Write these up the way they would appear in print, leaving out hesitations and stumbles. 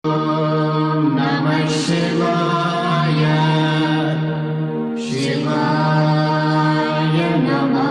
Om Namah Shivaya, Shivaya Namah.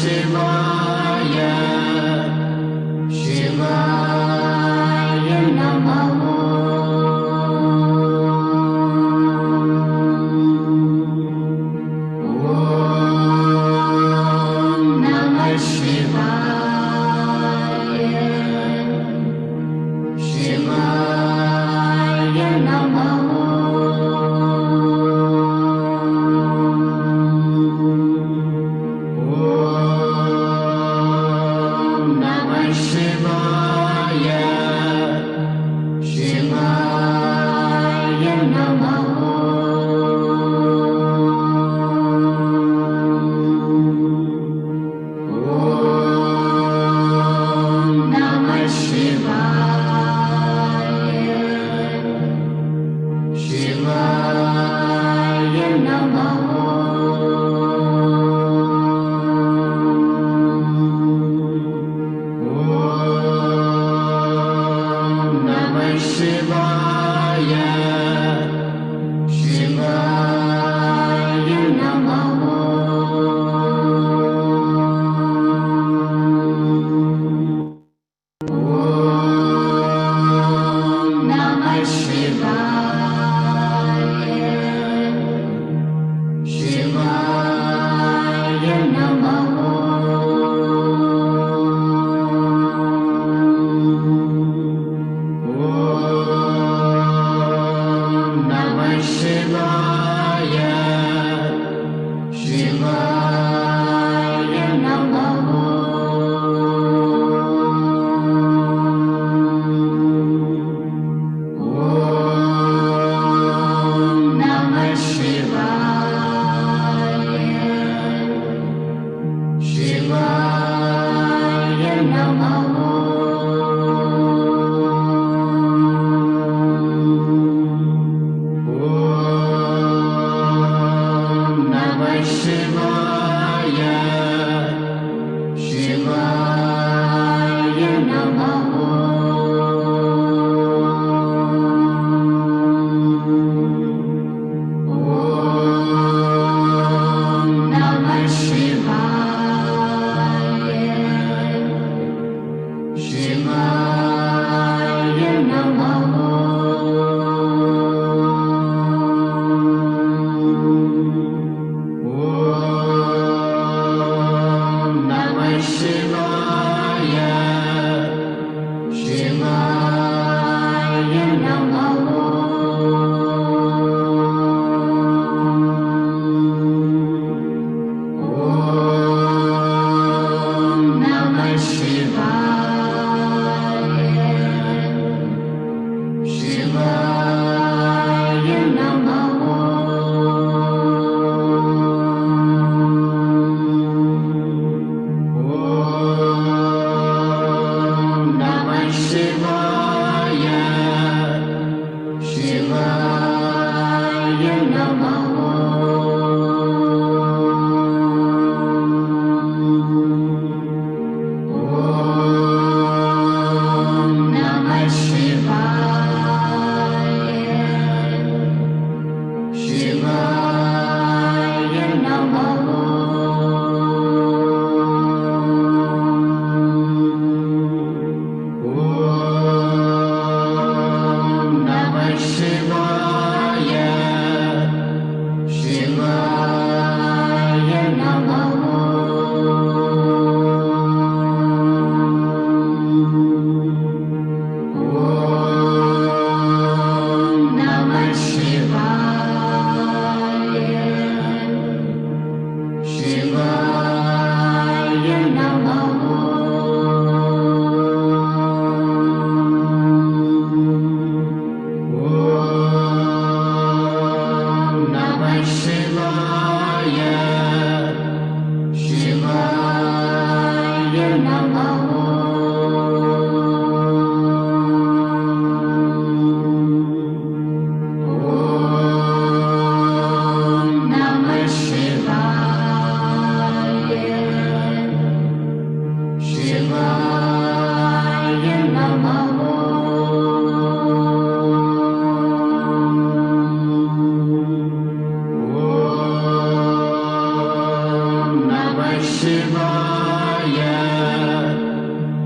Shivaya, Shivaya Namo. Om Namah Shivaya, Shivaya Namo. Namah Shivaya.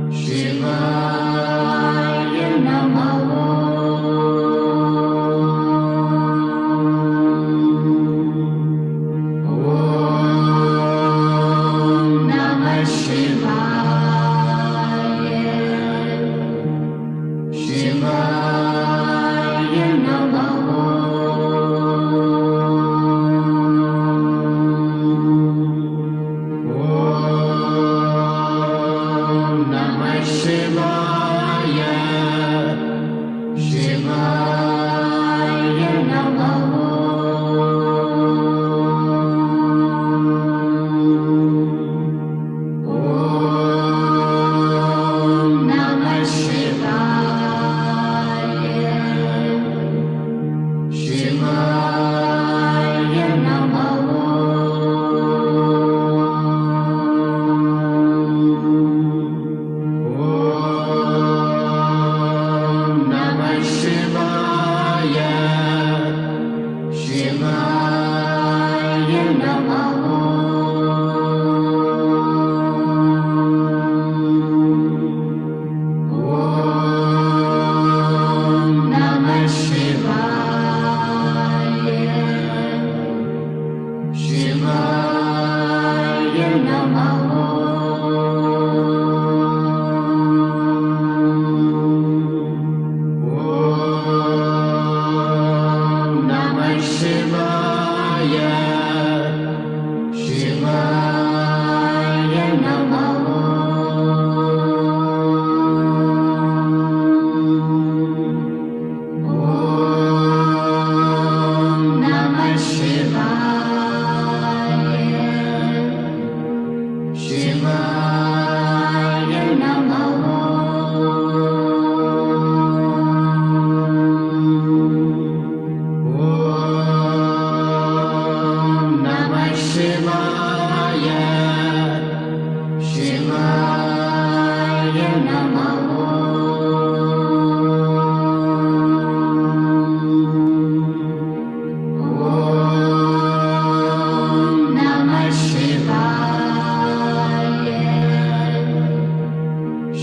Shivaya Namaha. Om Namah Shivaya. Shivaya Namaha. Om Namah Shivaya. Shivaya Namaha. Om Namah Shivaya. Shivaya Namaha. Om Namah Shivaya. Shivaya Namaha. Om Namah Shivaya. Shivaya Namaha. Om Namah Shivaya. Shivaya Namaha. Om Namah Shivaya. Shivaya Namaha. Om Namah Shivaya. Shivaya Namaha. Om Namah Shivaya.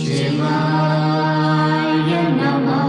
Shivaya Namaha.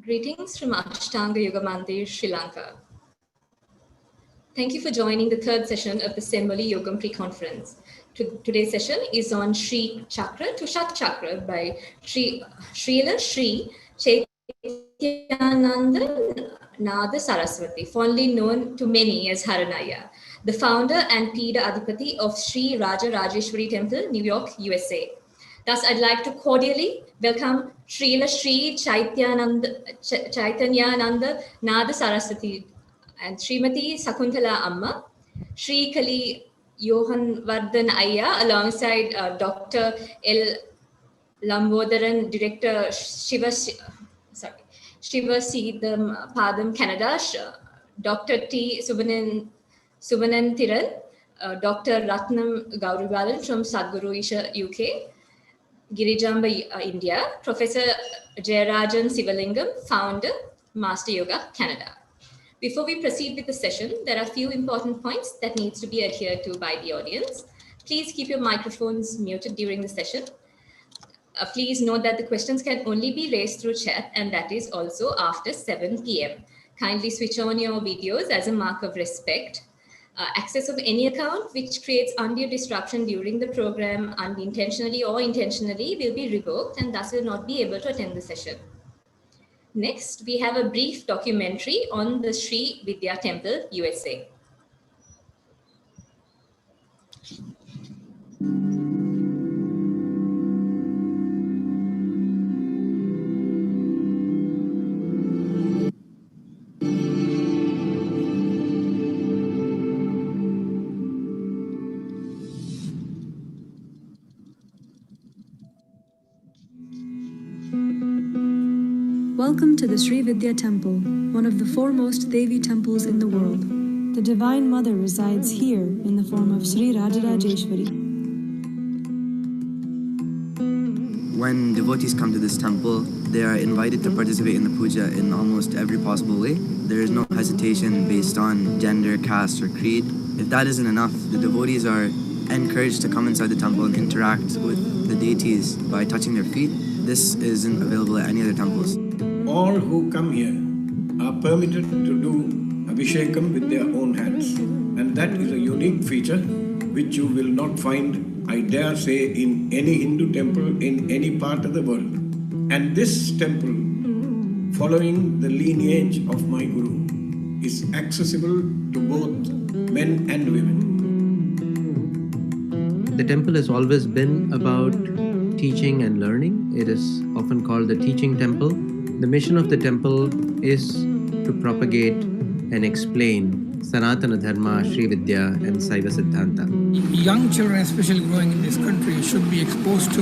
Greetings from Ashtanga Yoga Mandir, Sri Lanka. Thank you for joining the third session of the Semmozhi Yogam pre-conference. Today's session is on Sri Chakra to Shad Chakra by Srila Shri Chaityananda Nada Saraswati, fondly known to many as Haranaya, the founder and Pida Adhipati of Sri Raja Rajeshwari Temple, New York, USA. Thus, I'd like to cordially welcome Srila Shri Chaitanyananda Nada Saraswati and Srimati Sakuntala Amma, Sri Kali Johan Vardhan Ayya, alongside Dr. L. Lambodaran, Director Shiva Siddham Padam, Canada, Dr. T. Subhananthiran, Dr. Ratnam Gauribalan from Sadhguru Isha, UK, Girijamba, India, Professor Jayarajan Sivalingam, Founder, Master Yoga, Canada. Before we proceed with the session, there are a few important points that needs to be adhered to by the audience. Please keep your microphones muted during the session. Please note that the questions can only be raised through chat, and that is also after 7 p.m. Kindly switch on your videos as a mark of respect. Access of any account which creates undue disruption during the program unintentionally or intentionally will be revoked and thus will not be able to attend the session. Next, we have a brief documentary on the Sri Vidya Temple, USA. Welcome to the Sri Vidya temple, one of the foremost Devi temples in the world. The Divine Mother resides here in the form of Sri Rajarajeshwari. When devotees come to this temple, they are invited to participate in the puja in almost every possible way. There is no hesitation based on gender, caste, or creed. If that isn't enough, the devotees are encouraged to come inside the temple and interact with the deities by touching their feet. This isn't available at any other temples. All who come here are permitted to do Abhishekam with their own hands. And that is a unique feature which you will not find, I dare say, in any Hindu temple in any part of the world. And this temple, following the lineage of my Guru, is accessible to both men and women. The temple has always been about teaching and learning. It is often called the teaching temple. The mission of the temple is to propagate and explain Sanatana Dharma, Sri Vidya and Saiva Siddhanta. Young children, especially growing in this country, should be exposed to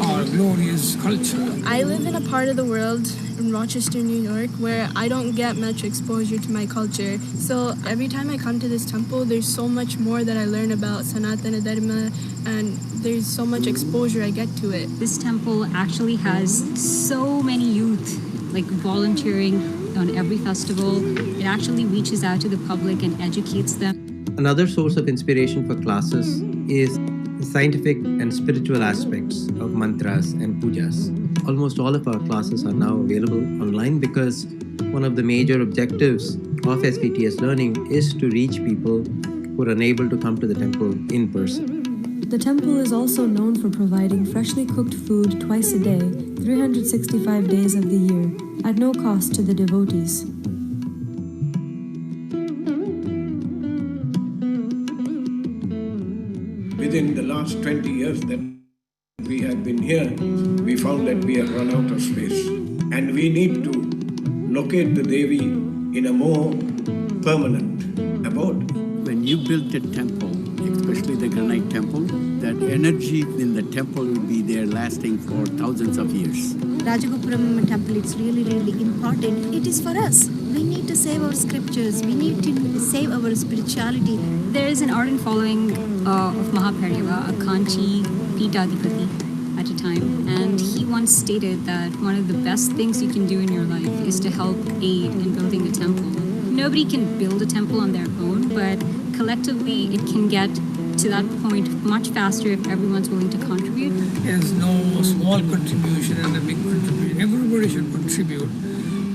our glorious culture. I live in a part of the world in Rochester, New York, where I don't get much exposure to my culture. So every time I come to this temple, there's so much more that I learn about Sanatana Dharma, and there's so much exposure I get to it. This temple actually has so many youth like volunteering on every festival. It actually reaches out to the public and educates them. Another source of inspiration for classes is the scientific and spiritual aspects of mantras and pujas. Almost all of our classes are now available online because one of the major objectives of SVTS learning is to reach people who are unable to come to the temple in person. The temple is also known for providing freshly cooked food twice a day, 365 days of the year, at no cost to the devotees. Within the last 20 years that we have been here, we found that we have run out of space. And we need to locate the Devi in a more permanent abode. When you build the temple, especially the granite temple, that energy in the temple will be there lasting for thousands of years. Rajagopuram temple, it's really important. It is for us. We need to save our scriptures. We need to save our spirituality. There is an ardent following of Mahaperiyava, a Kanchi Peethadipati at a time, and he once stated that one of the best things you can do in your life is to help aid in building a temple. Nobody can build a temple on their own, but collectively it can get to that point much faster if everyone's willing to contribute. There's no small contribution and a big contribution. Everybody should contribute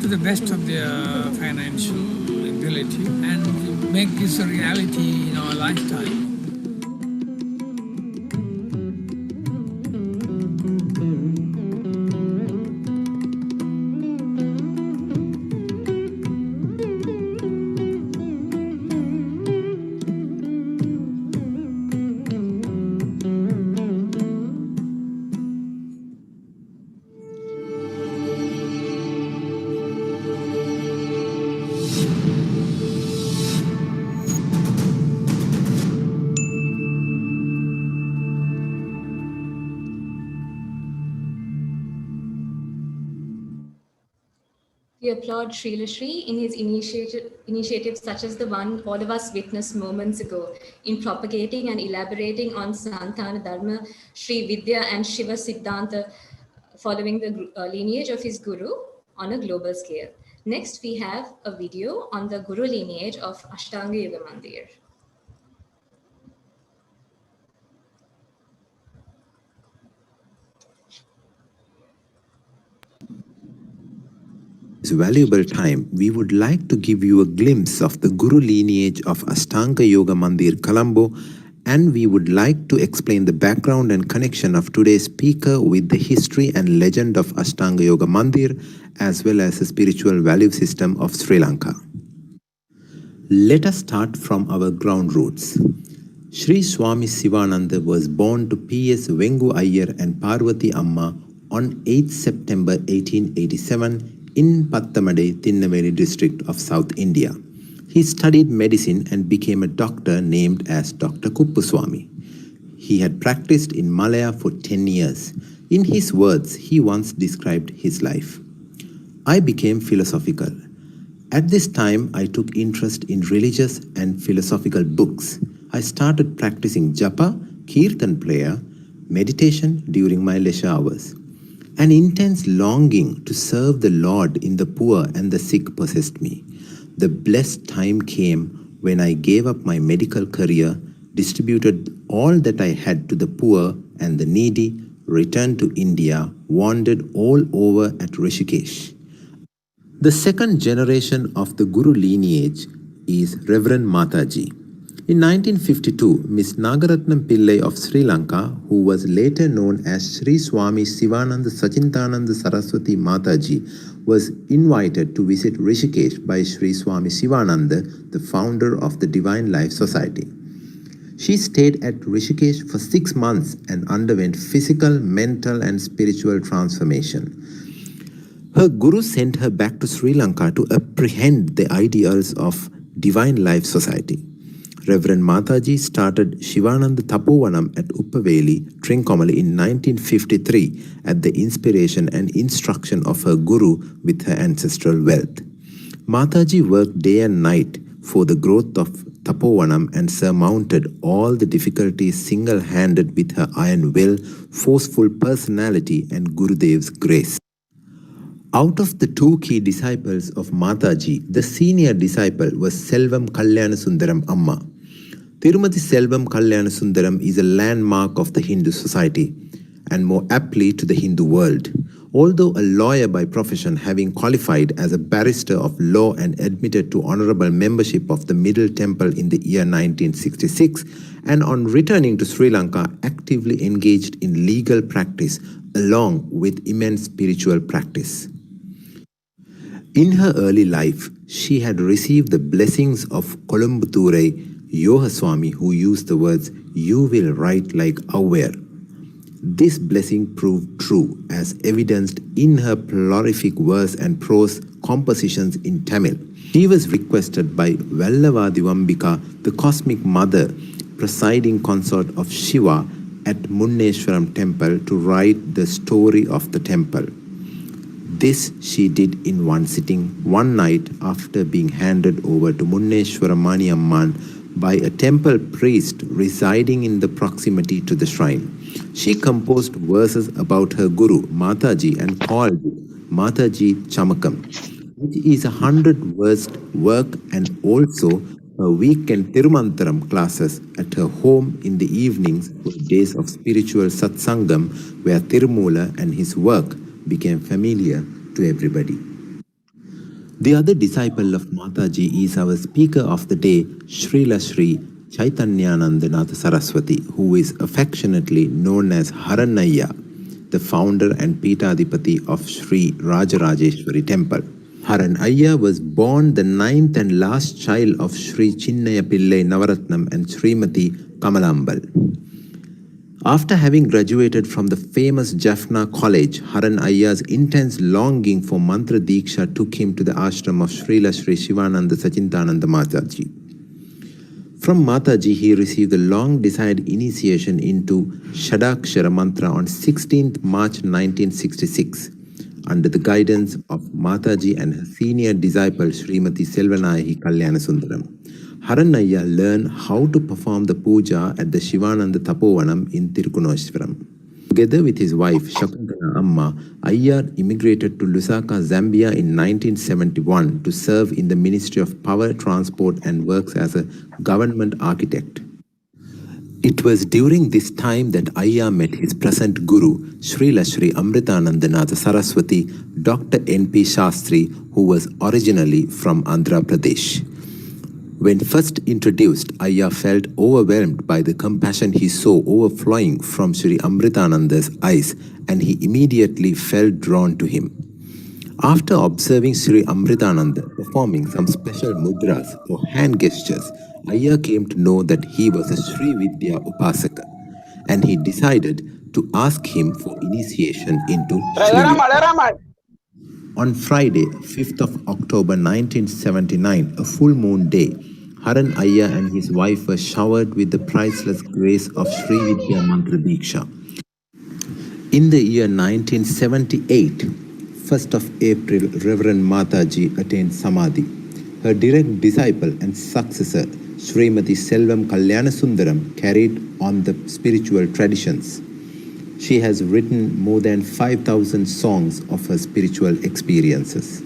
to the best of their financial ability and make this a reality in our lifetime. We applaud Sri Shri in his initiatives such as the one all of us witnessed moments ago in propagating and elaborating on Sanatana Dharma, Sri Vidya and Shiva Siddhanta, following the lineage of his Guru on a global scale. Next, we have a video on the Guru lineage of Ashtanga Yoga Mandir. This valuable time, we would like to give you a glimpse of the Guru lineage of Ashtanga Yoga Mandir, Colombo, and we would like to explain the background and connection of today's speaker with the history and legend of Ashtanga Yoga Mandir, as well as the spiritual value system of Sri Lanka. Let us start from our ground roots. Sri Swami Sivananda was born to P.S. Vengu Iyer and Parvati Amma on 8 September 1887 in Pattamade, Thinnaveli district of South India. He studied medicine and became a doctor named as Dr. Kuppuswamy. He had practiced in Malaya for 10 years. In his words, he once described his life. I became philosophical. At this time, I took interest in religious and philosophical books. I started practicing japa, kirtan prayer, meditation during my leisure hours. An intense longing to serve the Lord in the poor and the sick possessed me. The blessed time came when I gave up my medical career, distributed all that I had to the poor and the needy, returned to India, wandered all over at Rishikesh. The second generation of the Guru lineage is Reverend Mataji. In 1952, Miss Nagaratnam Pillai of Sri Lanka, who was later known as Sri Swami Sivananda Sachintananda Saraswati Mataji, was invited to visit Rishikesh by Sri Swami Sivananda, the founder of the Divine Life Society. She stayed at Rishikesh for 6 months and underwent physical, mental, and spiritual transformation. Her guru sent her back to Sri Lanka to apprehend the ideals of Divine Life Society. Reverend Mataji started Shivananda Tapovanam at Uppaveli, Trincomalee in 1953 at the inspiration and instruction of her guru with her ancestral wealth. Mataji worked day and night for the growth of Tapovanam and surmounted all the difficulties single-handed with her iron will, forceful personality and Gurudev's grace. Out of the 2 key disciples of Mataji, the senior disciple was Selvam Kalyansundaram Amma. Tirumati Selvam Kalyansundaram is a landmark of the Hindu society and more aptly to the Hindu world. Although a lawyer by profession, having qualified as a barrister of law and admitted to honorable membership of the Middle Temple in the year 1966, and on returning to Sri Lanka, actively engaged in legal practice along with immense spiritual practice. In her early life, she had received the blessings of Kolumbuture Yohaswami, who used the words, "You will write like Aware." This blessing proved true, as evidenced in her prolific verse and prose compositions in Tamil. She was requested by Vallavadivambika, the cosmic mother, presiding consort of Shiva at Munneshwaram temple, to write the story of the temple. This she did in one sitting, one night after being handed over to Munneshwaramani Amman by a temple priest residing in the proximity to the shrine. She composed verses about her guru, Mataji, and called Mataji Chamakam, which is a 100-verse work, and also her weekend Tirumantaram classes at her home in the evenings for days of spiritual satsangam, where Tirumula and his work became familiar to everybody. The other disciple of Mataji is our speaker of the day, Srila Shri Chaitanyanandanatha Saraswati, who is affectionately known as Haranayya, the founder and Peethadipati of Shri Rajarajeshwari Temple. Haranayya was born the 9th and last child of Shri Chinnaya Pillai Navaratnam and Srimati Kamalambal. After having graduated from the famous Jaffna College, Haranayya's intense longing for mantra diksha took him to the ashram of Srila Shri Shivananda Sachintananda Mataji. From Mataji, he received the long-desired initiation into Shadakshara mantra on 16th March 1966, under the guidance of Mataji and her senior disciple Srimati Selvanayaki Kalyansundaram. Haranayya learned how to perform the puja at the Shivananda Tapovanam in Tirukunoshwaram. Together with his wife Shakuntala Amma, Ayyar immigrated to Lusaka, Zambia in 1971 to serve in the Ministry of Power, Transport and works as a government architect. It was during this time that Ayyar met his present guru, Srila Shri Amritanandanatha Saraswati, Dr. N.P. Shastri, who was originally from Andhra Pradesh. When first introduced, Ayyar felt overwhelmed by the compassion he saw overflowing from Shri Amritananda's eyes, and he immediately felt drawn to him. After observing Shri Amritananda performing some special mudras or hand gestures, Ayyar came to know that he was a Sri Vidya Upasaka, and he decided to ask him for initiation into Sri Vidya. On Friday, 5th of October 1979, a full moon day, Haranayya and his wife were showered with the priceless grace of Sri Vidya Mantra Diksha. In the year 1978, 1st of April, Reverend Mataji attained Samadhi. Her direct disciple and successor, Srimati Selvam Kalyanasundaram, carried on the spiritual traditions. She has written more than 5,000 songs of her spiritual experiences.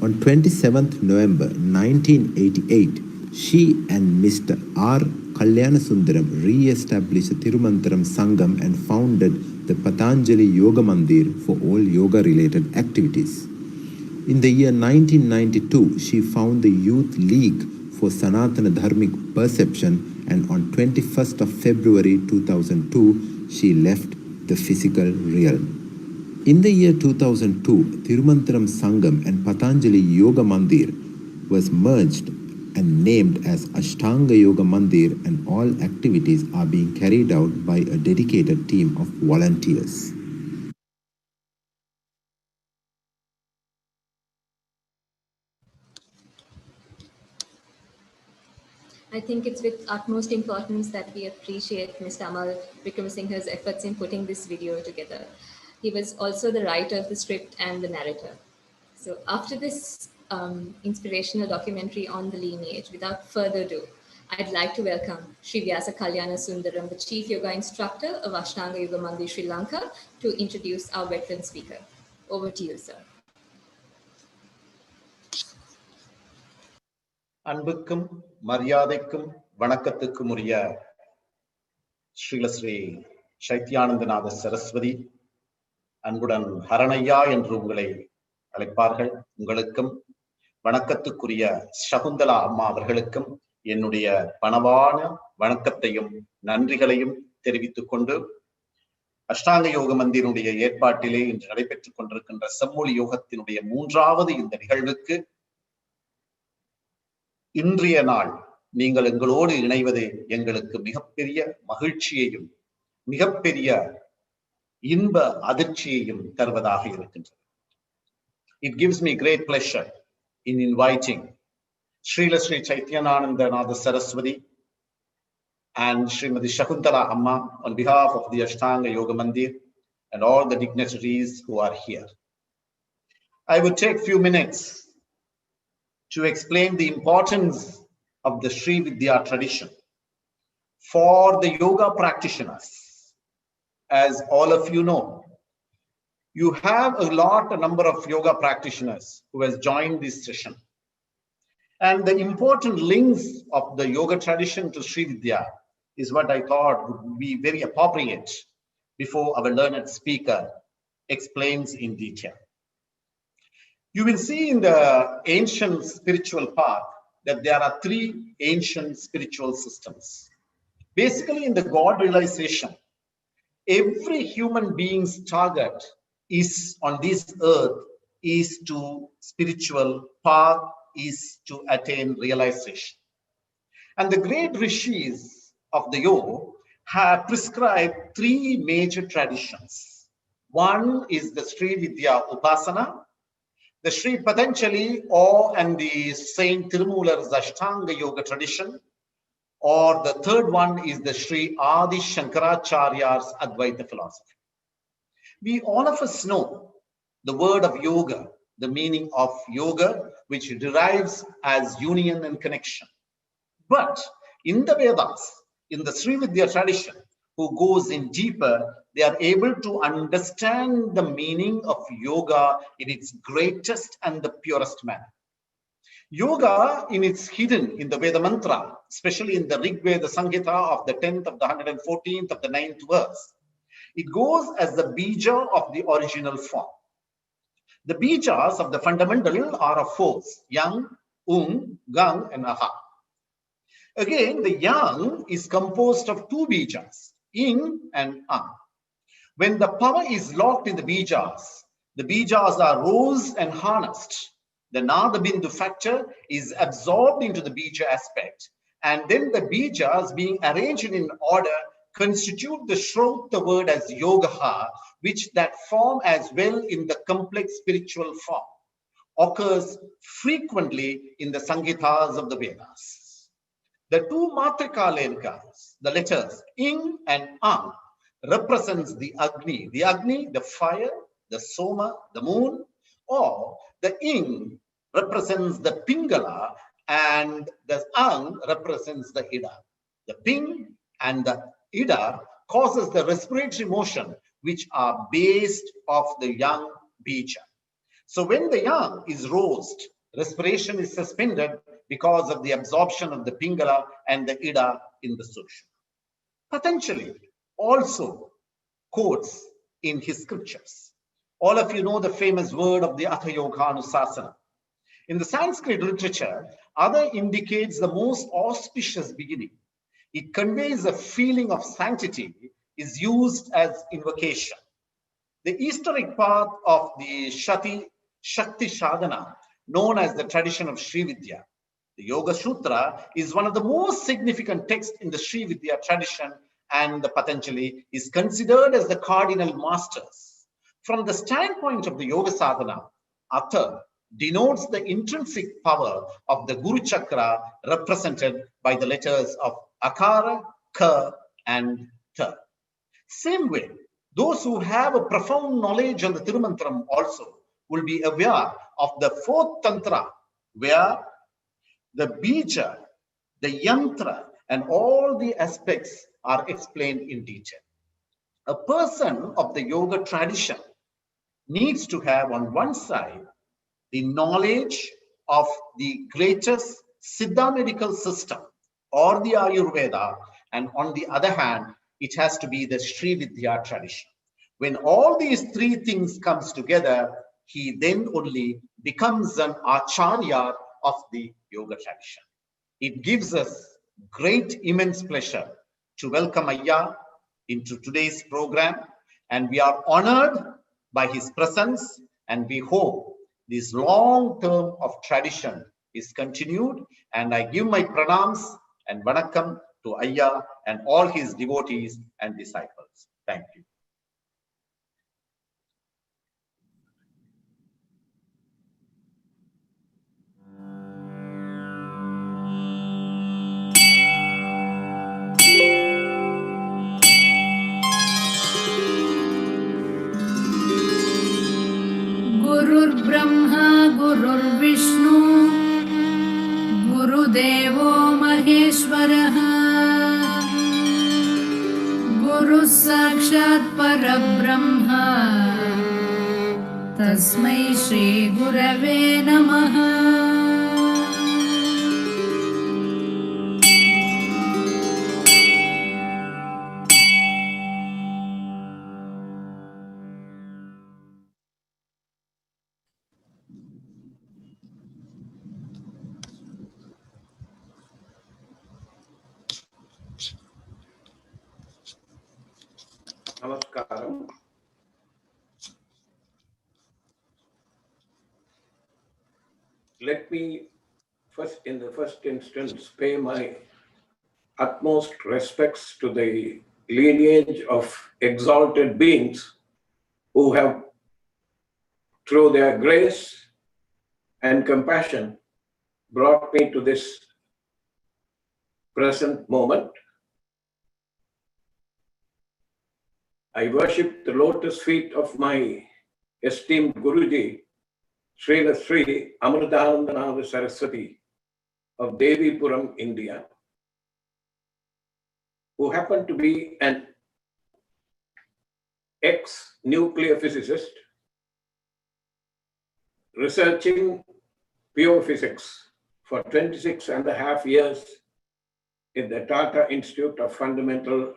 On 27th November 1988, she and Mr. R. Kalyanasundaram re-established Tirumantaram Sangam and founded the Patanjali Yoga Mandir for all yoga-related activities. In the year 1992, she founded the Youth League for Sanatana Dharmic Perception, and on 21st of February 2002, she left the physical realm. In the year 2002, Tirumantaram Sangam and Patanjali Yoga Mandir was merged and named as Ashtanga Yoga Mandir, and all activities are being carried out by a dedicated team of volunteers. I think it's with utmost importance that we appreciate Mr. Amal Vikramasinghe's efforts in putting this video together. He was also the writer of the script and the narrator. So after this inspirational documentary on the lineage, without further ado, I'd like to welcome Sri Vyasa Kalyana Sundaram, the Chief Yoga Instructor of Ashtanga Yoga Mandir, Sri Lanka, to introduce our veteran speaker. Over to you, sir. அன்புக்கும் மரியாதைக்கும் வணக்கத்துக்கும் உரிய ஸ்ரீ சைத்யானந்தநாத சரஸ்வதி, அன்புடன் ஹரணையா என்று உங்களை அழைப்பார்கள், உங்களுக்கும் வணக்கத்துக்குரிய சகுந்தலா அம்மா அவர்களுக்கும் என்னுடைய பணவான வணக்கத்தையும் நன்றிகளையும் தெரிவித்துக் கொண்டு, அஷ்டாங்க யோக மந்திருடைய ஏற்பாட்டிலே இன்று நடைபெற்றுக் கொண்டிருக்கின்ற செம்மொழி யோகத்தினுடைய 3வது இந்த நிகழ்வுக்கு இன்றைய நாள் நீங்கள் எங்களோடு இணைவது எங்களுக்கு மிகப்பெரிய மகிழ்ச்சியையும் மிகப்பெரிய இன்ப அதிர்ச்சியையும் தருவதாக இருக்கின்றது. It gives me great pleasure in inviting Sri Chaityanananda Saraswati and Srimati Shakuntala Amma on behalf of the Ashtanga Yoga Mandir and all the dignitaries who are here. I would take few minutes to explain the importance of the Sri Vidya tradition for the yoga practitioners. As all of you know, you have a number of yoga practitioners who has joined this session. And the important links of the yoga tradition to Sri Vidya is what I thought would be very appropriate before our learned speaker explains in detail. You will see in the ancient spiritual path that there are 3 ancient spiritual systems. Basically, in the God realization, every human being's target is on this earth is to spiritual path, is to attain realization. And the great rishis of the yoga have prescribed 3 major traditions. One is the Sri Vidya Upasana, the Sri Patanjali and the Saint Tirumoolar's Ashtanga Yoga tradition, or the third one is the Sri Adi Shankaracharya's Advaita philosophy. We all of us know the word of yoga, the meaning of yoga, which derives as union and connection. But in the Vedas, in the Sri Vidya tradition, who goes in deeper, they are able to understand the meaning of yoga in its greatest and the purest manner. Yoga in its hidden in the Veda mantra, especially in the Rig Veda Samhita of the 10th of the 114th of the 9th verse, it goes as the bija of the original form. The bijas of the fundamental are of 4: yang, gang, and aha. Again, the yang is composed of 2 bijas, in and ang. When the power is locked in the bijas are rose and harnessed. The nada bindu factor is absorbed into the bija aspect, and then the bijas being arranged in order constitute the Shrot, the word as yogaha, which that form as well in the complex spiritual form occurs frequently in the Samhitas of the Vedas. The 2 matrika lenkas, the letters ing and ang, represents the Agni, the fire, the Soma, the moon, or the ing represents the pingala and the ang represents the ida. The ping and the ida causes the respiratory motion which are based of the young bija. So when the young is roast, respiration is suspended because of the absorption of the pingala and the ida in the solution. Patanjali also quotes in his scriptures. All of you know the famous word of the Atha Yoga Anusasana. In the Sanskrit literature, Atha indicates the most auspicious beginning. It conveys a feeling of sanctity, is used as invocation. The historic path of the Shakti Sadhana, known as the tradition of Sri Vidya. The Yoga Sutra is one of the most significant texts in the Sri Vidya tradition, and the Patanjali is considered as the cardinal masters. From the standpoint of the Yoga Sadhana, Atha denotes the intrinsic power of the Guru Chakra represented by the letters of Akara, Ka and Ta. Same way, those who have a profound knowledge on the Tirumantram also will be aware of the fourth Tantra, where the Bija, the Yantra and all the aspects are explained in detail. A person of the yoga tradition needs to have on one side the knowledge of the greatest Siddha medical system or the Ayurveda, and on the other hand, it has to be the Sri Vidya tradition. When all these three things comes together, he then only becomes an Acharya of the yoga tradition. It gives us great, immense pleasure to welcome Ayya into today's program, and we are honored by his presence, and we hope this long term of tradition is continued. And I give my pranams and vanakkam to Ayya and all his devotees and disciples. Thank you. Gurur Brahma Gurur Vishnu Gurudevo Maheshwaraha Guru Sakshat Parabrahma Tasmai Shri Gurave Namaha. Namaskaram. Let me in the first instance, pay my utmost respects to the lineage of exalted beings who have, through their grace and compassion, brought me to this present moment. I worship the lotus feet of my esteemed Guruji, Sri Amritaనందనాథ Saraswati of Devipuram, India, who happened to be an ex-nuclear physicist researching pure physics for 26.5 years in the Tata Institute of Fundamental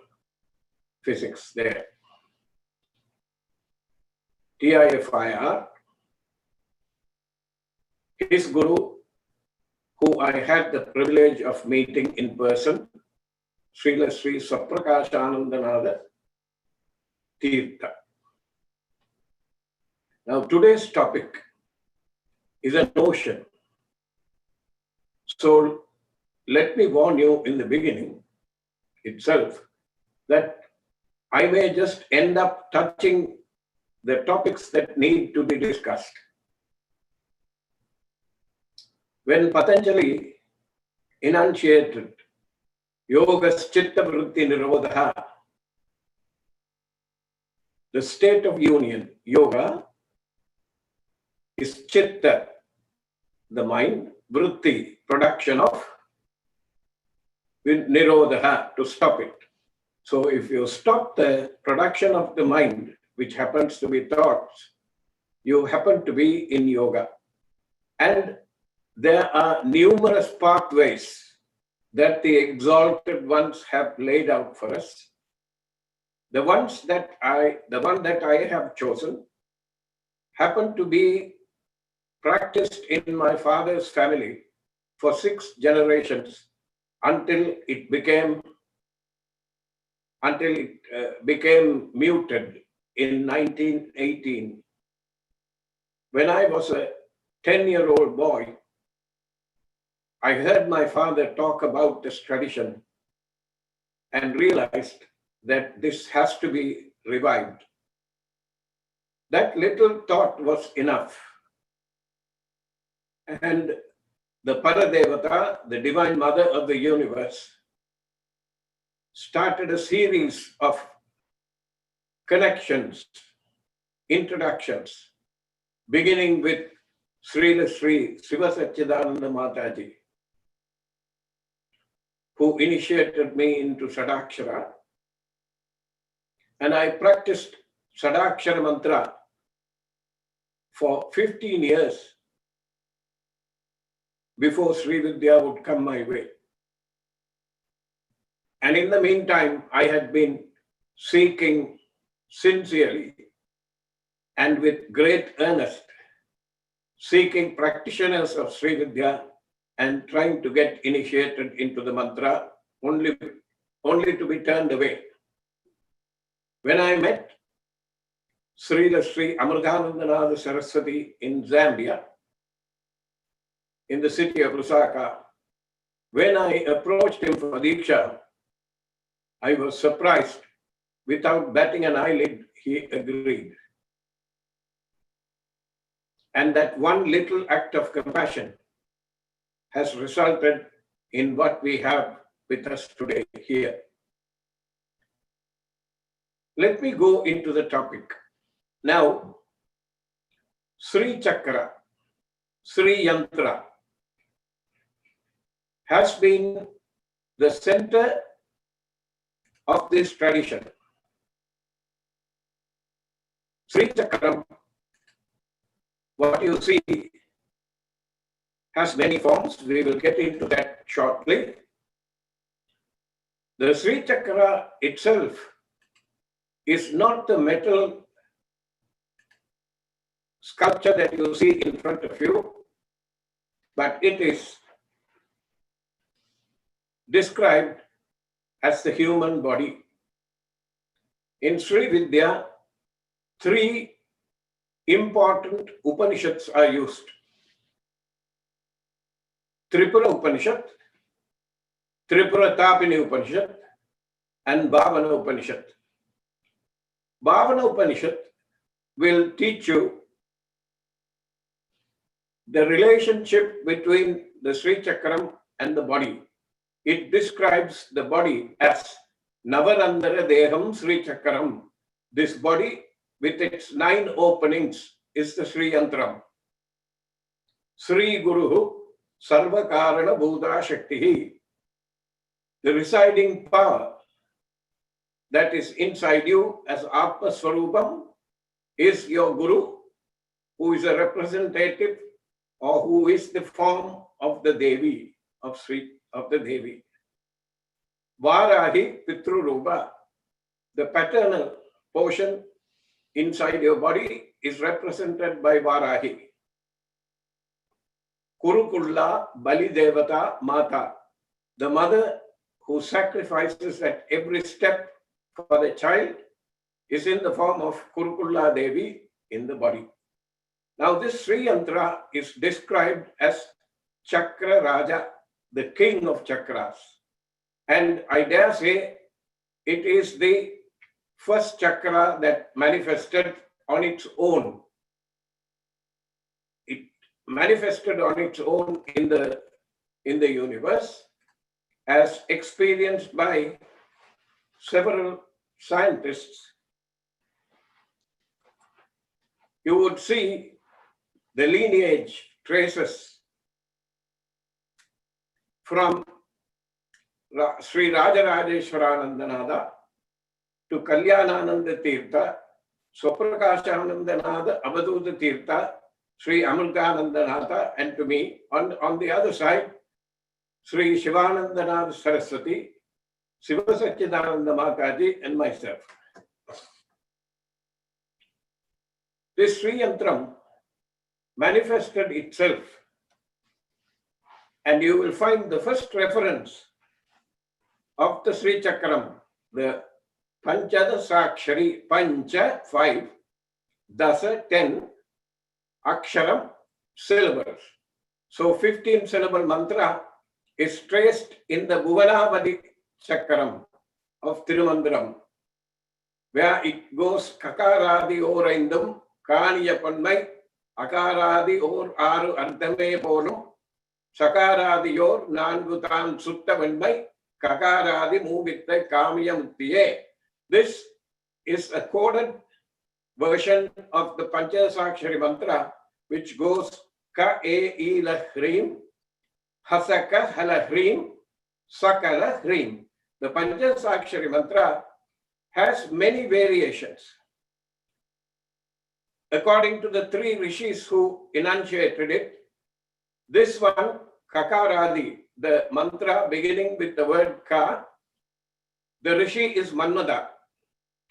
Physics there. TIFIR, his guru, who I had the privilege of meeting in person, Sri Saprakashanandanada Tirtha. Now today's topic is an ocean. So let me warn you in the beginning itself that I may just end up touching the topics that need to be discussed. When Patanjali enunciated Yogas Chitta Vritti Nirodha, the state of union, yoga, is chitta, the mind, vritti, production of, nirodha, to stop it. So if you stop the production of the mind, which happens to be thoughts, you happen to be in yoga. And there are numerous pathways that the exalted ones have laid out for us. The one that I have chosen happened to be practiced in my father's family for 6 generations until it became muted in 1918. When I was a 10-year-old boy, I heard my father talk about this tradition and realized that this has to be revived. That little thought was enough. And the Paradevata, the Divine Mother of the universe, started a series of connections, introductions, beginning with Sri Siva Satchidananda Mataji, who initiated me into Shadakshara. And I practiced Shadakshara mantra for 15 years before Sri Vidya would come my way. And in the meantime, I had been seeking sincerely and with great earnest, seeking practitioners of Sri Vidya and trying to get initiated into the mantra, only to be turned away. When I met Sri Amritanandanada Saraswati in Zambia, in the city of Lusaka, when I approached him for Diksha, I was surprised. Without batting an eyelid, he agreed. And that one little act of compassion has resulted in what we have with us today here. Let me go into the topic. Now, Sri Chakra, Sri Yantra, has been the center of this tradition. Sri Chakra, what you see, has many forms. We will get into that shortly. The Sri Chakra itself is not the metal sculpture that you see in front of you, but it is described as the human body. In Sri Vidya, 3 important Upanishads are used. Tripura Upanishad, Tripura Tapini Upanishad, and Bhavana Upanishad. Bhavana Upanishad will teach you the relationship between the Sri Chakram and the body. It describes the body as Navarandara Deham Sri Chakram. This body with its 9 openings is the Sri Yantram. Sri Guruhu Sarva Karana Bhuta Shaktihi. The residing power that is inside you as Atma Swarupam is your Guru, who is a representative or who is the form of the Devi, of the Devi. Varahi Pitrurupa, the paternal portion inside your body is represented by Varahi. Kurukulla Bali Devata Mata, the mother who sacrifices at every step for the child, is in the form of Kurukulla Devi in the body. Now this Sri Yantra is described as Chakra Raja, the king of chakras. And I dare say it is the first chakra that manifested on its own. It manifested on its own in the universe, as experienced by several scientists. You would see The lineage traces from Sri Rajarajeshwaranandanada to Kalyanananda Tirtha, Swaprakashanandanada Avaduta Tirtha, Sri Amrutanandanada, and to me. On the other side, Sri Shivanandanada Saraswati, Siva Satchidananda Mataji, and myself. This Sri Yantram manifested itself, and you will find the first reference of the Sri Chakram, the Panchada Sakshari, Pancha 5, Dasa 10, Aksharam syllables. So 15 syllable mantra is traced in the Bhuvanavadi Chakram of Tirumandaram, where it goes Kakaradi Oraindum, Kaniya Panmai, Akaradi or Aru Ardame Polum, Sakaradi Yor Nangutan Sutta Vanmai, Kakaradi Muvitta Kamiya Muttiye. This is a coded version of the Panchasakshari mantra, which goes Ka E I La Hrim, Hasaka Hala Hrim, Sakala Hrim. The Panchasakshari mantra has many variations. According to the three rishis who enunciated it, this one, Kakaradi, the mantra beginning with the word Ka, the rishi is Manmada,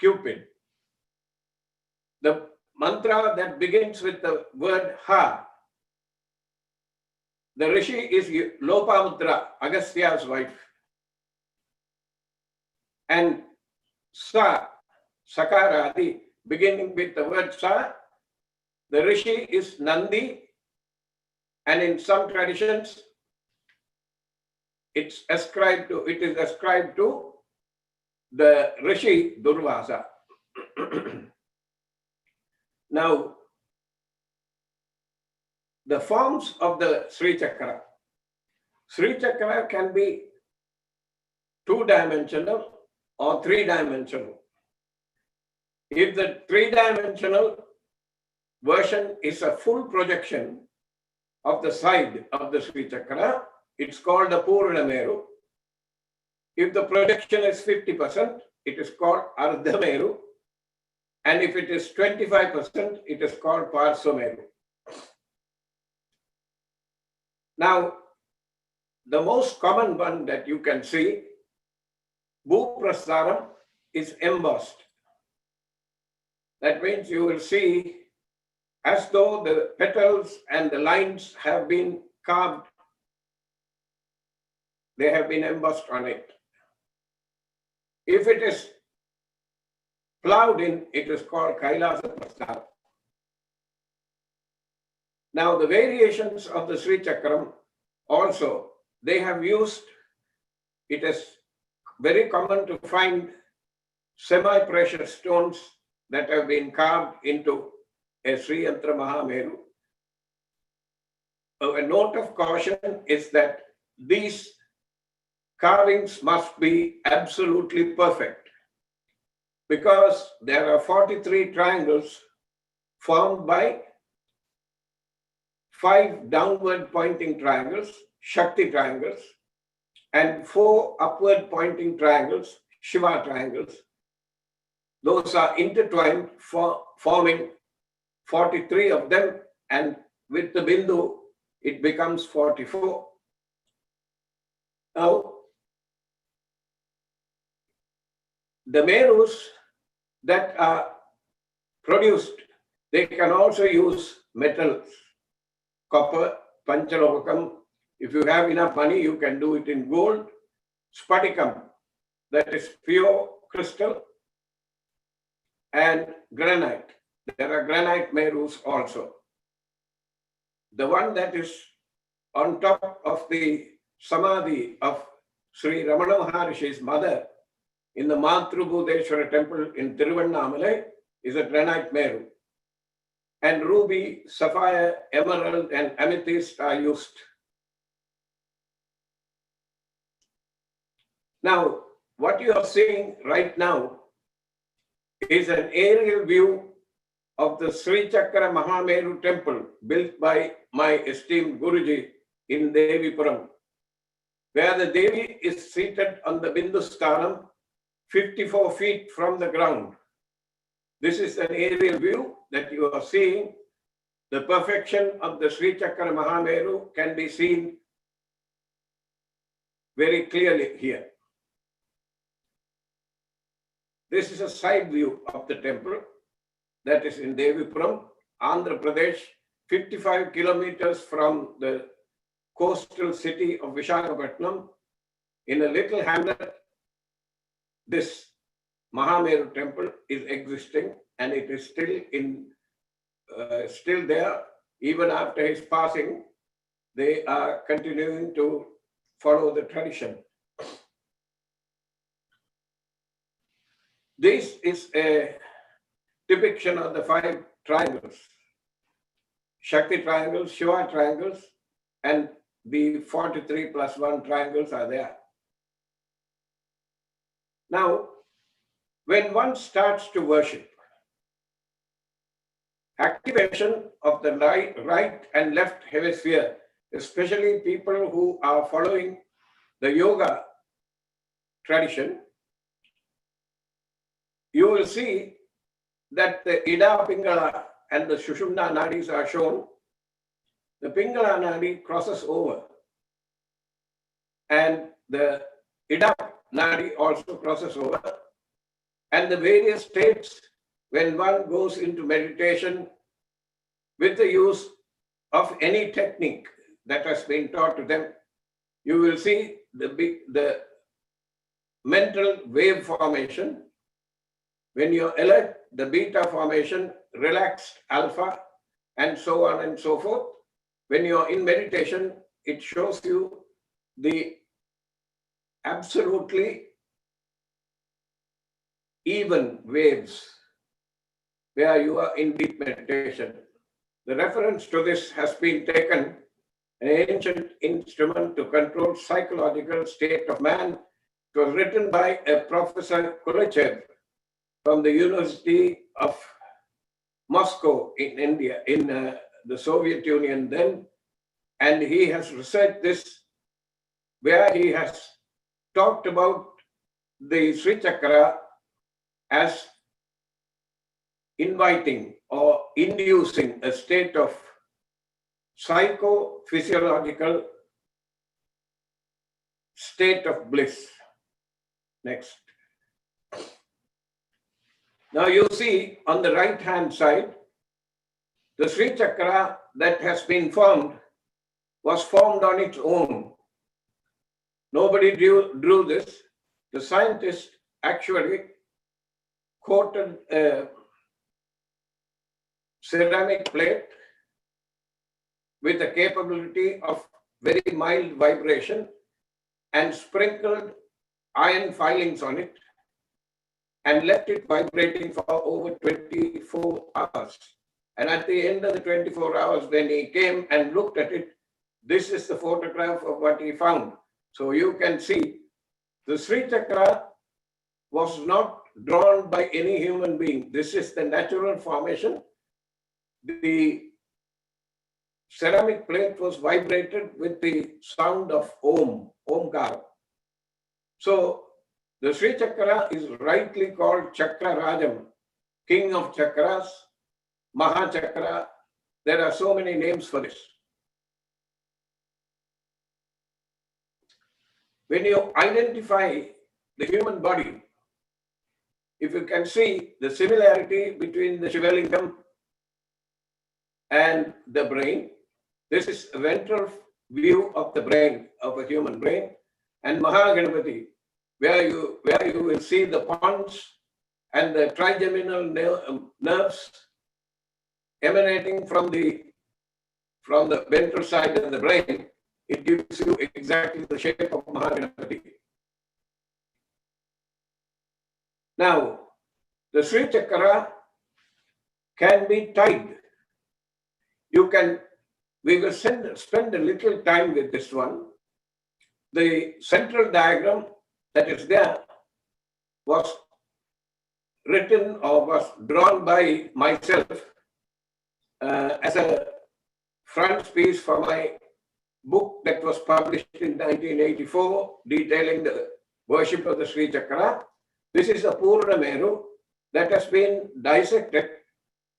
Cupid. The mantra that begins with the word Ha, the rishi is Lopamutra, Agastya's wife. And Sa, Sakaradi, beginning with the word Sa, the rishi is Nandi, and in some traditions, it is ascribed to the rishi Durvasa. Now, the forms of the Sri Chakra. Sri Chakra can be two-dimensional or three-dimensional. If the three-dimensional version is a full projection of the side of the Sri Chakra, it's called a Purna Meru. If the projection is 50%, it is called Ardha Meru. And if it is 25%, it is called Parsa Meru. Now, the most common one that you can see, Bhuprastaram, is embossed. That means you will see as though the petals and the lines have been carved. They have been embossed on it. If it is plowed in, it is called Kailasa Prastara. Now, the variations of the Sri Chakram also, they have used, it is very common to find semi-precious stones that have been carved into a Sri Yantra Mahameru. A note of caution is that these carvings must be absolutely perfect, because there are 43 triangles formed by 5 downward pointing triangles, Shakti triangles, and 4 upward pointing triangles, Shiva triangles. Those are intertwined, forming 43 of them, and with the Bindu, it becomes 44. Now, the Merus that are produced, they can also use metals, copper, Panchalovakam. If you have enough money, you can do it in gold. Spatikam, that is pure crystal, and granite. There are granite Merus also. The one that is on top of the Samadhi of Sri Ramana Maharishi's mother in the Matrubhudeshwara temple in Tiruvannamalai is a granite Meru. And ruby, sapphire, emerald, and amethyst are used. Now, what you are seeing right now is an aerial view of the Sri Chakra Mahameru temple built by my esteemed Guruji in Devipuram, where the Devi is seated on the Bindusthanam 54 feet from the ground. This is an aerial view that you are seeing. The perfection of the Sri Chakra Mahameru can be seen very clearly here. This is a side view of the temple that is in Devipuram, Andhra Pradesh, 55 kilometers from the coastal city of Visakhapatnam. In a little hamlet, this Mahameru temple is existing, and it is still there. Even after his passing, they are continuing to follow the tradition. This is a depiction of the 5 triangles, Shakti triangles, Shiva triangles, and the 43 plus 1 triangles are there. Now, when one starts to worship, activation of the right and left hemisphere, especially people who are following the yoga tradition, you will see that the Ida Pingala and the Sushumna Nadis are shown. The Pingala Nadi crosses over, and the Ida Nadi also crosses over, and the various states when one goes into meditation with the use of any technique that has been taught to them, you will see the mental wave formation. When you're alert, the beta formation, relaxed alpha, and so on and so forth. When you're in meditation, it shows you the absolutely even waves where you are in deep meditation. The reference to this has been taken, an ancient instrument to control psychological state of man. It was written by a Professor Kulichev from the University of Moscow in India, in the Soviet Union then, and he has researched this, where he has talked about the Sri Chakra as inviting or inducing a state of psychophysiological state of bliss. Next. Now you see on the right hand side, the Sri Chakra that has been formed was formed on its own. Nobody drew this. The scientist actually coated a ceramic plate with the capability of very mild vibration and sprinkled iron filings on it and left it vibrating for over 24 hours. And at the end of the 24 hours, when he came and looked at it, this is the photograph of what he found. So you can see the Sri Chakra was not drawn by any human being. This is the natural formation. The ceramic plate was vibrated with the sound of Om, Omkar. So the Sri Chakra is rightly called Chakra Rajam, King of Chakras, Maha Chakra. There are so many names for this. When you identify the human body, if you can see the similarity between the Shivalingam and the brain, this is a ventral view of the brain, of a human brain, and Mahaganapati, where you will see the pons and the trigeminal nerves emanating from the ventral side of the brain. It gives you exactly the shape of Mahaganapati. Now, the Sri Chakra can be tied. We will spend a little time with this one. The central diagram that is there was written or was drawn by myself as a frontispiece for my book that was published in 1984 detailing the worship of the Sri Chakra. This is a Purna Meru that has been dissected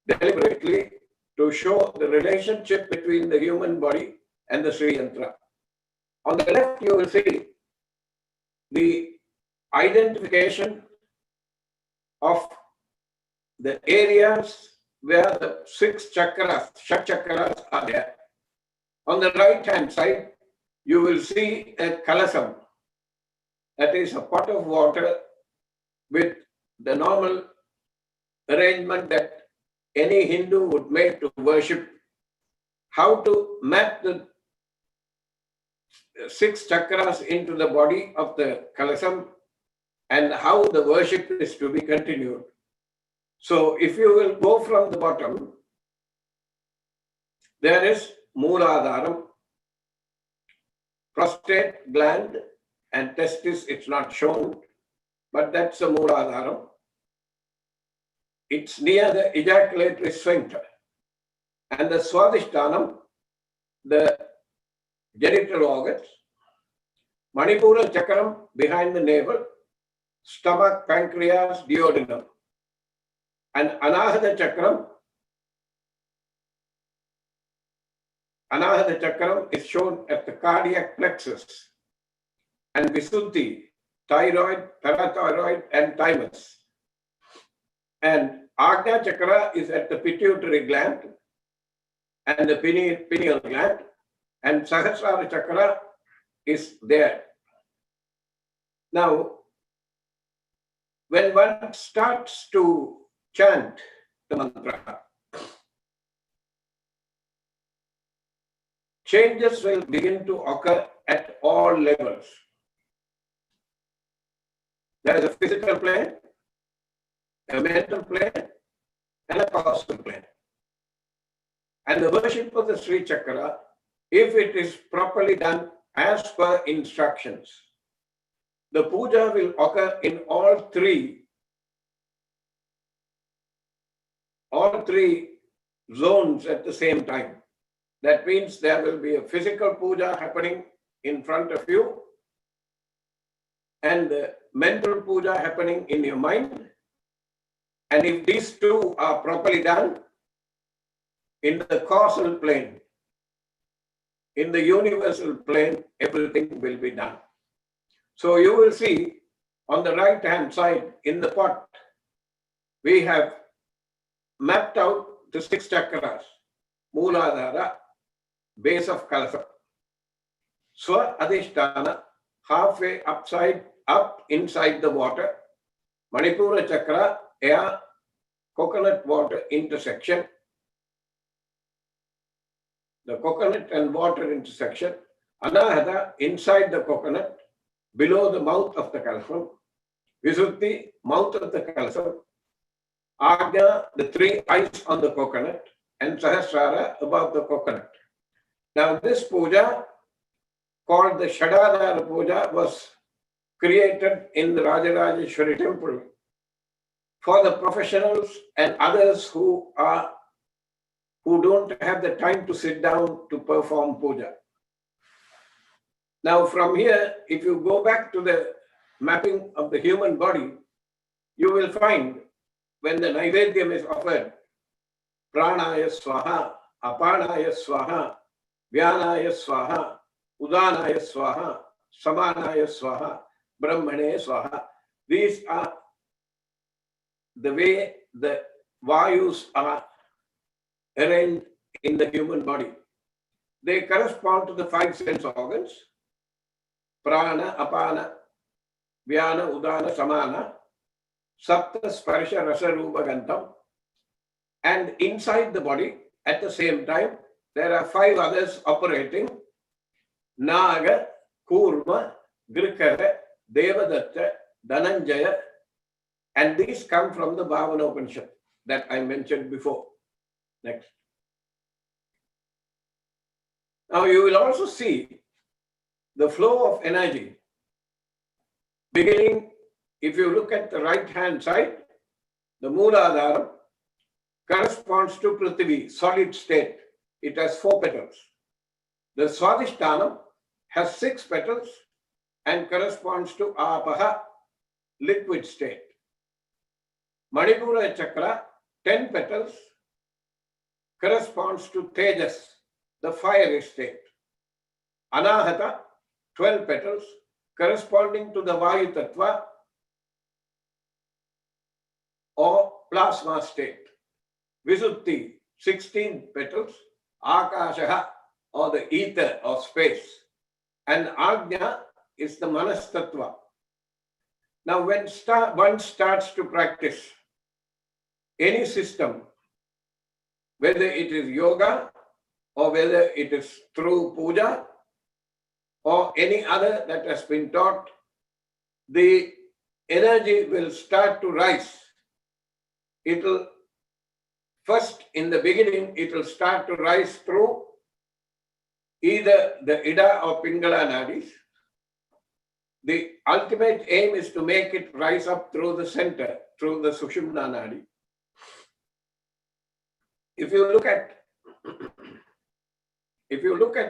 deliberately to show the relationship between the human body and the Sri Yantra. On the left, you will see the identification of the areas where the 6 chakras, Shad Chakras, are there. On the right-hand side, you will see a kalasam, that is a pot of water with the normal arrangement that any Hindu would make to worship. How to map the 6 chakras into the body of the kalasam and how the worship is to be continued. So if you will go from the bottom, there is Mooladharam, prostate gland and testis, it's not shown, but that's a Mooladharam. It's near the ejaculatory sphincter. And the Swadhisthana, the genital organs, Manipura Chakram behind the navel, stomach, pancreas, duodenum, and Anahata Chakram. Anahata Chakram is shown at the cardiac plexus, and Visuddhi, thyroid, parathyroid, and thymus. And Agnya Chakra is at the pituitary gland and the pineal gland, and Sahasrara Chakra is there. Now, when one starts to chant the mantra, changes will begin to occur at all levels. There is a physical plane, a mental plane, and a causal plane. And the worship of the Sri Chakra, if it is properly done as per instructions, the puja will occur in all three zones at the same time. That means there will be a physical puja happening in front of you and the mental puja happening in your mind. And if these two are properly done, in the causal plane, in the universal plane, everything will be done. So you will see on the right-hand side in the pot, we have mapped out the 6 chakras, Mooladhara, base of Kalasa, Swa Adhisthana, halfway up inside the water, Manipura Chakra, air, coconut water intersection, the coconut and water intersection, Anahata inside the coconut, below the mouth of the kalasam, Visuddhi, mouth of the kalasam, Agnya, the 3 eyes on the coconut, and Sahasrara above the coconut. Now this puja, called the Shadadhara puja, was created in the Rajarajeshwari temple for the professionals and others who don't have the time to sit down to perform puja. Now from here, if you go back to the mapping of the human body, you will find when the Naivedyam is offered, Pranaya Swaha, Apanaya Swaha, Vyanaya Swaha, Udanaya Swaha, Samanaya Swaha, Brahmane Swaha. These are the way the Vayus are arranged in the human body. They correspond to the 5 sense organs, Prana, Apana, Vyana, Udana, Samana, Sapta, Sparsha, Rasa, Rupa, Gantam. And inside the body, at the same time, there are 5 others operating, Naga, Kurma, Grikara, Devadatta, Dhananjaya, and these come from the Bhavana Upanishad that I mentioned before. Next. Now you will also see the flow of energy beginning, if you look at the right-hand side, the Mooladhara corresponds to Prithvi, solid state. it has 4 petals. The Swadhisthana has 6 petals and corresponds to Apaha, liquid state. Manipura Chakra, 10 petals, corresponds to Tejas, the fiery state. Anahata, 12 petals, corresponding to the Vayu Tattva or plasma state. Visuddhi, 16 petals, Akashaha, or the ether or space. And Agnya is the Manas Tattva. Now, when one starts to practice any system, whether it is yoga or whether it is through puja or any other that has been taught, the energy will start to rise. It will first, in the beginning, it will start to rise through either the Ida or Pingala nadis. The ultimate aim is to make it rise up through the center, through the Sushumna nadi. If you look at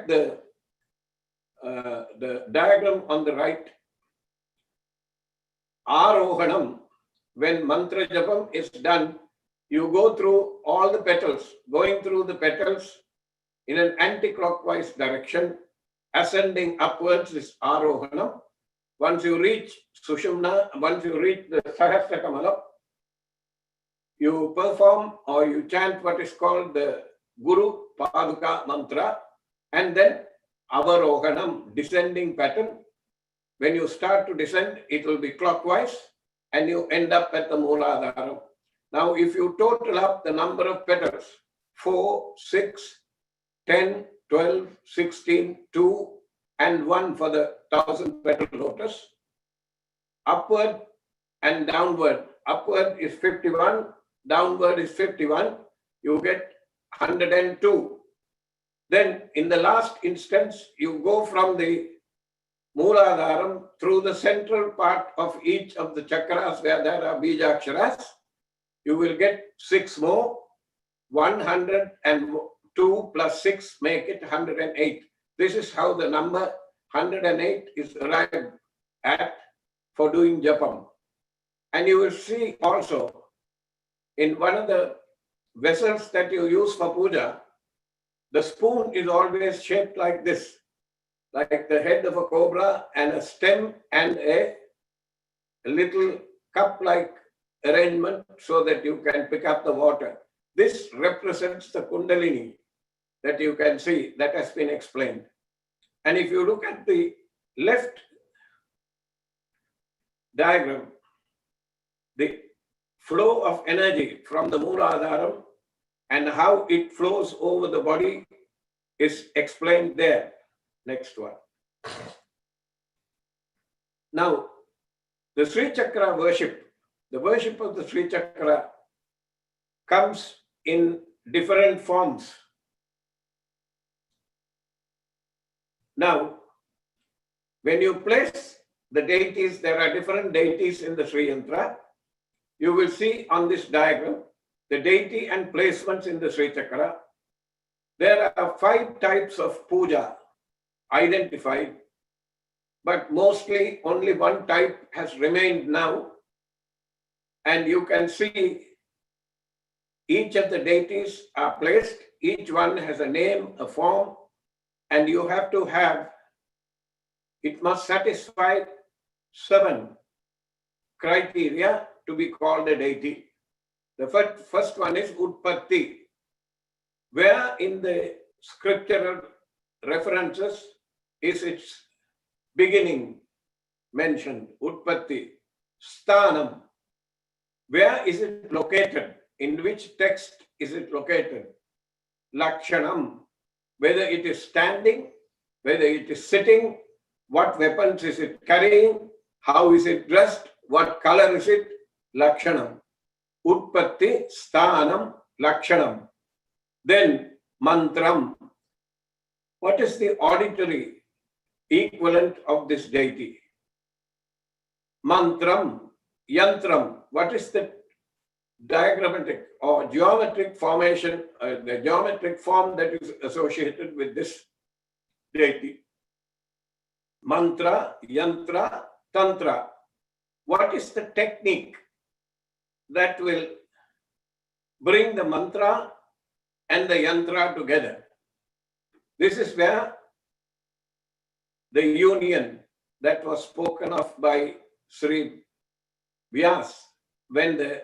the diagram on the right, Arohanam, when mantra japam is done, you go through all the petals, going through the petals in an anti-clockwise direction, ascending upwards is Arohanam. Once you reach Sushumna, once you reach the Sahasra Kamala, you perform or you chant what is called the Guru Paduka mantra, and then Avarohanam, descending pattern. When you start to descend, it will be clockwise and you end up at the Mooladharam. Now, if you total up the number of petals, 4, 6, 10, 12, 16, 2, and 1 for the 1000 petal lotus, upward and downward. Upward is 51, downward is 51, you get 102. Then in the last instance, you go from the Mooladharam through the central part of each of the chakras where there are Bijaksharas. You will get 6 more, 102 plus 6 make it 108. This is how the number 108 is arrived at for doing japam. And you will see also in one of the vessels that you use for puja, the spoon is always shaped like this, like the head of a cobra and a stem and a little cup-like arrangement so that you can pick up the water. This represents the Kundalini that you can see that has been explained. And if you look at the left diagram, the flow of energy from the Mooladharam and how it flows over the body is explained there. Next one. Now, the Sri Chakra worship, the worship of the Sri Chakra comes in different forms. Now, when you place the deities, there are different deities in the Sri Yantra. You will see on this diagram the deity and placements in the Sri Chakra. There are 5 types of puja identified, but mostly only one type has remained now. And you can see each of the deities are placed. Each one has a name, a form, and you have to have, it must satisfy 7 criteria to be called a deity. The first one is Utpatti, where in the scriptural references is its beginning mentioned, Utpatti. Sthanam, where is it located? In which text is it located? Lakshanam, whether it is standing, whether it is sitting, what weapons is it carrying, how is it dressed, what color is it? Lakshanam. Utpatti, Sthanam, Lakshanam. Then Mantram. What is the auditory equivalent of this deity? Mantram, Yantram. What is the diagrammatic or geometric formation, the geometric form that is associated with this deity. Mantra, yantra, tantra. What is the technique that will bring the mantra and the yantra together? This is where the union that was spoken of by Sri Vidya, when the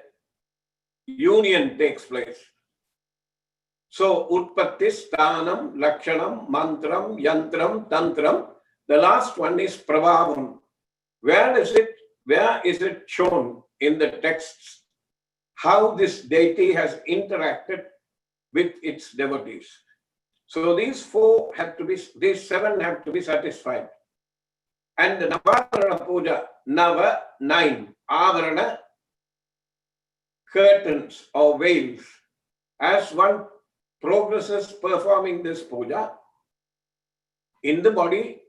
union takes place. So, Utpatti, Sthanam, Lakshanam, Mantram, Yantram, Tantram. The last one is Prabhavam. Where is it shown in the texts how this deity has interacted with its devotees? So these seven have to be satisfied. And the Navavarana Puja, Nava, 9, Avarana, curtains or veils. As one progresses performing this puja, in the body,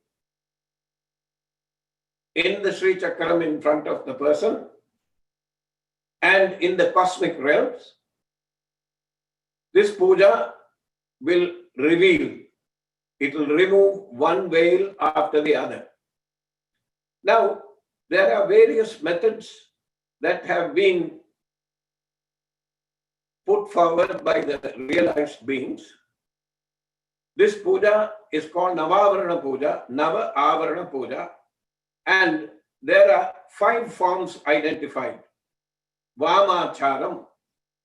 in the Sri Chakra in front of the person, and in the cosmic realms, this puja will reveal, it will remove one veil after the other. Now, there are various methods that have been put forward by the realized beings. This puja is called Navavarana Puja, Nava Avarana Puja, and there are 5 forms identified. Vamacharam,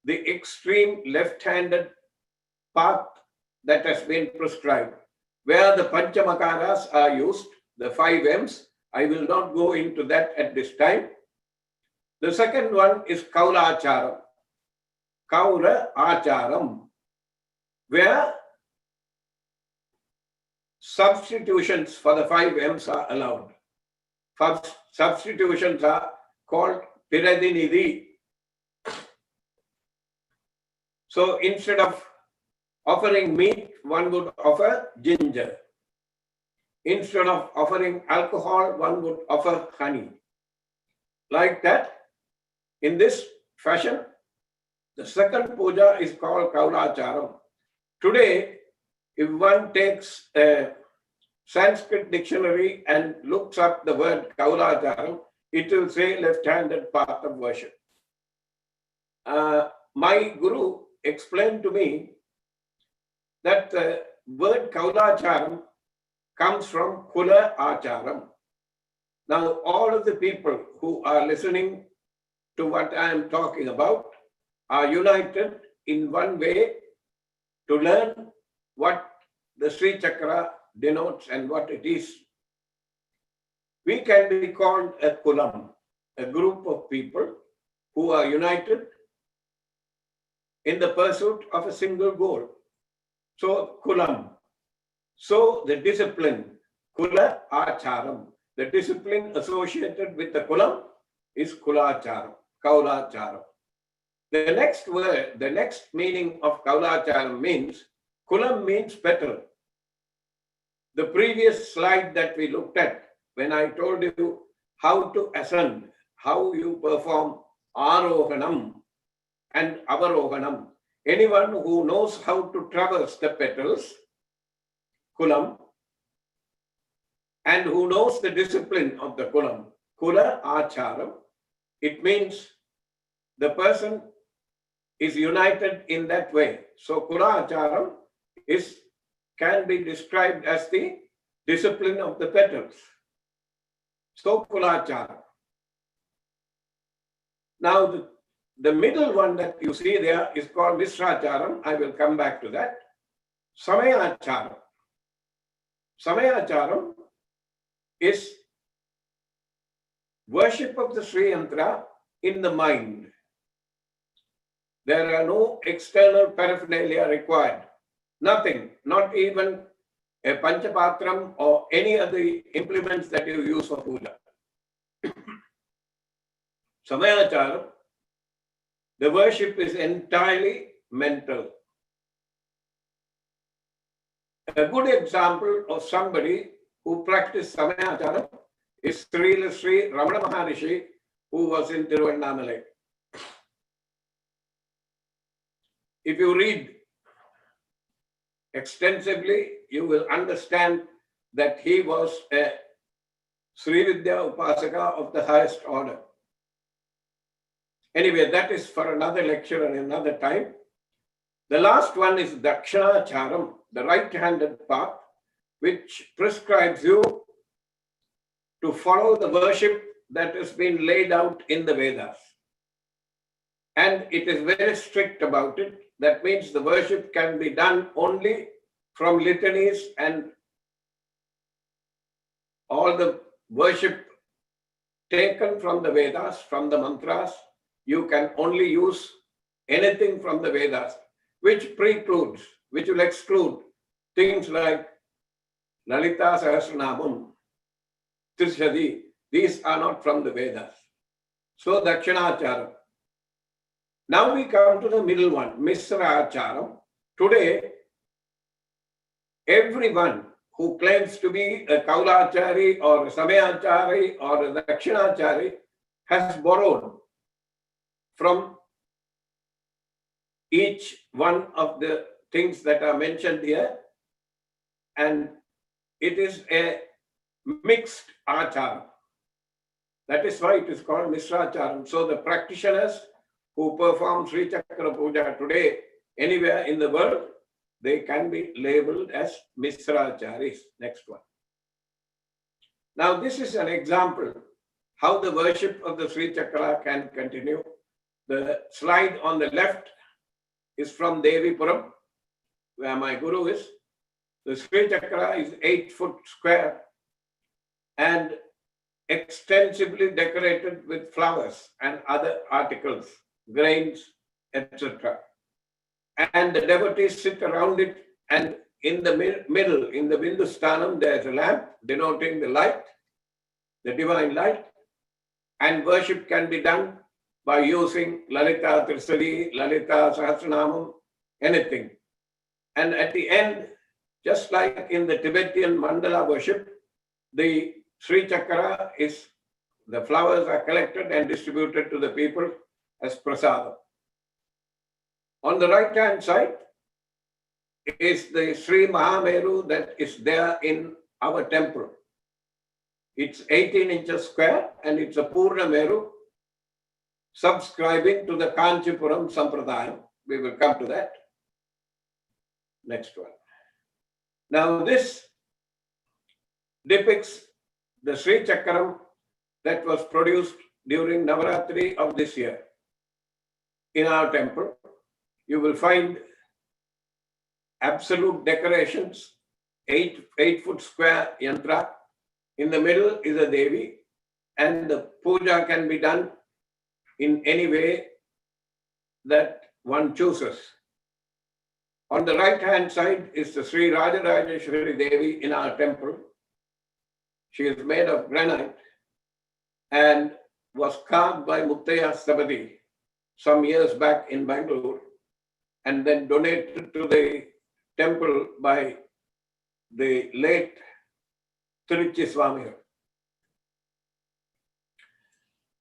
the extreme left-handed path that has been prescribed, where the Panchamakaras are used, the 5 M's. I will not go into that at this time. The second one is Kaulacharam, Kaura Acharam, where substitutions for the 5 M's are allowed. Substitutions are called Piradinidhi. So instead of offering meat, one would offer ginger. Instead of offering alcohol, one would offer honey. Like that, in this fashion, the second puja is called Kaulacharam. Today, if one takes a Sanskrit dictionary and looks up the word Kaulacharam, it will say left-handed path of worship. My guru explained to me that the word Kaulacharam comes from Kula Acharam. Now, all of the people who are listening to what I am talking about are united in one way to learn what the Sri Chakra denotes and what it is. We can be called a kulam, a group of people who are united in the pursuit of a single goal. So, kulam. So, the discipline, kula acharam, the discipline associated with the kulam is kulacharam, kaulacharam. The next word, the next meaning of kaulacharam means, kulam means petal. The previous slide that we looked at, when I told you how to ascend, how you perform arohanam and avarohanam, anyone who knows how to traverse the petals, kulam, and who knows the discipline of the kulam, kula acharam, it means the person is united in that way. So kula acharam can be described as the discipline of the petals. So kula acharam. Now the middle one that you see there is called Misracharam. I will come back to that. Samayacharam. Samayacharam is worship of the Sri Yantra in the mind. There are no external paraphernalia required. Nothing, not even a panchapatram or any other implements that you use for puja. Samayacharam, the worship is entirely mental. A good example of somebody who practiced Samayacharam is Sri Ramana Maharishi, who was in Tiruvannamalai. If you read extensively, you will understand that he was a Sri Vidya Upasaka of the highest order. Anyway, that is for another lecture and another time. The last one is Dakshinacharam, the right-handed path, which prescribes you to follow the worship that has been laid out in the Vedas. And it is very strict about it. That means the worship can be done only from litanies and all the worship taken from the Vedas, from the mantras. You can only use anything from the Vedas, which precludes, which will exclude things like Lalita Sahasranamam, Trishadi. These are not from the Vedas. So Dakshinacharam. Now we come to the middle one, Misracharam. Today, everyone who claims to be a Kaulachari or a Samayachari or a Dakshinachari has borrowed from each one of the things that are mentioned here, and it is a mixed acharam. That is why it is called Misracharam. So the practitioners who perform Sri Chakra Puja today anywhere in the world, they can be labeled as Misracharis. Next one. Now this is an example how the worship of the Sri Chakra can continue. The slide on the left is from Devipuram, where my guru is. The Sri Chakra is 8 foot square and extensively decorated with flowers and other articles, grains, etc. And the devotees sit around it, and in the middle, in the Bindusthanam, there is a lamp denoting the light, the divine light, and worship can be done by using Lalita Trisali, Lalita Sahasranamam, anything. And at the end, just like in the Tibetan mandala worship, the Sri Chakra is, the flowers are collected and distributed to the people as prasadam. On the right-hand side is the Sri Mahameru that is there in our temple. It's 18 inches square and it's a Purna Meru, subscribing to the Kanchipuram Sampradayam. We will come to that. Next one. Now this depicts the Sri Chakram that was produced during Navaratri of this year. In our temple, you will find absolute decorations, 8 foot square yantra. In the middle is a Devi, and the puja can be done in any way that one chooses. On the right-hand side is the Sri Rajarajeshwari Devi in our temple. She is made of granite and was carved by Muttaya Sabadi some years back in Bangalore, and then donated to the temple by the late Tiruchi Swami.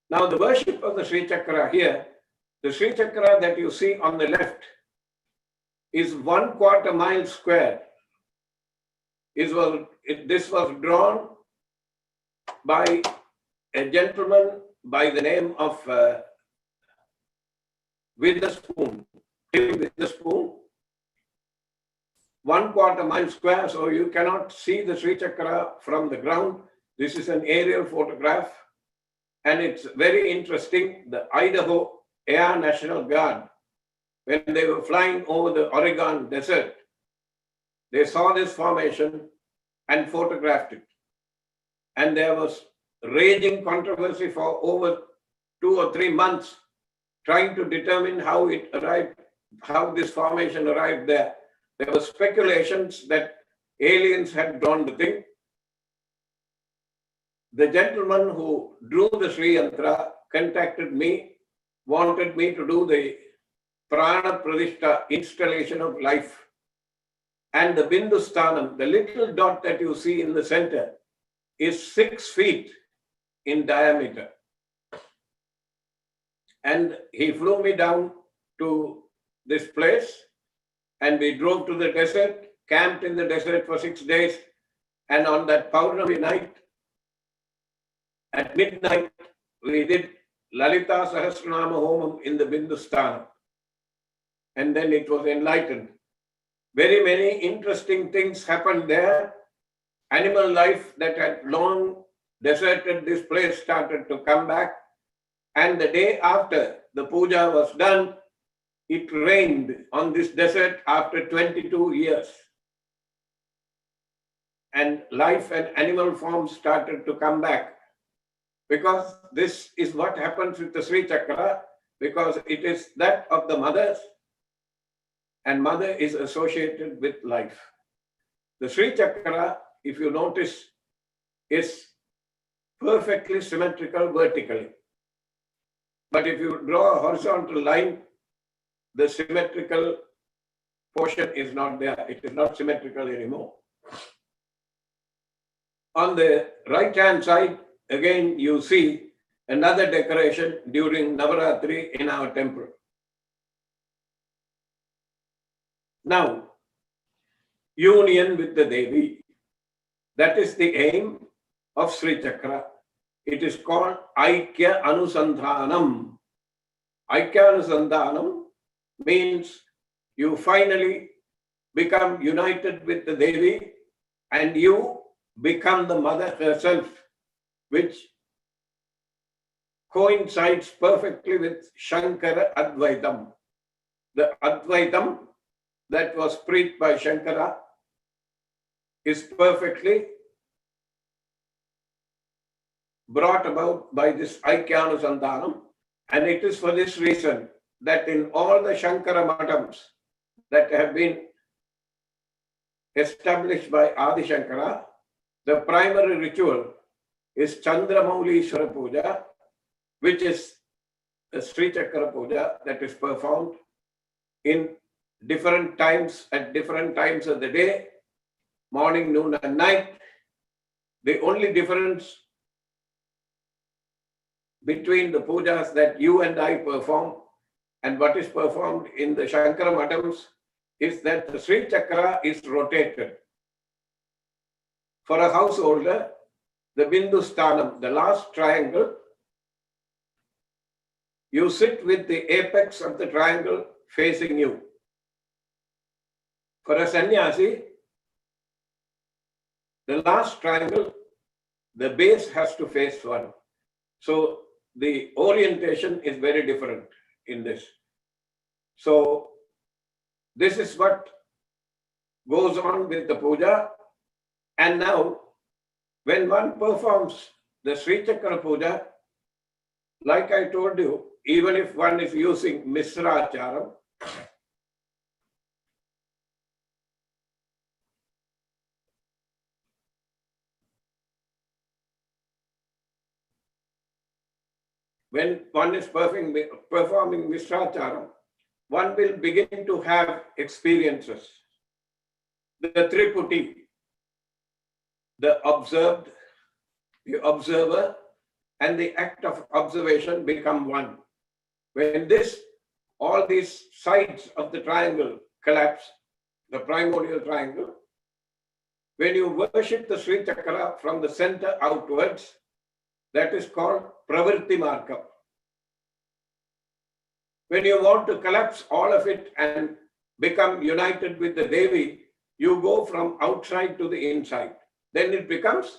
Now the worship of the Sri Chakra here, the Sri Chakra that you see on the left is 1/4 mile square. This was drawn by a gentleman by the name of Witherspoon, Tim Witherspoon. 1/4 mile square, so you cannot see the Sri Chakra from the ground. This is an aerial photograph, and it's very interesting. The Idaho Air National Guard, when they were flying over the Oregon desert, they saw this formation and photographed it. And there was raging controversy for over 2 or 3 months trying to determine how it arrived, how this formation arrived there. There were speculations that aliens had drawn the thing. The gentleman who drew the Sri Yantra contacted me, wanted me to do the Prana Pradishta, installation of life. And the Bindusthanam, the little dot that you see in the center, is 6 feet in diameter. And he flew me down to this place, and we drove to the desert, camped in the desert for 6 days, and on that Paurnami night, at midnight, we did Lalita Sahasranama Homam in the Bindusthana, and then it was enlightened. Very many interesting things happened there. Animal life that had long deserted this place started to come back, and the day after the puja was done, it rained on this desert after 22 years. And life and animal forms started to come back, because this is what happens with the Sri Chakra, because it is that of the mothers, and mother is associated with life. The Sri Chakra, if you notice, is perfectly symmetrical vertically. But if you draw a horizontal line, the symmetrical portion is not there. It is not symmetrical anymore. On the right-hand side, again, you see another decoration during Navaratri in our temple. Now, union with the Devi. That is the aim of Sri Chakra. It is called Aikya Anusandhanam. Aikya Anusandhanam means you finally become united with the Devi and you become the mother herself, which coincides perfectly with Shankara Advaitam. The Advaitam that was preached by Shankara is perfectly brought about by this Aikyanusandhanam, and it is for this reason that in all the Shankara Matams that have been established by Adi Shankara, the primary ritual is Chandramaulishwara Puja, which is the Sri Chakra Puja that is performed in different times at different times of the day, morning, noon, and night. The only difference between the pujas that you and I perform and what is performed in the Shankara Matams is that the Sri Chakra is rotated. For a householder, the Bindusthanam, the last triangle, you sit with the apex of the triangle facing you. For a sannyasi, the last triangle, the base has to face one. So the orientation is very different in this. So this is what goes on with the puja. And now, when one performs the Sri Chakra puja, like I told you, even if one is using Misra Acharam, when one is performing Misracharam, one will begin to have experiences. The Triputi, the observed, the observer, and the act of observation become one. When all these sides of the triangle collapse, the primordial triangle, when you worship the Sri Chakra from the center outwards, that is called Pravritti Markam. When you want to collapse all of it and become united with the Devi, you go from outside to the inside. Then it becomes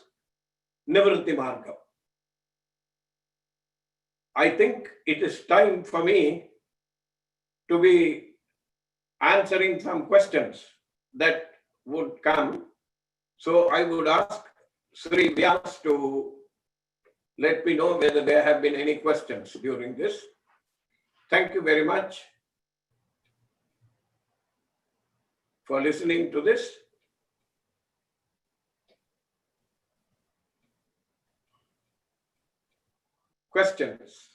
Nivritti Markam. I think it is time for me to be answering some questions that would come. So I would ask Sri Vidya to let me know whether there have been any questions during this. Thank you very much for listening to this. Questions?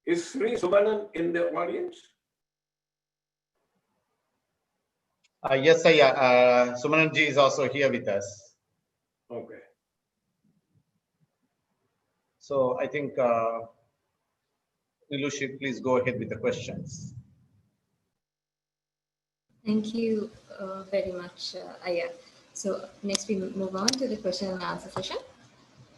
Is Sri Subanan in the audience? Yes, sir. Sumananji is also here with us. Okay. So I think, Nilushi, please go ahead with the questions. Thank you very much, Aya. So next we move on to the question and answer session.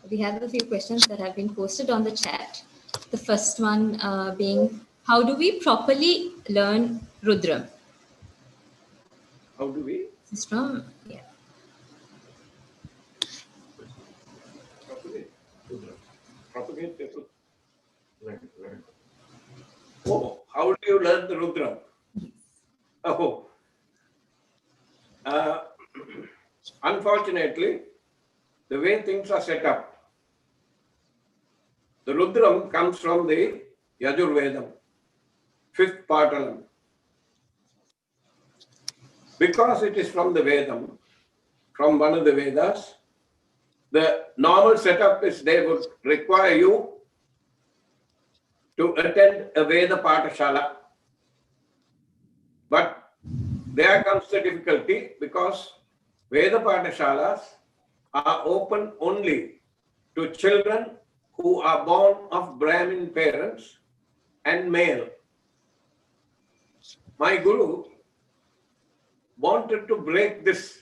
We have a few questions that have been posted on the chat. The first one being, how do we properly learn Rudram? How do we? This is from, yeah. Propagate the Rudram. Oh, how do you learn the Rudram? Oh. Unfortunately, the way things are set up, the Rudram comes from the Yajurvedam, 5th Patalam. Because it is from the Vedam, from one of the Vedas, the normal setup is they would require you to attend a Veda Patashala. But there comes the difficulty because Veda Patashalas are open only to children who are born of Brahmin parents and male. My Guru wanted to break this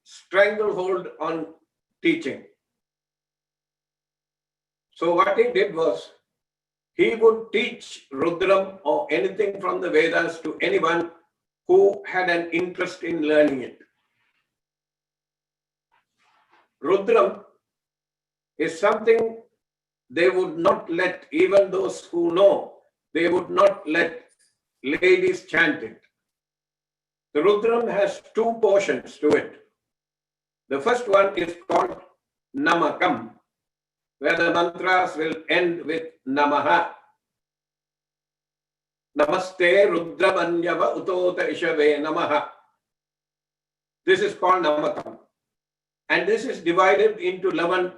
stranglehold on teaching. So what he did was, he would teach Rudram or anything from the Vedas to anyone who had an interest in learning it. Rudram is something they would not let, even those who know, they would not let ladies chant it. The Rudram has 2 portions to it. The first one is called Namakam, where the mantras will end with Namaha. Namaste Rudramanyava Utota Ishave Namaha. This is called Namakam. And this is divided into 11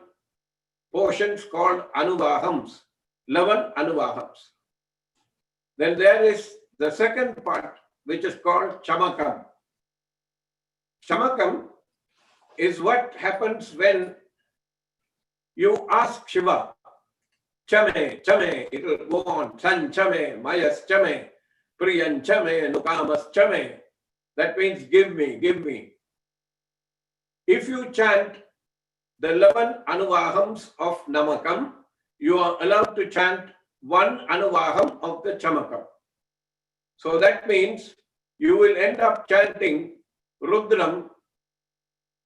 portions called Anuvahams. 11 Anuvahams. Then there is the second part, which is called Chamakam. Chamakam is what happens when you ask Shiva, Chame, Chame, it will go on, San Chame, Mayas Chame, Priyan Chame, Nukamas Chame. That means give me, give me. If you chant the 11 Anuvahams of Namakam, you are allowed to chant 1 Anuvaham of the Chamakam. So that means you will end up chanting Rudram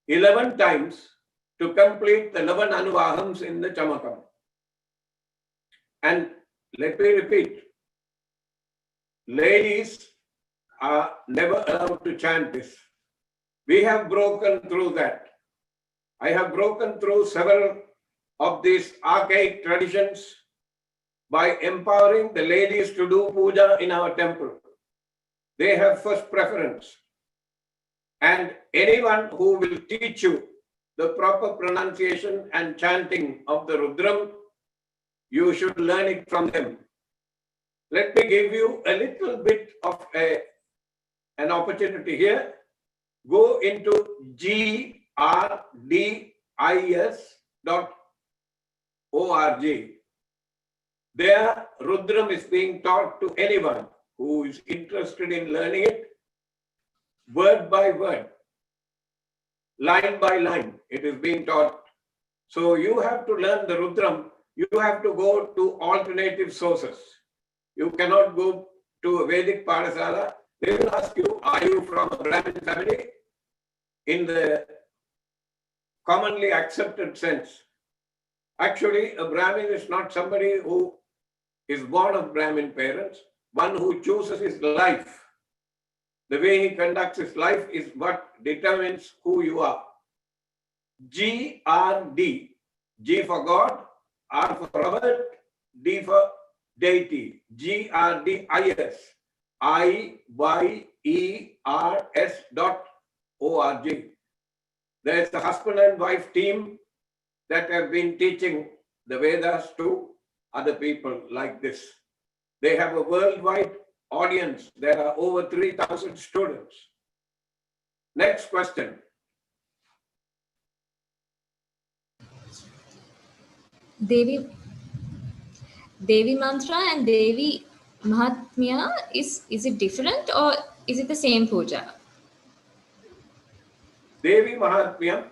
11 times to complete the 11 Anuvahams in the Chamakam. And let me repeat, ladies are never allowed to chant this. We have broken through that. I have broken through several of these archaic traditions by empowering the ladies to do puja in our temple. They have first preference. And anyone who will teach you the proper pronunciation and chanting of the Rudram, you should learn it from them. Let me give you a little bit of an opportunity here. Go into grdis.org. There, Rudram is being taught to anyone who is interested in learning it, word by word, line by line. It is being taught. So you have to learn the Rudram. You have to go to alternative sources. You cannot go to a Vedic Parasala. They will ask you, are you from a Brahmin family? In the commonly accepted sense. Actually, a Brahmin is not somebody who is born of Brahmin parents, one who chooses his life. The way he conducts his life is what determines who you are. GRD, G for God, R for Robert, D for deity, GRDIS, IYERS.org. There's the husband and wife team that have been teaching the Vedas to other people like this. They have a worldwide audience. There are over 3,000 students. Next question. Devi Mantra and Devi Mahatmya, is it different or is it the same puja? Devi Mahatmya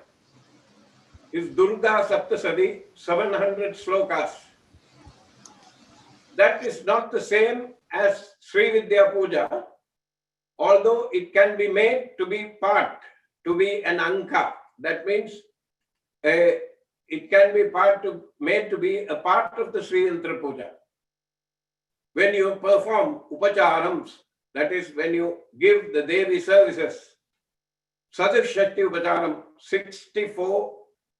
is Durga Saptasadi, 700 slokas. That is not the same as Sri Vidya Puja, although it can be made to be part, to be an anka. That means it can be made to be a part of the Sri Yantra Puja. When you perform upacharams, that is when you give the Devi services, Sadhishakti Upacharam, 64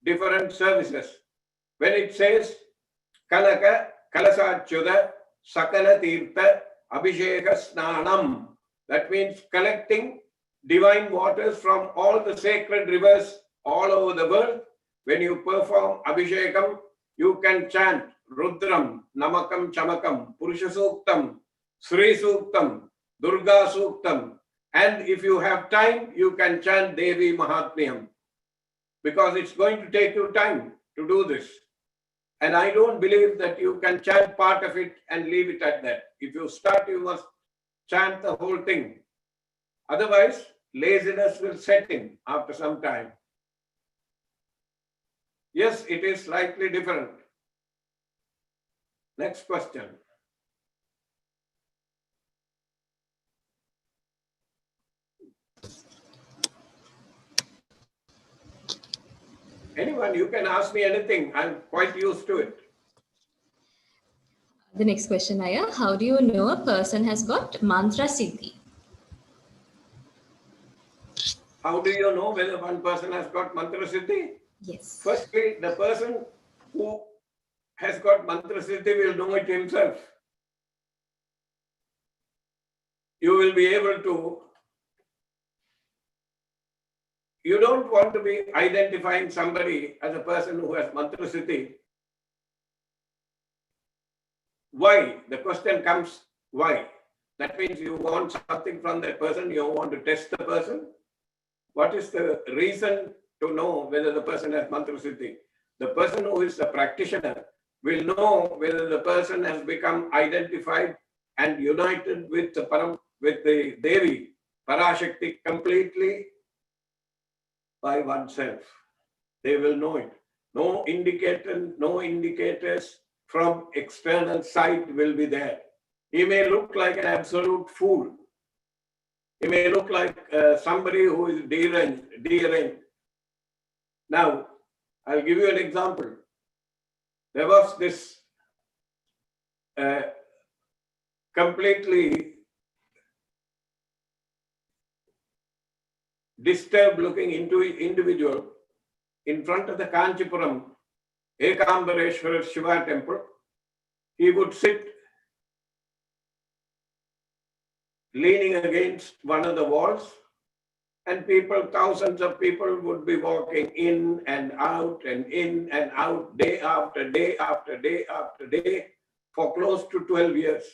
different services. When it says Kalaka, Kalasachyuda, Sakala Tirtha, Abhisheka Snanam, that means collecting divine waters from all the sacred rivers all over the world. When you perform Abhishekam, you can chant Rudram, Namakam, Chamakam, Purusha Suktam, Sri Suktam, Durga Suktam. And if you have time, you can chant Devi Mahatmyam, because it's going to take you time to do this. And I don't believe that you can chant part of it and leave it at that. If you start, you must chant the whole thing. Otherwise, laziness will set in after some time. Yes, it is slightly different. Next question. Anyone, you can ask me anything. I'm quite used to it. The next question, Aya. How do you know a person has got mantra siddhi? How do you know whether one person has got mantra siddhi? Yes. Firstly, the person who has got mantra siddhi will know it himself. You will be able to. You don't want to be identifying somebody as a person who has mantra siddhi. Why? The question comes, why? That means you want something from that person, you want to test the person. What is the reason to know whether the person has mantra siddhi? The person who is a practitioner will know whether the person has become identified and united with the Devi, Parashakti, completely by oneself. They will know it. No indicators from external sight will be there. He may look like an absolute fool. He may look like somebody who is deranged. Now, I'll give you an example. There was this completely disturbed looking individual in front of the Kanchipuram Ekambareshwara Shiva temple. He would sit leaning against one of the walls, and thousands of people would be walking in and out, day after day after day after day for close to 12 years.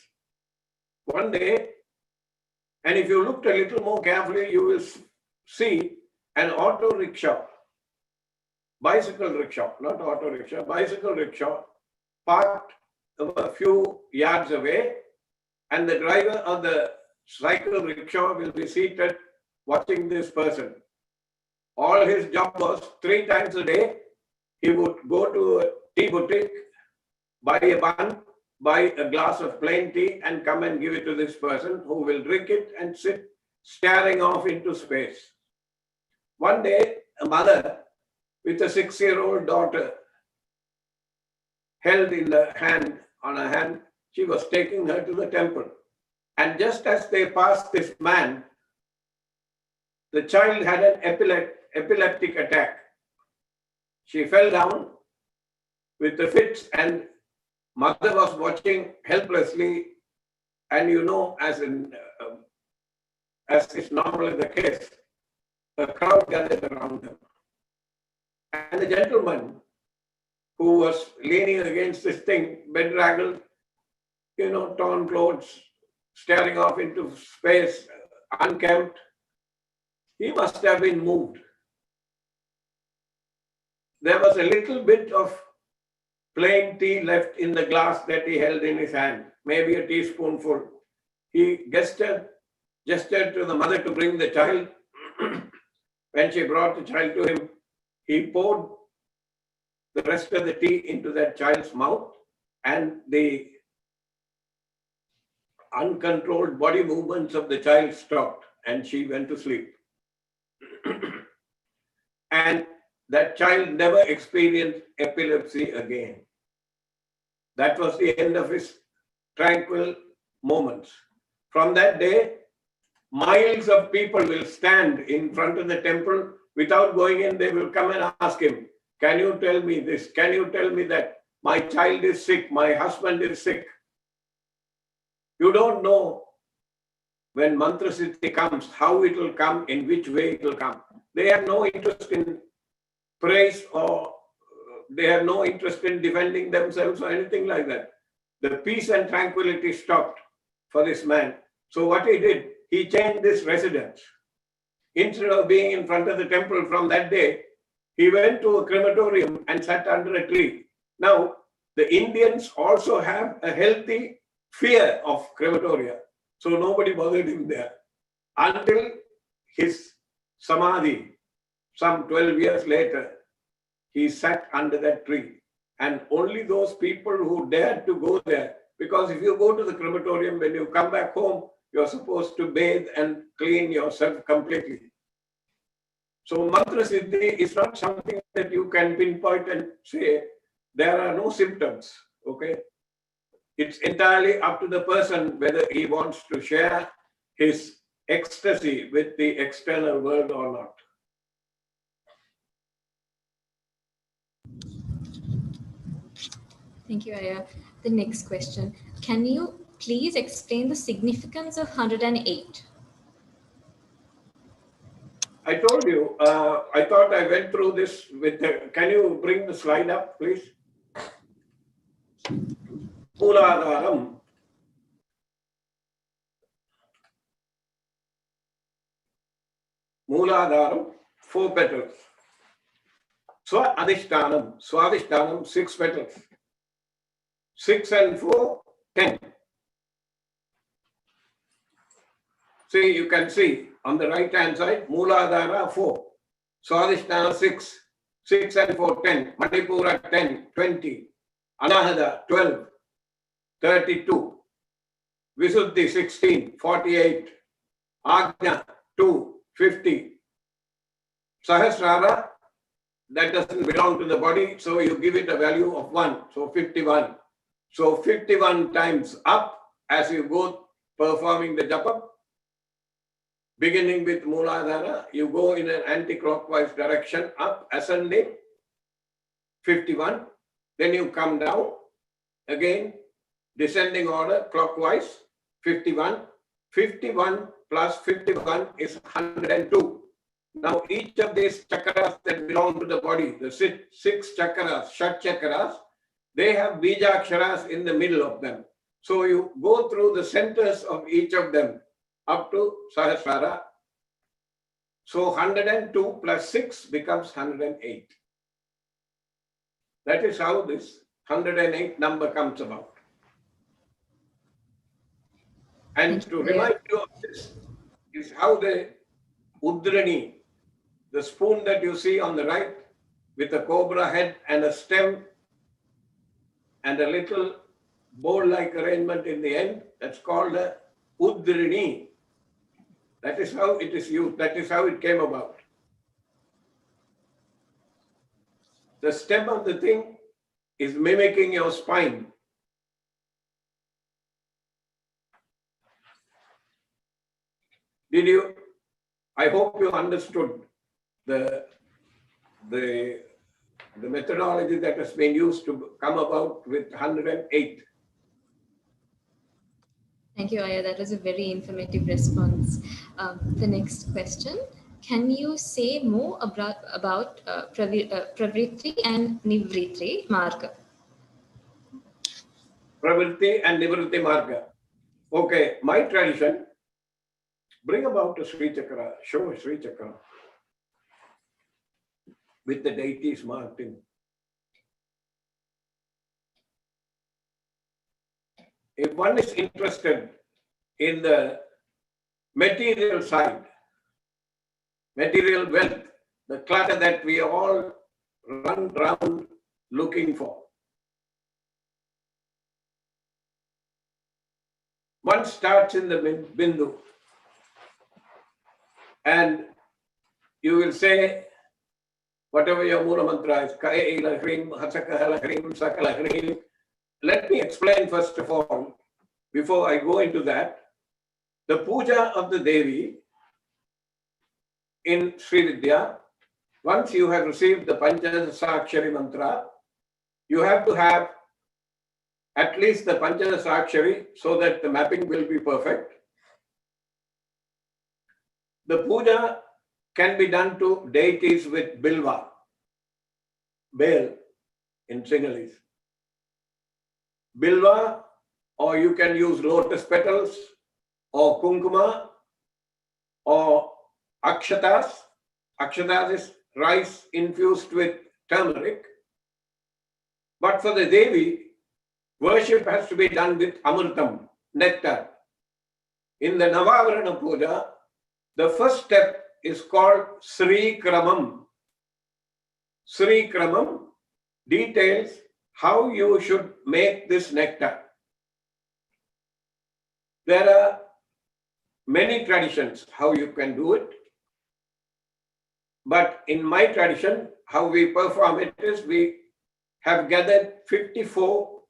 One day, and if you looked a little more carefully, you will see an auto rickshaw, bicycle rickshaw, not auto rickshaw, bicycle rickshaw, parked a few yards away, and the driver of the cycle rickshaw will be seated watching this person. All his job was 3 times a day, he would go to a tea boutique, buy a bun, buy a glass of plain tea, and come and give it to this person who will drink it and sit staring off into space. One day, a mother with a 6-year-old daughter held in the hand, on her hand, she was taking her to the temple. And just as they passed this man, the child had an epileptic attack. She fell down with the fits, and mother was watching helplessly. And you know, as is normally the case, a crowd gathered around them. And the gentleman who was leaning against this thing, bedraggled, torn clothes, staring off into space, unkempt. He must have been moved. There was a little bit of plain tea left in the glass that he held in his hand, maybe a teaspoonful. He gestured to the mother to bring the child. When she brought the child to him, he poured the rest of the tea into that child's mouth, and the uncontrolled body movements of the child stopped, and she went to sleep. And that child never experienced epilepsy again. That was the end of his tranquil moments. From that day, miles of people will stand in front of the temple without going in. They will come and ask him, can you tell me this? Can you tell me that? My child is sick. My husband is sick. You don't know when mantra siddhi comes, how it will come, in which way it will come. They have no interest in praise, or they have no interest in defending themselves or anything like that. The peace and tranquility stopped for this man. So what he did, he changed his residence. Instead of being in front of the temple from that day, he went to a crematorium and sat under a tree. Now, the Indians also have a healthy fear of crematoria. So nobody bothered him there until his samadhi. Some 12 years later, he sat under that tree. And only those people who dared to go there, because if you go to the crematorium, when you come back home, you're supposed to bathe and clean yourself completely. So mantra siddhi is not something that you can pinpoint and say, there are no symptoms, okay? It's entirely up to the person whether he wants to share his ecstasy with the external world or not. Thank you, Aya. The next question. Can you please explain the significance of 108? I told you, I thought I went through this with the, can you bring the slide up, please? Mooladharam. Mooladharam, 4 petals. Swadhishtanam, 6 petals. 6 and 4, 10. See, you can see on the right hand side, Mooladhara 4, Swadhisthana 6, 6 and 4, 10, Manipura 10, 20, Anahada 12, 32, Visuddhi 16, 48, Ajna 2, 50, Sahasrara, that doesn't belong to the body, so you give it a value of 1, so 51. So 51 times up as you go performing the japa. Beginning with Mooladhara, you go in an anti-clockwise direction, up, ascending, 51. Then you come down, again, descending order, clockwise, 51. 51 plus 51 is 102. Now, each of these chakras that belong to the body, the 6 chakras, Shad chakras, they have bijaksharas in the middle of them. So you go through the centers of each of them up to Sahasrara. So 102 plus 6 becomes 108. That is how this 108 number comes about. And to remind you of this is how the Udrani, the spoon that you see on the right with a cobra head and a stem and a little bowl-like arrangement in the end, that's called a Udrini. That is how it is used. That is how it came about. The stem of the thing is mimicking your spine. Did you? I hope you understood the methodology that has been used to come about with 108. Thank you, Aya. That was a very informative response. The next question. Can you say more about Pravritti and Nivritti Marga? Pravritti and Nivritti Marga. Okay, my tradition, bring about a Sri Chakra, show a Sri Chakra with the deities marked in. If one is interested in the material side, material wealth, the clutter that we all run around looking for, one starts in the Bindu and you will say whatever your Mula mantra is, Kaila Hrim, Hasakahala Hrim, Sakala Hrim. Let me explain first of all, before I go into that, the puja of the Devi in Sri Vidya. Once you have received the Panchadasakshari mantra, you have to have at least the Panchadasakshari so that the mapping will be perfect. The puja can be done to deities with bilva, bale in Sinhalese. Bilva, or you can use lotus petals, or kumkuma, or akshatas. Akshatas is rice infused with turmeric. But for the Devi, worship has to be done with amritam, nectar. In the Navavarana Puja, the first step is called Sri Kramam. Sri Kramam details how you should make this nectar. There are many traditions how you can do it. But in my tradition, how we perform it is we have gathered 54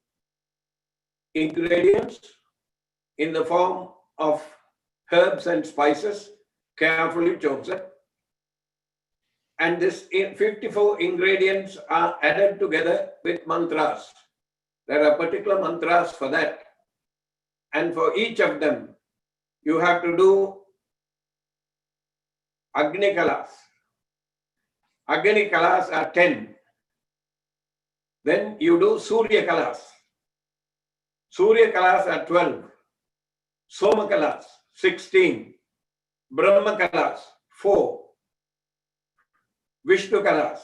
ingredients in the form of herbs and spices, carefully chosen. And this 54 ingredients are added together with mantras. There are particular mantras for that. And for each of them, you have to do Agni Kalas. Agni Kalas are 10. Then you do Surya Kalas. Surya Kalas are 12. Soma Kalas, 16. Brahma Kalas, 4. Vishnu Kalas.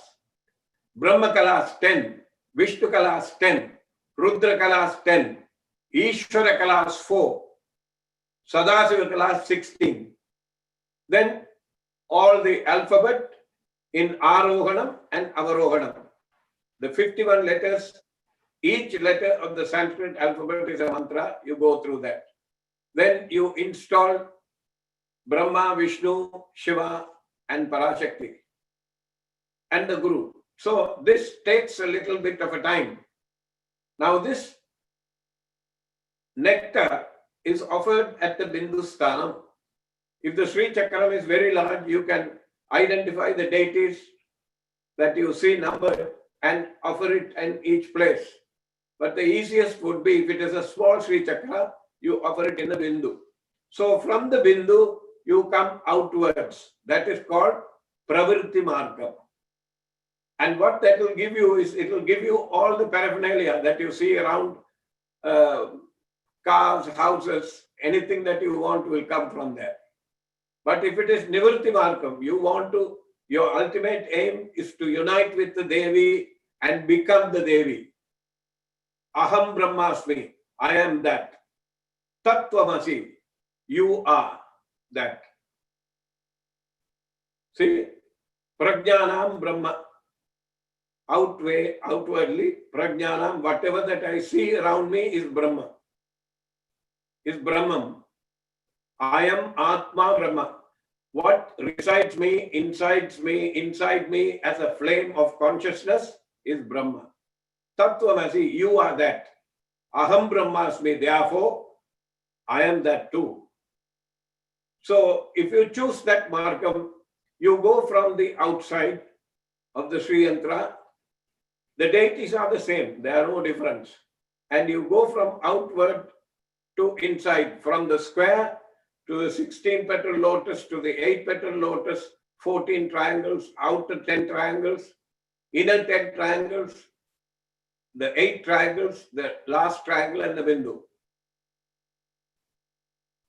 Brahma Kalas, 10. Vishnu Kalas, 10. Rudra Kalas, 10. Ishvara Kalas, 4. Sadasiva Kalas, 16. Then all the alphabet in Arohanam and Avarohanam. The 51 letters, each letter of the Sanskrit alphabet is a mantra. You go through that. Then you install Brahma, Vishnu, Shiva, and Parashakti, and the Guru. So this takes a little bit of a time. Now this nectar is offered at the Bindu Sthanam. If the Sri Chakra is very large, you can identify the deities that you see numbered and offer it in each place. But the easiest would be, if it is a small Sri Chakra, you offer it in the Bindu. So from the Bindu, you come outwards. That is called Pravritti Margam. And what that will give you is, it will give you all the paraphernalia that you see around cars, houses, anything that you want will come from there. But if it is Nivritti Margam, you want to, your ultimate aim is to unite with the Devi and become the Devi. Aham Brahmasmi, I am that. Tattvamasi, you are that. See, Prajnanam Brahma. Outwardly, Prajnanam, whatever that I see around me is Brahma. Is Brahman. I am Atma Brahma. What resides me, inside me as a flame of consciousness is Brahma. Tattvamasi, you are that. Aham Brahmasmi, therefore, I am that too. So if you choose that margam, you go from the outside of the Sri Yantra. The deities are the same, there are no difference. And you go from outward to inside, from the square to the 16-petal lotus to the 8-petal lotus, 14 triangles, outer 10 triangles, inner 10 triangles, the 8 triangles, the last triangle and the bindu.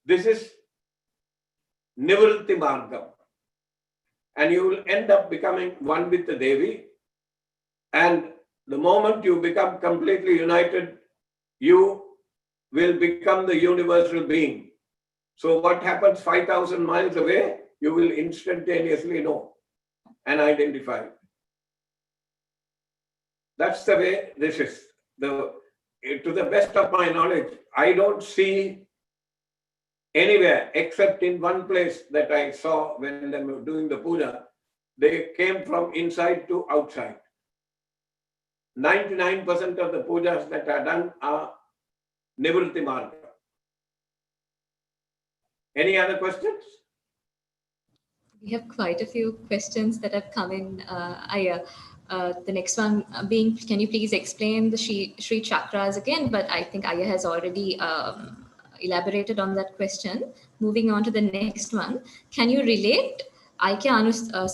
This is Nivritti Margam. And you will end up becoming one with the Devi. And the moment you become completely united, you will become the universal being. So what happens 5,000 miles away, you will instantaneously know and identify. That's the way this is. To the best of my knowledge, I don't see anywhere except in one place that I saw when they were doing the puja, they came from inside to outside. 99% of the pujas that are done are Nivritti Marga. Any other questions? We have quite a few questions that have come in, Aya. The next one being, can you please explain the Shri Chakras again? But I think Aya has already elaborated on that question. Moving on to the next one. Can you relate Aikya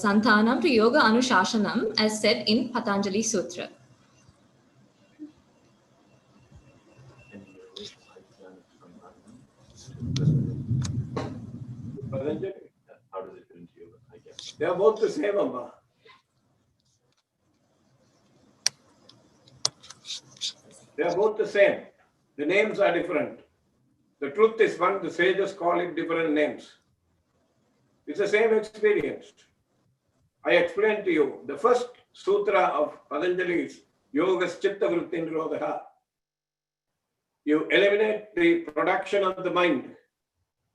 Santanam to Yoga Anushashanam as said in Patanjali Sutra? How does it fit into yoga? I guess they are both the same, Amma. They are both the same. The names are different. The truth is one, the sages call it different names. It's the same experience. I explained to you, the first sutra of Patanjali is Yogas Chitta Vritti Nirodha. You eliminate the production of the mind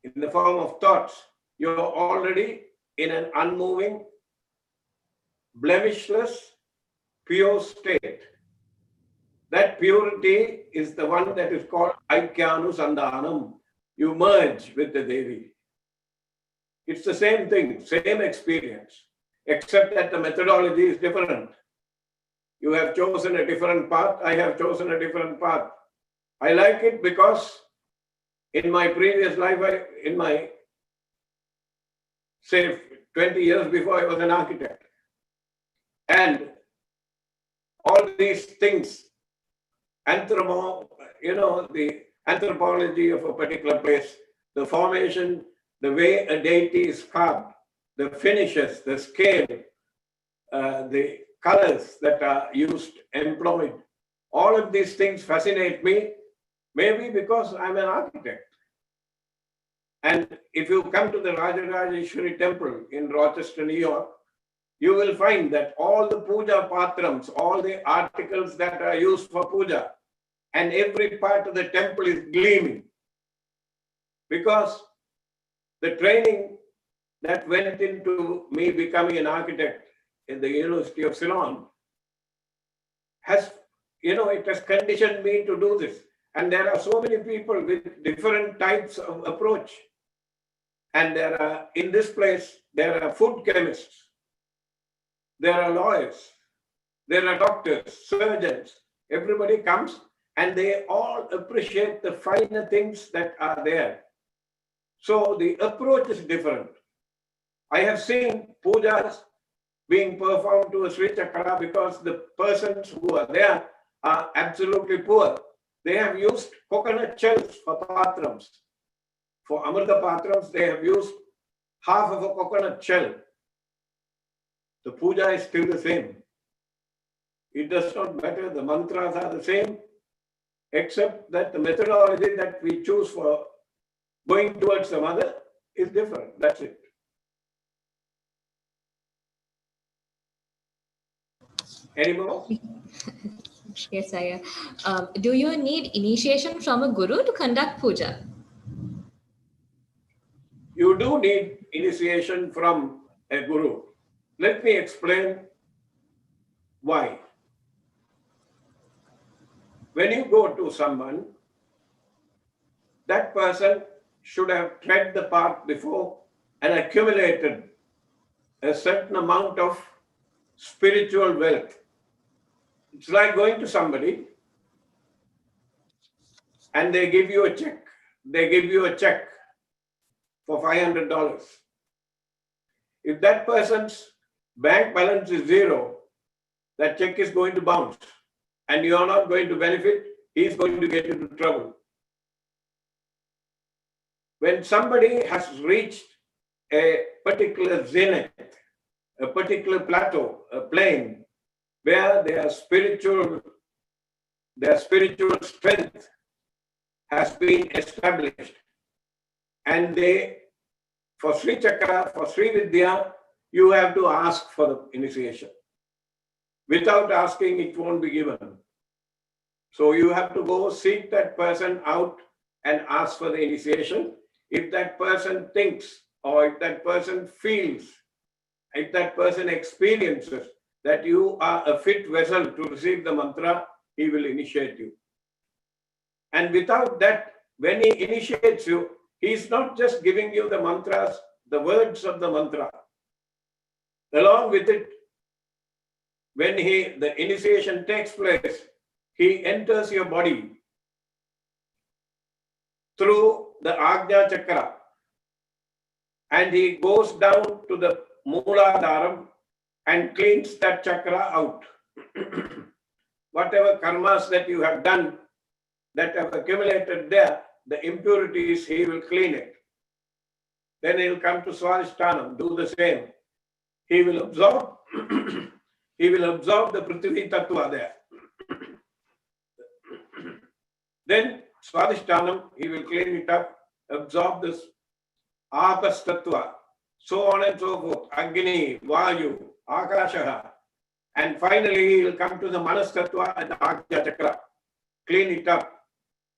in the form of thoughts. You're already in an unmoving, blemishless, pure state. That purity is the one that is called Aikyanu. You merge with the Devi. It's the same thing, same experience, except that the methodology is different. You have chosen a different path, I have chosen a different path. I like it because in my previous life, say 20 years before, I was an architect. And all these things, the anthropology of a particular place, the formation, the way a deity is carved, the finishes, the scale, the colors that are used, employed, all of these things fascinate me, maybe because I'm an architect. And if you come to the Rajarajeshwari temple in Rochester, New York, you will find that all the puja patrams, all the articles that are used for puja, and every part of the temple is gleaming. Because the training that went into me becoming an architect in the University of Ceylon has, it has conditioned me to do this. And there are so many people with different types of approach. And in this place, there are food chemists, there are lawyers, there are doctors, surgeons. Everybody comes and they all appreciate the finer things that are there. So the approach is different. I have seen pujas being performed to a Sri Chakra because the persons who are there are absolutely poor. They have used coconut shells for patrams. For Amrita patrams, they have used half of a coconut shell. The puja is still the same. It does not matter, the mantras are the same, except that the methodology that we choose for going towards the mother is different. That's it. Any more? Yes, Aya. Do you need initiation from a guru to conduct puja? You do need initiation from a guru. Let me explain why. When you go to someone, that person should have tread the path before and accumulated a certain amount of spiritual wealth. It's like going to somebody and they give you a check. They give you a check for $500. If that person's bank balance is zero, that check is going to bounce and you are not going to benefit, he is going to get into trouble. When somebody has reached a particular zenith, a particular plateau, a plane, where their spiritual strength has been established, and they, for Sri Chakra, for Sri Vidya, you have to ask for the initiation. Without asking, it won't be given. So you have to go seek that person out and ask for the initiation. If that person thinks, or if that person feels, if that person experiences that you are a fit vessel to receive the mantra, he will initiate you. And without that, when he initiates you, he is not just giving you the mantras, the words of the mantra. Along with it, when the initiation takes place, he enters your body through the Ajna Chakra, and he goes down to the Mooladharam and cleans that chakra out. Whatever karmas that you have done, that have accumulated there, the impurities, he will clean it. Then he will come to Swadhisthana, do the same. He will absorb, he will absorb the Prithvi Tattva there. Then Swadhisthana, he will clean it up, absorb this Apas Tattva, so on and so forth, Agni, Vayu, Akashaha. And finally, he will come to the Manas Tattva and the Ajna Chakra, clean it up.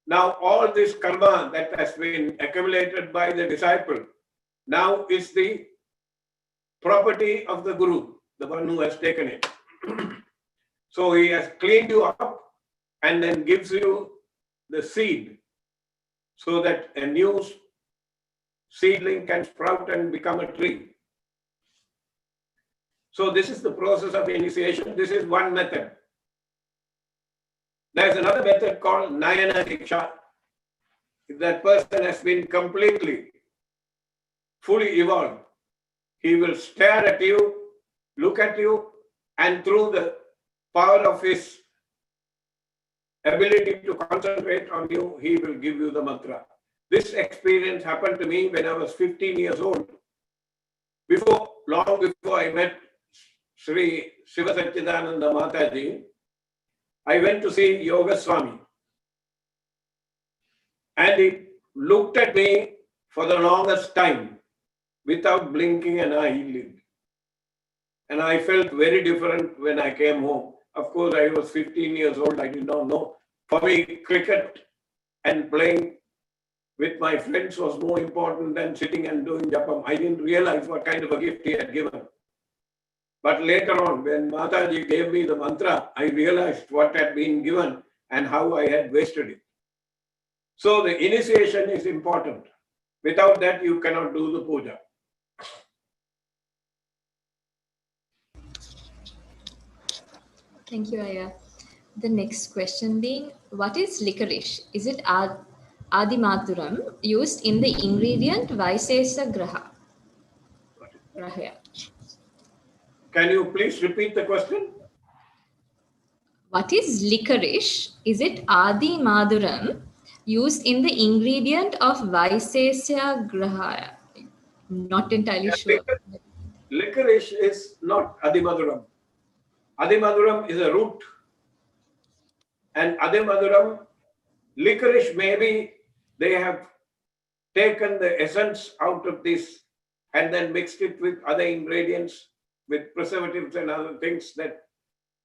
Now, all this karma that has been accumulated by the disciple now is the property of the Guru, the one who has taken it. So he has cleaned you up and then gives you the seed so that a new seedling can sprout and become a tree. So this is the process of initiation. This is one method. There's another method called Nayana Diksha. If that person has been completely, fully evolved, he will stare at you, look at you, and through the power of his ability to concentrate on you, he will give you the mantra. This experience happened to me when I was 15 years old. Long before I met Sri Shiva Satchidananda Mataji, I went to see Yoga Swami. And he looked at me for the longest time without blinking an eyelid. And I felt very different when I came home. Of course, I was 15 years old. I did not know. For me, cricket and playing with my friends was more important than sitting and doing japam. I didn't realize what kind of a gift he had given. But later on, when Mataji gave me the mantra, I realized what had been given and how I had wasted it. So the initiation is important. Without that, you cannot do the puja. Thank you, Aya. The next question being, what is licorice? Is it Adimadhuram used in the ingredient Vaisesa Graha? Can you please repeat the question? What is licorice? Is it Adimadhuram used in the ingredient of Vaisesa Graha? Not entirely sure. Licorice is not Adimadhuram. Adimadhuram is a root. And Adimadhuram, licorice, maybe they have taken the essence out of this and then mixed it with other ingredients, with preservatives and other things that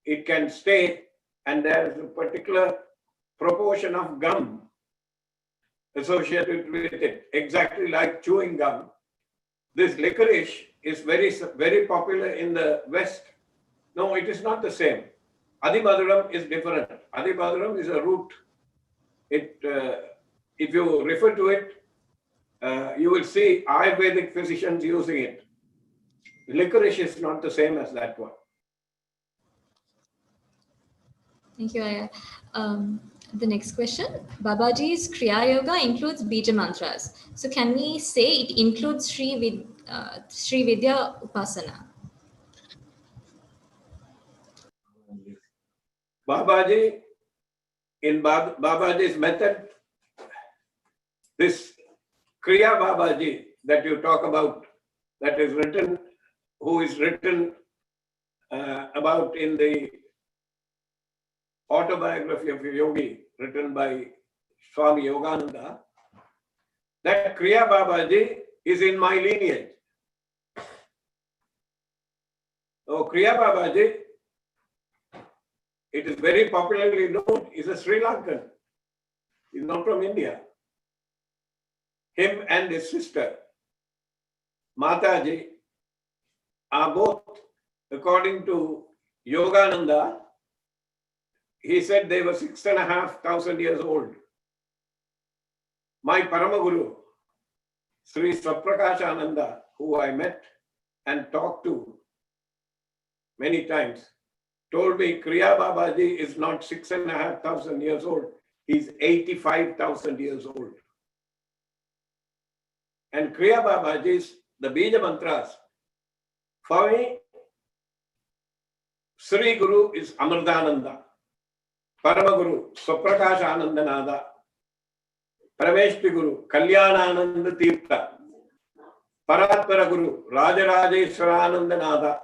it can stay. And there is a particular proportion of gum associated with it, exactly like chewing gum. This licorice is very, very popular in the West. No, it is not the same. Adimadhuram is different. Adimadhuram is a root. If you refer to it, you will see Ayurvedic physicians using it. Licorice is not the same as that one. Thank you, Aya. The next question. Babaji's Kriya Yoga includes Bija Mantras. So can we say it includes Sri Sri Vidya Upasana. Babaji, in Babaji's method, this Kriya Babaji that you talk about, that is written, who is written about in the autobiography of a yogi written by Swami Yogananda, that Kriya Babaji is in my lineage. So Kriya Babaji, it is very popularly known, is a Sri Lankan. He's not from India. Him and his sister, Mataji, are both, according to Yogananda, he said they were 6,500 years old. My Paramaguru, Sri Swaprakash, who I met and talked to many times, told me Kriya Babaji is not 6,500 years old. He's 85,000 years old. And Kriya Babaji's, the Bija Mantras, for me, Sri Guru is Amrdananda, Paramaguru, Swaprakash Anandanada, Parameshti Guru, Kalyanananda Tirtha, Paratpara Guru, Rajarajeshwara Anandanada,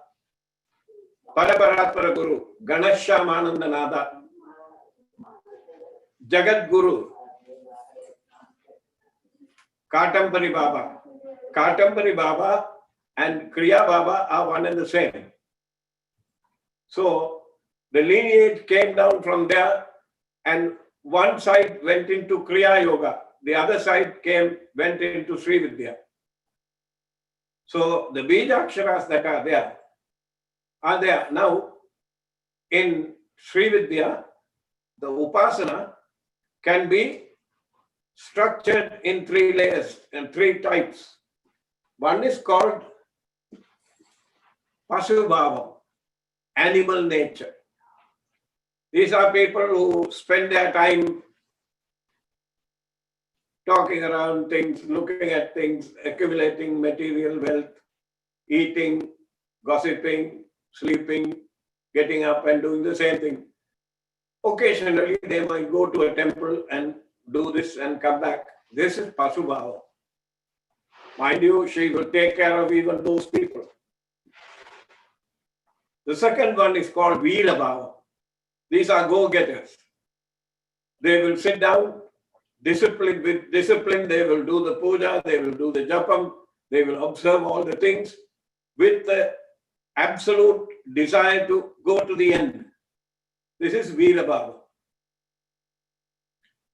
Paraparatpara Guru, Ganesham Anandanada, Jagat Guru, Katampari Baba. Katampari Baba and Kriya Baba are one and the same. So the lineage came down from there, and one side went into Kriya Yoga, the other side went into Sri Vidya. So the Bijaksharas that are there now. In Sri Vidya, the Upasana can be structured in 3 layers and 3 types. One is called Pasubhava, animal nature. These are people who spend their time talking around things, looking at things, accumulating material wealth, eating, gossiping, sleeping, getting up and doing the same thing. Occasionally, they might go to a temple and do this and come back. This is Pasubhava. Mind you, she will take care of even those people. The second one is called Veerabhava. These are go-getters. They will sit down, discipline with discipline, they will do the puja, they will do the japam, they will observe all the things with the absolute desire to go to the end. This is Veerabhava.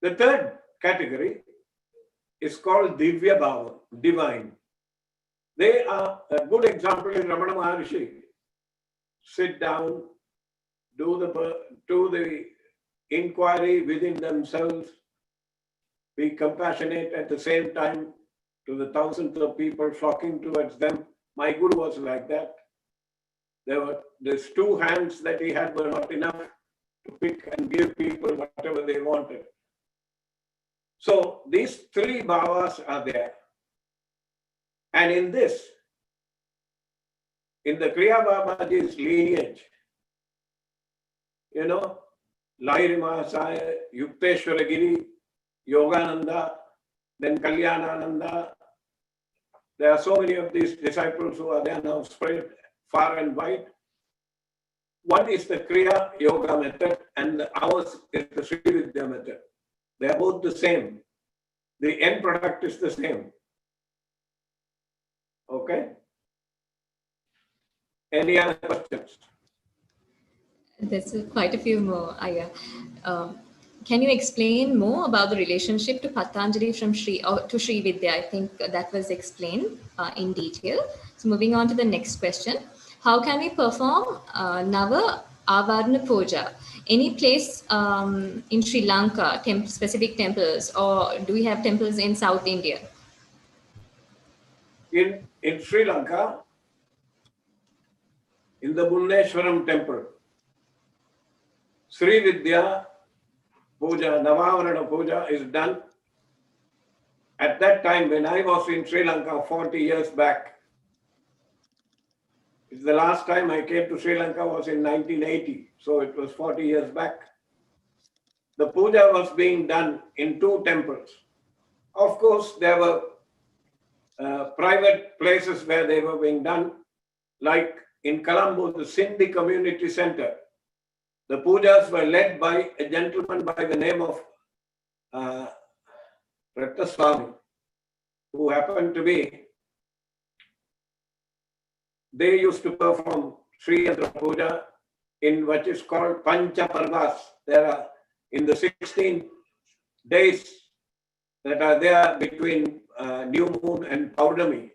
The third category is called Divya Bhava, divine. They are a good example in Ramana Maharshi. Sit down, do the inquiry within themselves, be compassionate at the same time to the thousands of people flocking towards them. My Guru was like that. These 2 hands that he had were not enough to pick and give people whatever they wanted. So these 3 bhavas are there. And in this, in the Kriya Babaji's lineage, Lahiri Mahasaya, Yukteswara Giri, Yogananda, then Kalyanananda. There are so many of these disciples who are there now spread far and wide. One is the Kriya Yoga method and ours is the Sri Vidya method. They are both the same. The end product is the same. Okay? Any other questions? There's quite a few more, Aya. Can you explain more about the relationship to Patanjali from Shri to Sri Vidya? I think that was explained in detail. So moving on to the next question. How can we perform Nava Avarna Puja? Any place in Sri Lanka, specific temples, or do we have temples in South India? In Sri Lanka, in the Bunneshwaram temple, Sri Vidya Puja, Navavarana Puja is done. At that time, when I was in Sri Lanka 40 years back, The last time I came to Sri Lanka was in 1980, so it was 40 years back. The puja was being done in 2 temples. Of course, there were private places where they were being done, like in Colombo, the Sindhi Community Center. The pujas were led by a gentleman by the name of Ratnaswamy, who happened to be, they used to perform Sri Puja in what is called Pancha Parvas. There are, in the 16 days that are there between new moon and Paurnami,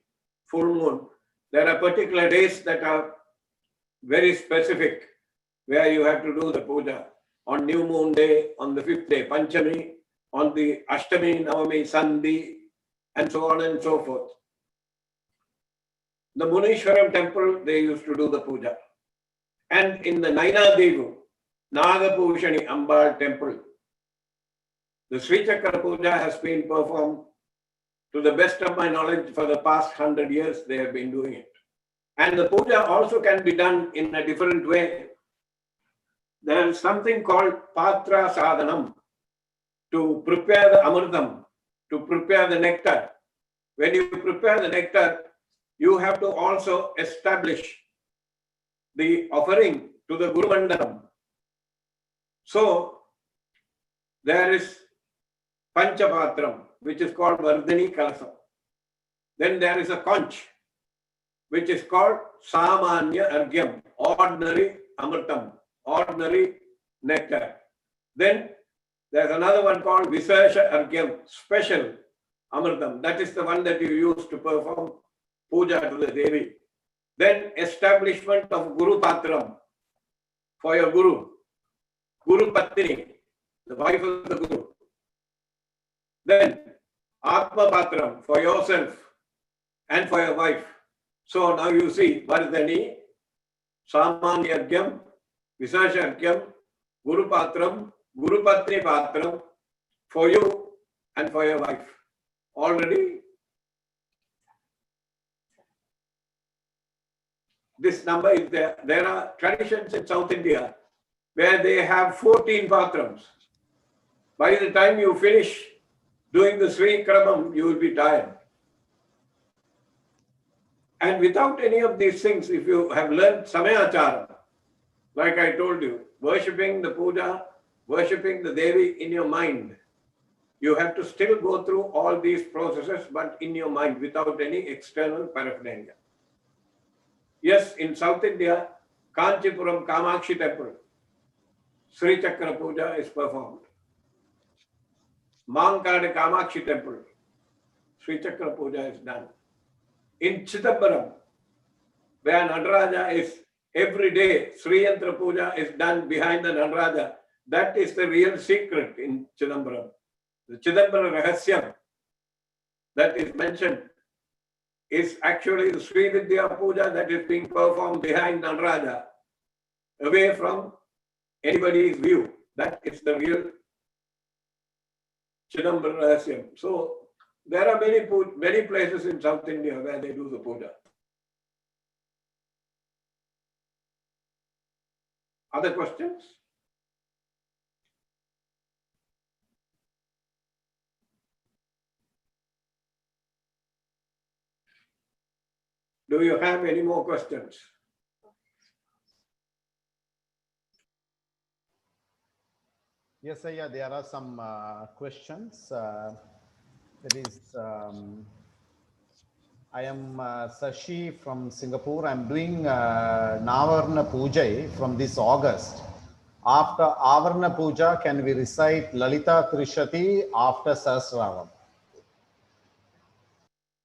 full moon, there are particular days that are very specific where you have to do the puja. On new moon day, on the 5th day, Panchami, on the Ashtami, Navami, Sandhi, and so on and so forth. The Munishwaram temple, they used to do the puja. And in the Nainadevu, Nagapushani Ambal temple, the Sri Chakra puja has been performed, to the best of my knowledge, for the past 100 years, they have been doing it. And the puja also can be done in a different way. There is something called Patra Sadhanam, to prepare the Amritam, to prepare the nectar. When you prepare the nectar, you have to also establish the offering to the Guru Mandalam. So, there is Panchapatram, which is called Vardhani Kalasam. Then there is a conch, which is called Samanya Argyam, ordinary Amritam, ordinary nectar. Then there's another one called Visesha Argyam, special Amritam. That is the one that you use to perform puja to the Devi. Then establishment of Guru Patram for your Guru, Guru Patni, the wife of the Guru. Then Atma Patram for yourself and for your wife. So now you see Vardhani, Samanya Argyam, Visesha Argyam, Guru Patram, Guru Patni Patram for you and for your wife. Already this number is there. There are traditions in South India where they have 14 patrams. By the time you finish doing the Sri Kramam, you will be tired. And without any of these things, if you have learned Samayachara, like I told you, worshipping the puja, worshipping the Devi in your mind, you have to still go through all these processes, but in your mind, without any external paraphernalia. Yes, in South India, Kanchipuram Kamakshi temple, Sri Chakra puja is performed. Mankad Kamakshi temple, Sri Chakra puja is done. In Chidambaram, where Nataraja is every day, Sri Yantra puja is done behind the Nataraja. That is the real secret in Chidambaram. The Chidambara Rahasyam that is mentioned is actually the Sri Vidya puja that is being performed behind Nataraja, away from anybody's view. That is the real Chidambara Rahasyam. So there are many places in South India where they do the puja. Other questions? Do you have any more questions? Yes, sir, yeah, there are some questions. There is, I am Sashi from Singapore. I'm doing Navarna Puja from this August. After Avarna Puja, can we recite Lalita Trishati after Sahasraram?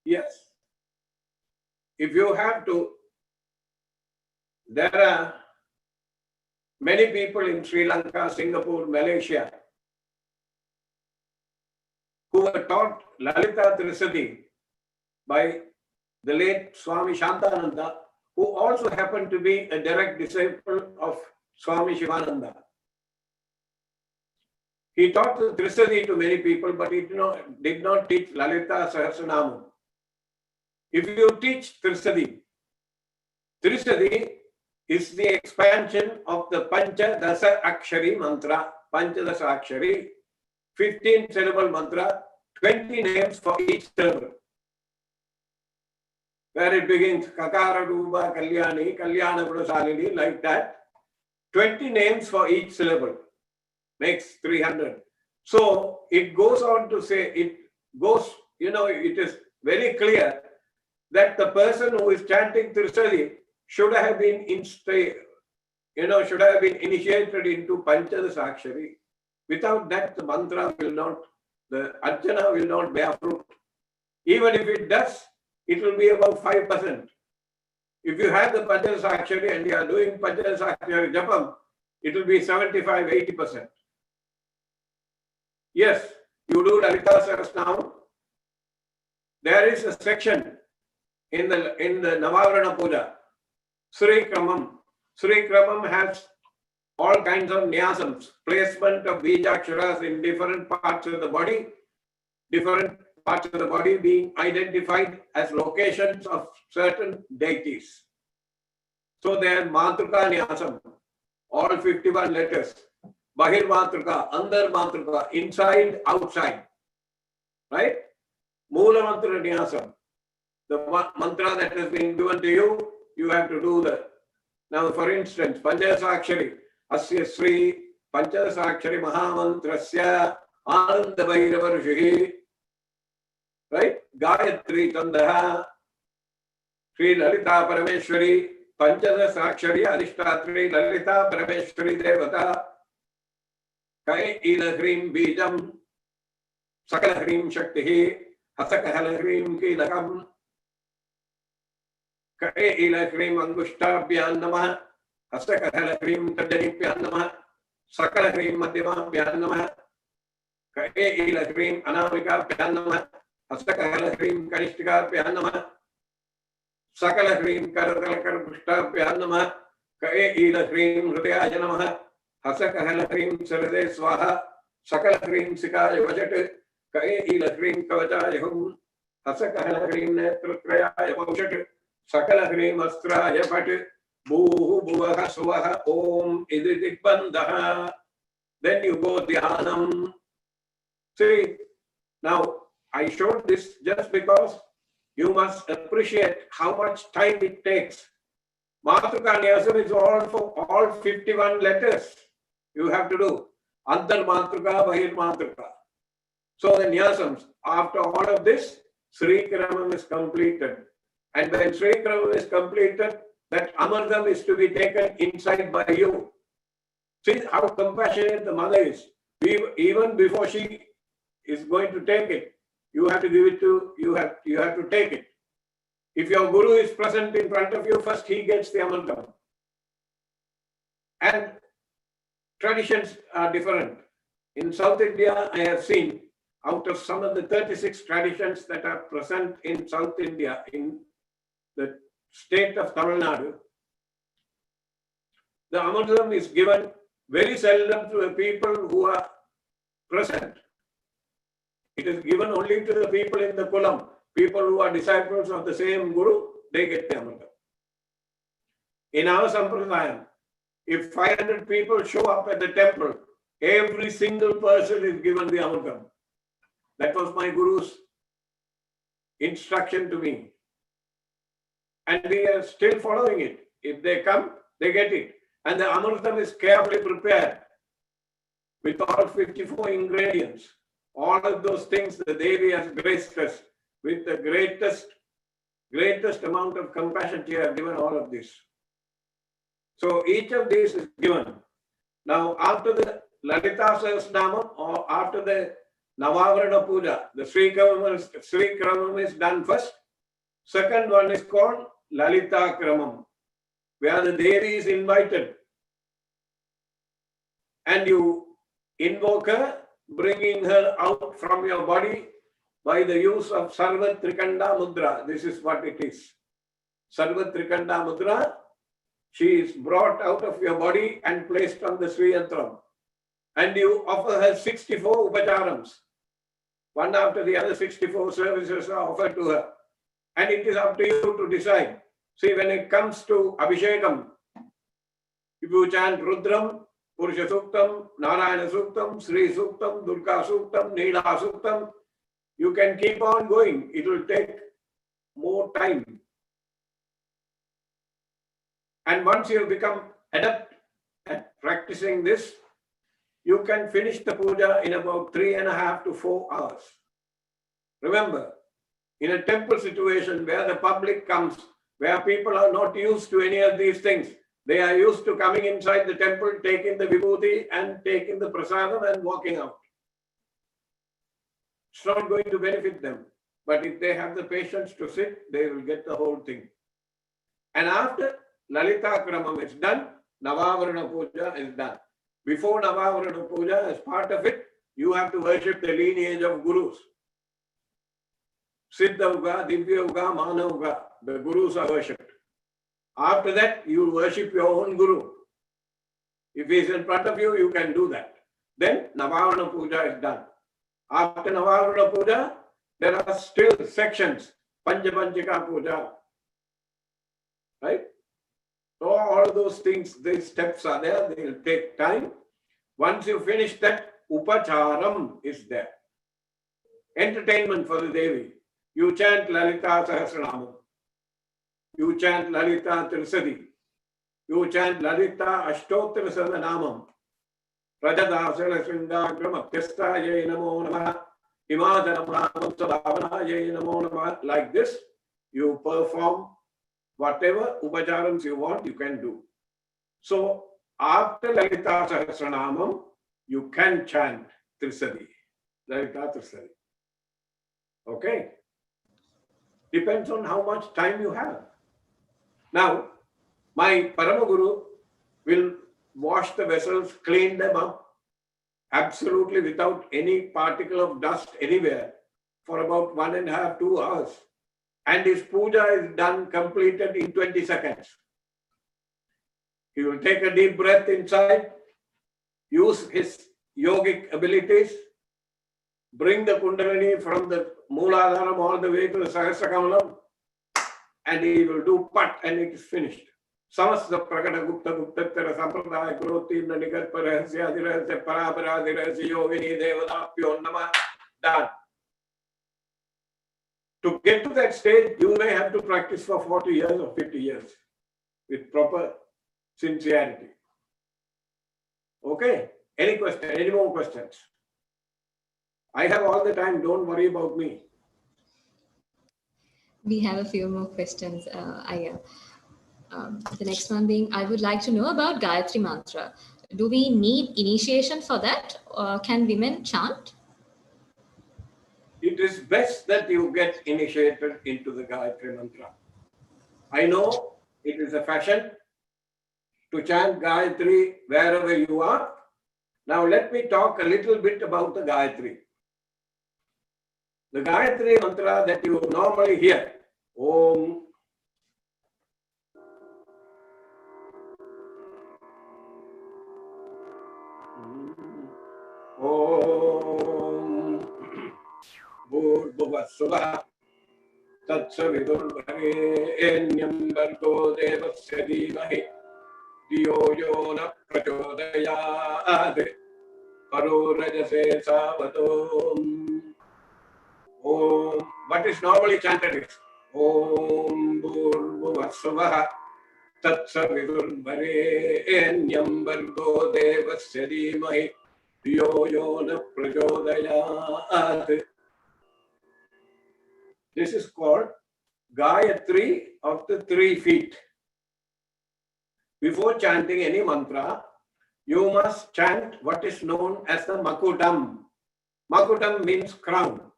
Yes. If you have to, there are many people in Sri Lanka, Singapore, Malaysia, who were taught Lalita Trisati by the late Swami Shantananda, who also happened to be a direct disciple of Swami Shivananda. He taught the Trisati to many people, but he did not teach Lalita Sahasranamam. If you teach Trisati Trisadi is the expansion of the Pancha Dasa Akshari mantra, Pancha Dasa Akshari, 15 syllable mantra, 20 names for each syllable. Where it begins, Kakara Ruba Kalyani, Kalyana Prasalini, like that. 20 names for each syllable makes 300. So it goes on to say, it goes, it is very clear that the person who is chanting Trisadi should have been initiated into Panchadasa Akshari. Without that, the mantra will not, the Archana will not bear fruit. Even if it does, it will be about 5%. If you have the Panchadasa Akshari and you are doing Panchadasa Akshari Japam, it will be 75-80%. Yes, you do Lalita Sahasranam. There is a section in the Navavarana Puja, Sri Kramam. Sri Kramam has all kinds of nyasams, placement of Bijaksharas in different parts of the body, different parts of the body being identified as locations of certain deities. So there are Matruka Nyasam, all 51 letters. Bahir Matruka, Andar Matruka, inside, outside. Right? Mula Mantra Nyasam. The mantra that has been given to you, you have to do that. Now, for instance, Panchadasakshari, Asya Sri, Panchadasakshari Mahamantrasya, Ananda Bhairava Rishi, right? Gayatri Tandaha, Sri Lalita Parameshwari, Panchadasakshari Adhishtatri Lalita Parameshwari Devata, Kai Ila Hrim Bijam, Sakala Hrim Shakti, Hasakahala Hrim Kilakam, Kai Ila Hrim Angushtabhyan Namah, Hasakahala Hrim Tajanipyan Namah, Sakala Hrim Madhyamabhyan Namah, Kai Ila Hrim Anamikabhyan Namah, Hasakahala Hrim Kanishtikabhyan Namah, Sakala Hrim Karakalakarbhushtabhyan Namah, Kai Ila Hrim Hridayaya Namah, Hasakahala Hrim Sarade Swaha, Sakala Hrim Sikaya Vajat, Kai Ila Hrim Kavachaya Hum, Hasakahala Hrim Netratrayaya Vaushat, Sakala Hrim Astraya Bhat, Bhuhu Bhuvaha Swaha Om Idritik Bandha. Then you go Dhyanam. See, now I showed this just because you must appreciate how much time it takes. Matruka Nyasam is all for all 51 letters you have to do. Antar Matruka, Bahir Matruka. So the Nyasams, after all of this, Sri Kramam is completed. And when Sri Kramam is completed, that Amardam is to be taken inside by you. See how compassionate the mother is. Even before she is going to take it, you have to give it to, you have to take it. If your guru is present in front of you, first he gets the Amardam. And traditions are different. In South India, I have seen out of some of the 36 traditions that are present in South India, in the state of Tamil Nadu, the Amardam is given very seldom to the people who are present. It is given only to the people in the Kulam, people who are disciples of the same Guru, they get the Amardam. In our Sampradayam, if 500 people show up at the temple, every single person is given the Amardam. That was my Guru's instruction to me. And we are still following it. If they come, they get it. And the Amardam is carefully prepared with all 54 ingredients. All of those things the Devi has graced us with the greatest amount of compassion. She has given all of this. So each of these is given. Now after the Lalita Sahasranam or after the Navavarana Puja, the Sri Kramam is done first. Second one is called Lalita Kramam, where the Devi is invited. And you invoke her, bringing her out from your body by the use of Sarva Trikanda Mudra. This is what it is. Sarva Trikanda Mudra. She is brought out of your body and placed on the Sri Yantram. And you offer her 64 upacharams. One after the other, 64 services are offered to her. And it is up to you to decide See, when it comes to Abhishekam, if you chant Rudram, Purusha Suktam, Narayana Suktam, Sri Suktam, Durga Suktam, Neela Suktam, you can keep on going. It will take more time. And once you become adept at practicing this, you can finish the puja in about 3.5 to 4 hours. Remember, in a temple situation where the public comes, where people are not used to any of these things, they are used to coming inside the temple, taking the vibhuti and taking the prasadam and walking out. It's not going to benefit them. But if they have the patience to sit, they will get the whole thing. And after Lalita Kramam is done, Navavarana Puja is done. Before Navavarana Puja, as part of it, you have to worship the lineage of gurus. Siddha Uga, Divya Uga, Mana Uga, the gurus are worshipped. After that, you worship your own guru. If he is in front of you, you can do that. Then Navavarana Puja is done. After Navavarana Puja, there are still sections, Panchapanchika Puja. Right? So all those things, these steps are there, they will take time. Once you finish that, Upacharam is there. Entertainment for the Devi. You chant Lalita Sahasranamam. You chant Lalita Trisadi. You chant Lalita Ashtottara Sadanamam. Rajadasana Srindagram Apyastaye Namo Namaha. Imajanam Ramam Sadhavanaye Namo Namaha. Like this, you perform whatever upacharams you want, you can do. So, after Lalita Sahasranamam, you can chant Trisadi. Lalita Trisadi. Okay? Depends on how much time you have. Now, my Paramaguru will wash the vessels, clean them up, absolutely without any particle of dust anywhere for about 1.5 to 2 hours. And his puja is done, completed in 20 seconds. He will take a deep breath inside, use his yogic abilities, bring the Kundalini from the Mooladharam all the way to the Sahasrakamalam, and he will do pat and it is finished. Samasta Prakata Gupta Guptattara Sampradaya Kurotirna Nigat Parahasya Adhirasya Parapara Adhirasya Yogini Devadapyo Nama. Done. To get to that stage, you may have to practice for 40 years or 50 years with proper sincerity. Okay? Any question? Any more questions? I have all the time. Don't worry about me. We have a few more questions. The next one being, I would like to know about Gayatri Mantra. Do we need initiation for that? Or can women chant? It is best that you get initiated into the Gayatri Mantra. I know it is a fashion to chant Gayatri wherever you are. Now let me talk a little bit about the Gayatri. The Gayatri Mantra that you normally hear, Om. Om Bhurvasvah Tatsavidurvarenyam Bargo Devasya Dhimahi Dhiyo Yo Na Prachodayad Paro Rajase Savatom. Om. What is normally chanted is Om Bhurvasvah Tatsavidurvarenyam Bargo Devasya Dhimahi Dhiyo Yo Na Prachodayad. This is called Gayatri of the 3 feet. Before chanting any mantra, you must chant what is known as the Makutam. Makutam means crown.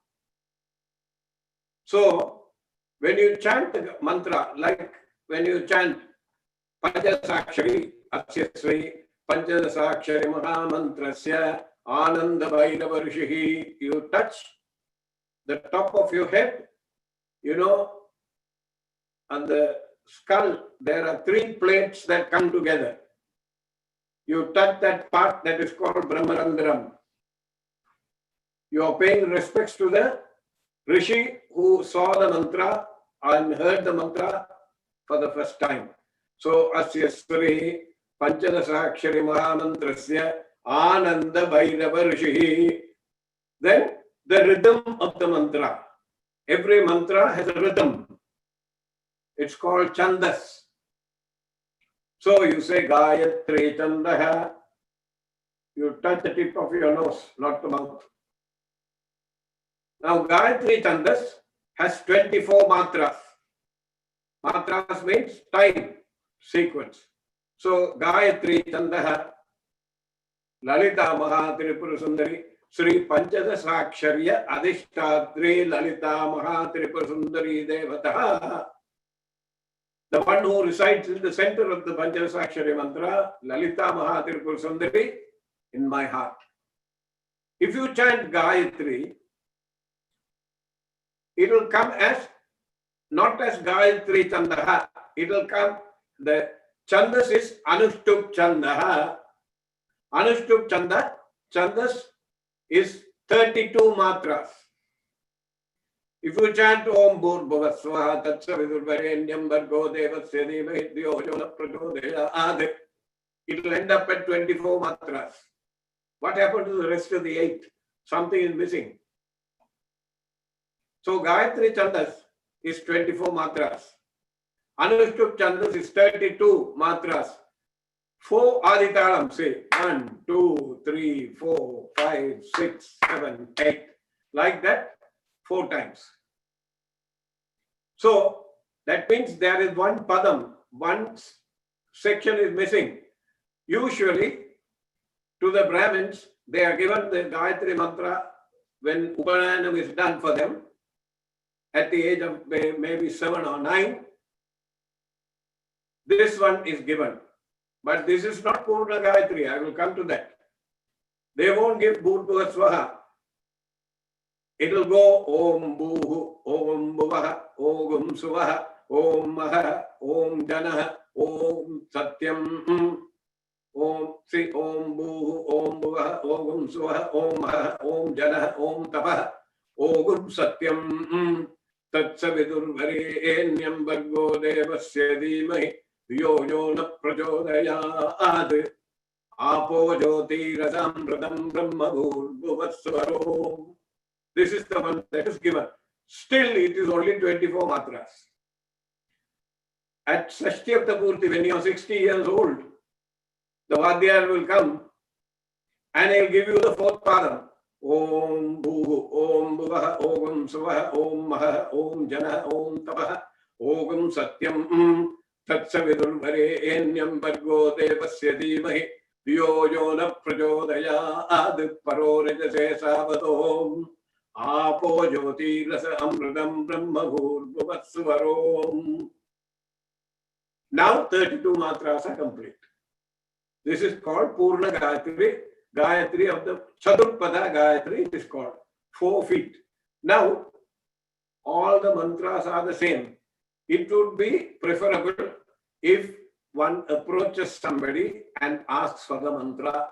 So, when you chant the mantra, like when you chant Panchasakshari, Asya Sri, Panchasakshari Mahamantrasya, Ananda Bhairava Rishihi, you touch the top of your head. You know, on the skull, there are 3 plates that come together. You touch that part that is called Brahmarandram. You are paying respects to the Rishi who saw the mantra and heard the mantra for the first time. So, asya Sri Panchadashakshari Mahamantrasya Ananda Bhairava Rishihi. Then the rhythm of the mantra. Every mantra has a rhythm. It's called Chandas. So you say Gayatri Chandaha. You touch the tip of your nose, not the mouth. Now Gayatri Chandas has 24 mantras. Mantras means time, sequence. So Gayatri Chandaha, Lalita Mahatripura Sundari, Sri Panchadashakshariya Adhishtadri Lalita Mahatripura Sundari Devata. The one who resides in the center of the Panchadashakshari mantra, Lalita Mahatripura Sundari, in my heart. If you chant Gayatri, it will come as, not as Gayatri Chandaha, it will come, the Chandas is Anushtup Chandaha. Anushtup Chanda, Chandas is 32 matras. If you chant Om Bhurbhuvasvaha Tatsavidurvarenyam Bhargo Devasya Dhimahi Dhiyo Yona Prachodayād, it will end up at 24 matras. What happened to the rest of the 8? Something is missing. So Gayatri Chandas is 24 matras. Anushtup Chandas is 32 matras. 4 Aditalam, say 1, 2, 3, 4, 5, 6, 7, 8. Like that, 4 times. So that means there is one padam, one section is missing. Usually, to the Brahmins, they are given the Gayatri mantra when Upanayana is done for them at the age of maybe 7 or 9. This one is given. But this is not Purna Gayatri. I will come to that. They won't give Bhurbhuva Swaha. It will go Om Bhuhu, Om Bhuvaha, Om Suvaha, Om Maha, Om Janaha, Om Satyam, Om Sri Om Bhuhu, Om Bhuvaha, Om Suvaha, Om Maha, Om Janaha, Om Tapaha, Om Satyam, Tatsavidurvarenyam Bhargo Devasya Dhimahi Yo Yona Prachodayād Apo Jyoti Rasamratam Brahma Bhurvasvaro. This is the one that is given. Still, it is only 24 matras. At Sashthyapta Purti, when you are 60 years old, the Vadyar will come and he will give you the 4th padam. Om Bhuhu, Om Bhuvaha, Om Suvaha, Om Maha, Om Jana, Om Tapaha, Om Satyam, Tatsavidurvarenyam Bhargo Devasya Dhimahi Dhiyo Yona Prachodayād Paro Rajase Savatom Apo Jyoti Rasa Amritam Brahma Bhurvasvarom. Now 32 matras are complete. This is called Purna Gayatri. Gayatri of the Chadurpada Gayatri, it is called 4 feet. Now, all the mantras are the same. It would be preferable if one approaches somebody and asks for the mantra.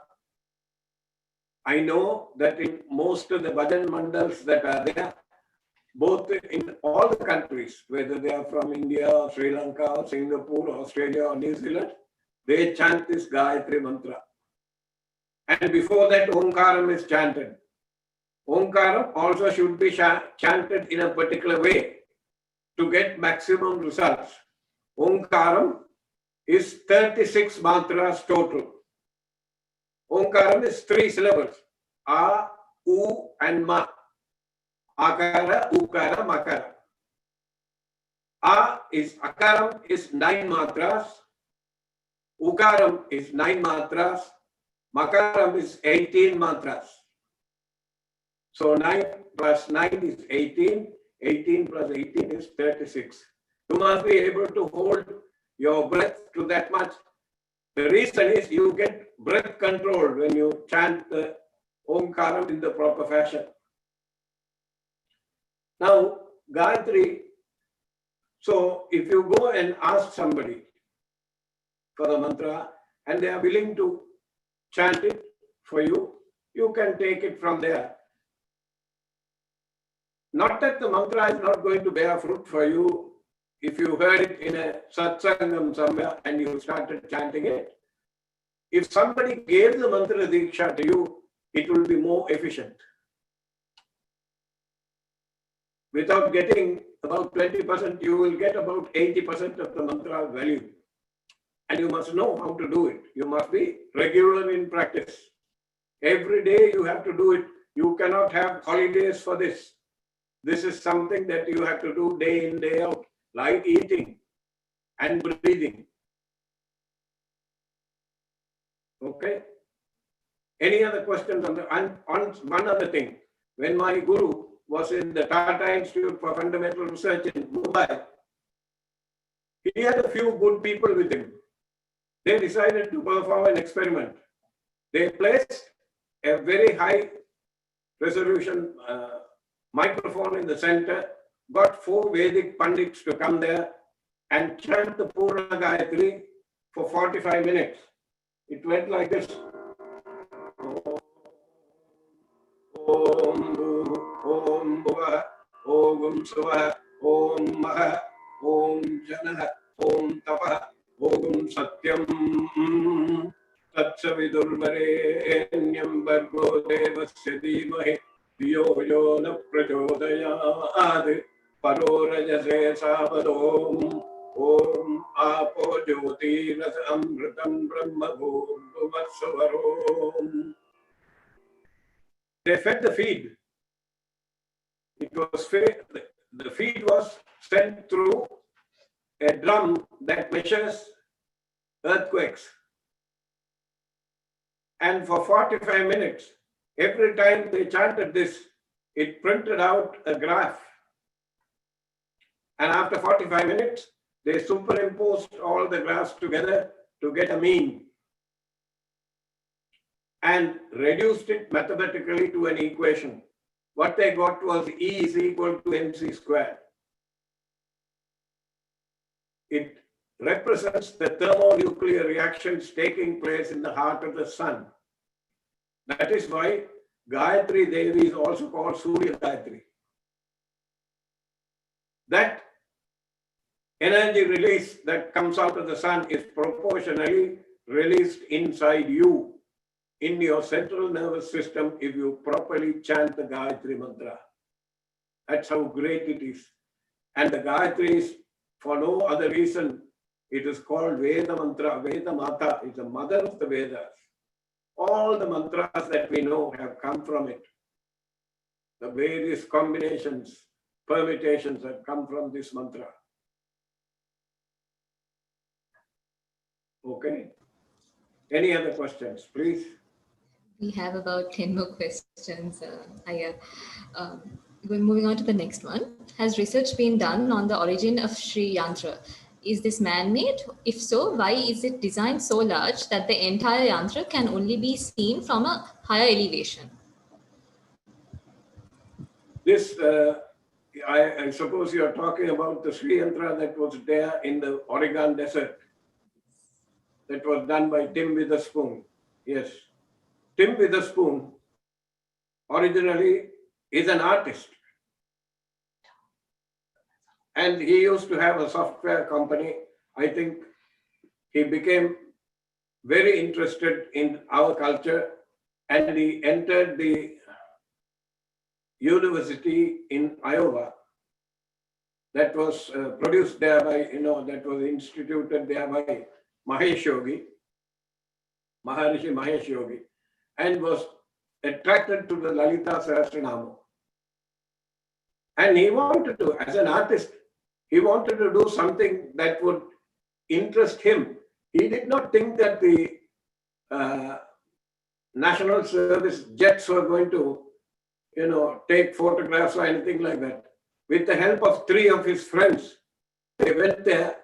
I know that in most of the bhajan mandals that are there, both in all the countries, whether they are from India, or Sri Lanka, or Singapore, Australia, or New Zealand, they chant this Gayatri mantra. And before that, Omkaram is chanted. Omkaram also should be chanted in a particular way to get maximum results. Omkaram is 36 mantras total. Omkaram is 3 syllables. A, U and Ma. Akara, Ukara, Makara. Akaram is 9 matras. Ukaram is 9 matras. Makaram is 18 matras. So 9 plus 9 is 18. 18 plus 18 is 36. You must be able to hold your breath to that much. The reason is you get breath control when you chant the Omkaram in the proper fashion. Now, Gayatri, so if you go and ask somebody for the mantra and they are willing to chant it for you, you can take it from there. Not that the mantra is not going to bear fruit for you if you heard it in a satsangam somewhere and you started chanting it, if somebody gave the mantra diksha to you, it will be more efficient. Without getting about 20%, you will get about 80% of the mantra value. And you must know how to do it. You must be regular in practice. Every day you have to do it. You cannot have holidays for this. This is something that you have to do day in, day out, like eating and breathing. Okay? Any other questions on the, on one other thing? When my guru was in the Tata Institute for Fundamental Research in Mumbai, he had a few good people with him. They decided to perform an experiment. They placed a very high resolution microphone in the center, got 4 Vedic Pandits to come there and chant the Purna Gayatri for 45 minutes. It went like this. Om Om Bhuva, Om Suva, Om Maha, Om Jana, Om Tapa, Om Satyam, Tatsavidurvarenyam Bhargo Devasya Dhimahi, Dhiyo Yo Na Prachodayad, Paro Rajase Savadom, Om Apo Jyoti Rasa Amritam Brahma Bhum Vatsavarom. They fed the feed. It was fed, the feed was sent through a drum that measures earthquakes. And for 45 minutes, every time they chanted this, it printed out a graph. And after 45 minutes, they superimposed all the graphs together to get a mean and reduced it mathematically to an equation. What they got was E is equal to mc squared. It represents the thermonuclear reactions taking place in the heart of the sun. That is why Gayatri Devi is also called Surya Gayatri. That energy release that comes out of the sun is proportionally released inside you, in your central nervous system, if you properly chant the Gayatri mantra. That's how great it is. And the Gayatri is, for no other reason, it is called Veda mantra. Veda Mata is the mother of the Vedas. All the mantras that we know have come from it. The various combinations, permutations have come from this mantra. Okay. Any other questions, please? We have about 10 more questions. Moving on to the next one. Has research been done on the origin of Sri Yantra? Is this man-made? If so, why is it designed so large that the entire yantra can only be seen from a higher elevation? This, I suppose you are talking about the Sri Yantra that was there in the Oregon desert. That was done by Tim Witherspoon. Yes. Tim Witherspoon originally is an artist. And he used to have a software company. I think he became very interested in our culture and he entered the university in Iowa that was produced there by, that was instituted there by Maharishi Mahesh Yogi, and was attracted to the Lalita Sahasranama. And he wanted to, as an artist, he wanted to do something that would interest him. He did not think that the National Service jets were going to, take photographs or anything like that. With the help of 3 of his friends, they went there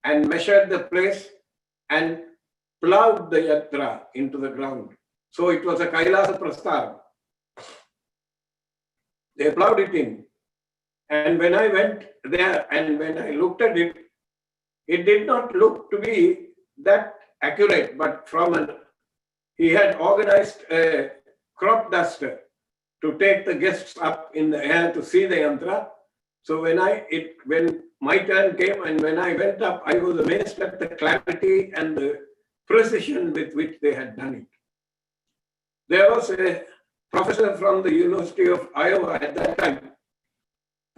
and measured the place and plowed the yatra into the ground. So it was a Kailasa Prasthana. They plowed it in. And when I went there and when I looked at it, it did not look to be that accurate, but he had organized a crop duster to take the guests up in the air to see the yantra. So when my turn came, and when I went up, I was amazed at the clarity and the precision with which they had done it. There was a professor from the University of Iowa at that time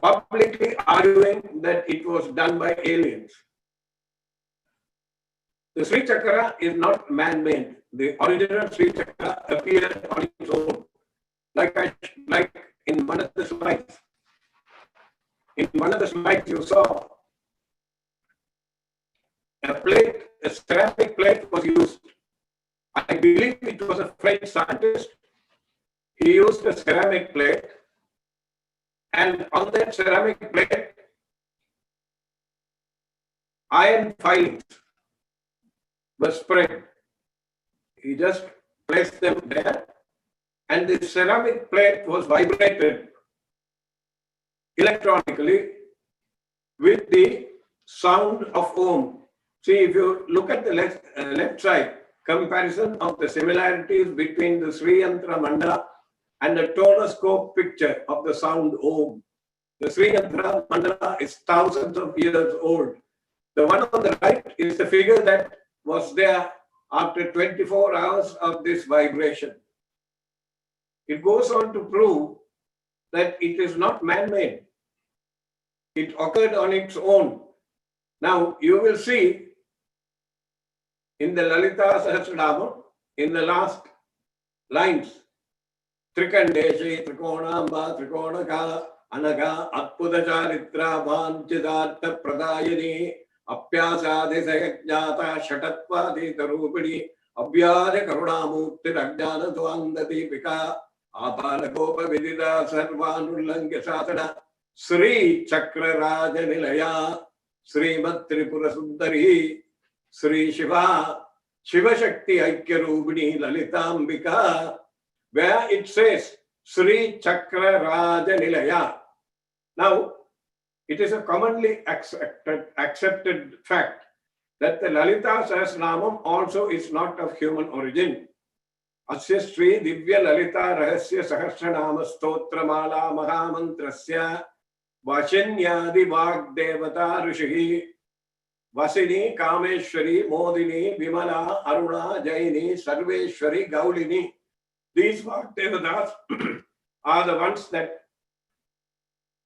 publicly arguing that it was done by aliens. The Sri Chakra is not man-made. The original Sri Chakra appeared on its own. Like in one of the slides. In one of the slides you saw a plate, a ceramic plate was used. I believe it was a French scientist. He used a ceramic plate, and on that ceramic plate, iron filings were spread. He just placed them there, and the ceramic plate was vibrated electronically with the sound of Om. See, if you look at the left side, comparison of the similarities between the Sri Yantra Mandala and the tonoscope picture of the sound Om. The Sri Yantra Mandala is thousands of years old. The one on the right is the figure that was there after 24 hours of this vibration. It goes on to prove that it is not man-made. It occurred on its own. Now, you will see in the Lalita Sahasranama, in the last lines, Trikandeshi, Trikonamba, Trikonaka, Anaga, Atpuda Charitra, Vanchidartha Pradayani, Apyasadi Sayajnata, Shatatva Tarupini, Abhyada Karunamukti Rajnana Dvandati Pika, Apala Gopa Vidida Sarvanulanga Sasana, Sri Chakra Raja Nilaya, Sri Matripura Sundari, Sri Shiva, Shiva Shakti Aikya Rubini Lalitambika, where it says Sri Chakra Raja Nilaya. Now, it is a commonly accepted fact that the Lalita Sahasranamam also is not of human origin. Asya Sri Vidya Lalita Rahasya Sahasranama Stotramala Mahamantrasya Vashinyadi Vagdevata Rishihi Vasini Kameshwari Modini Vimala Aruna Jaini Sarveshwari Gaulini. These Vagdevatas are the ones that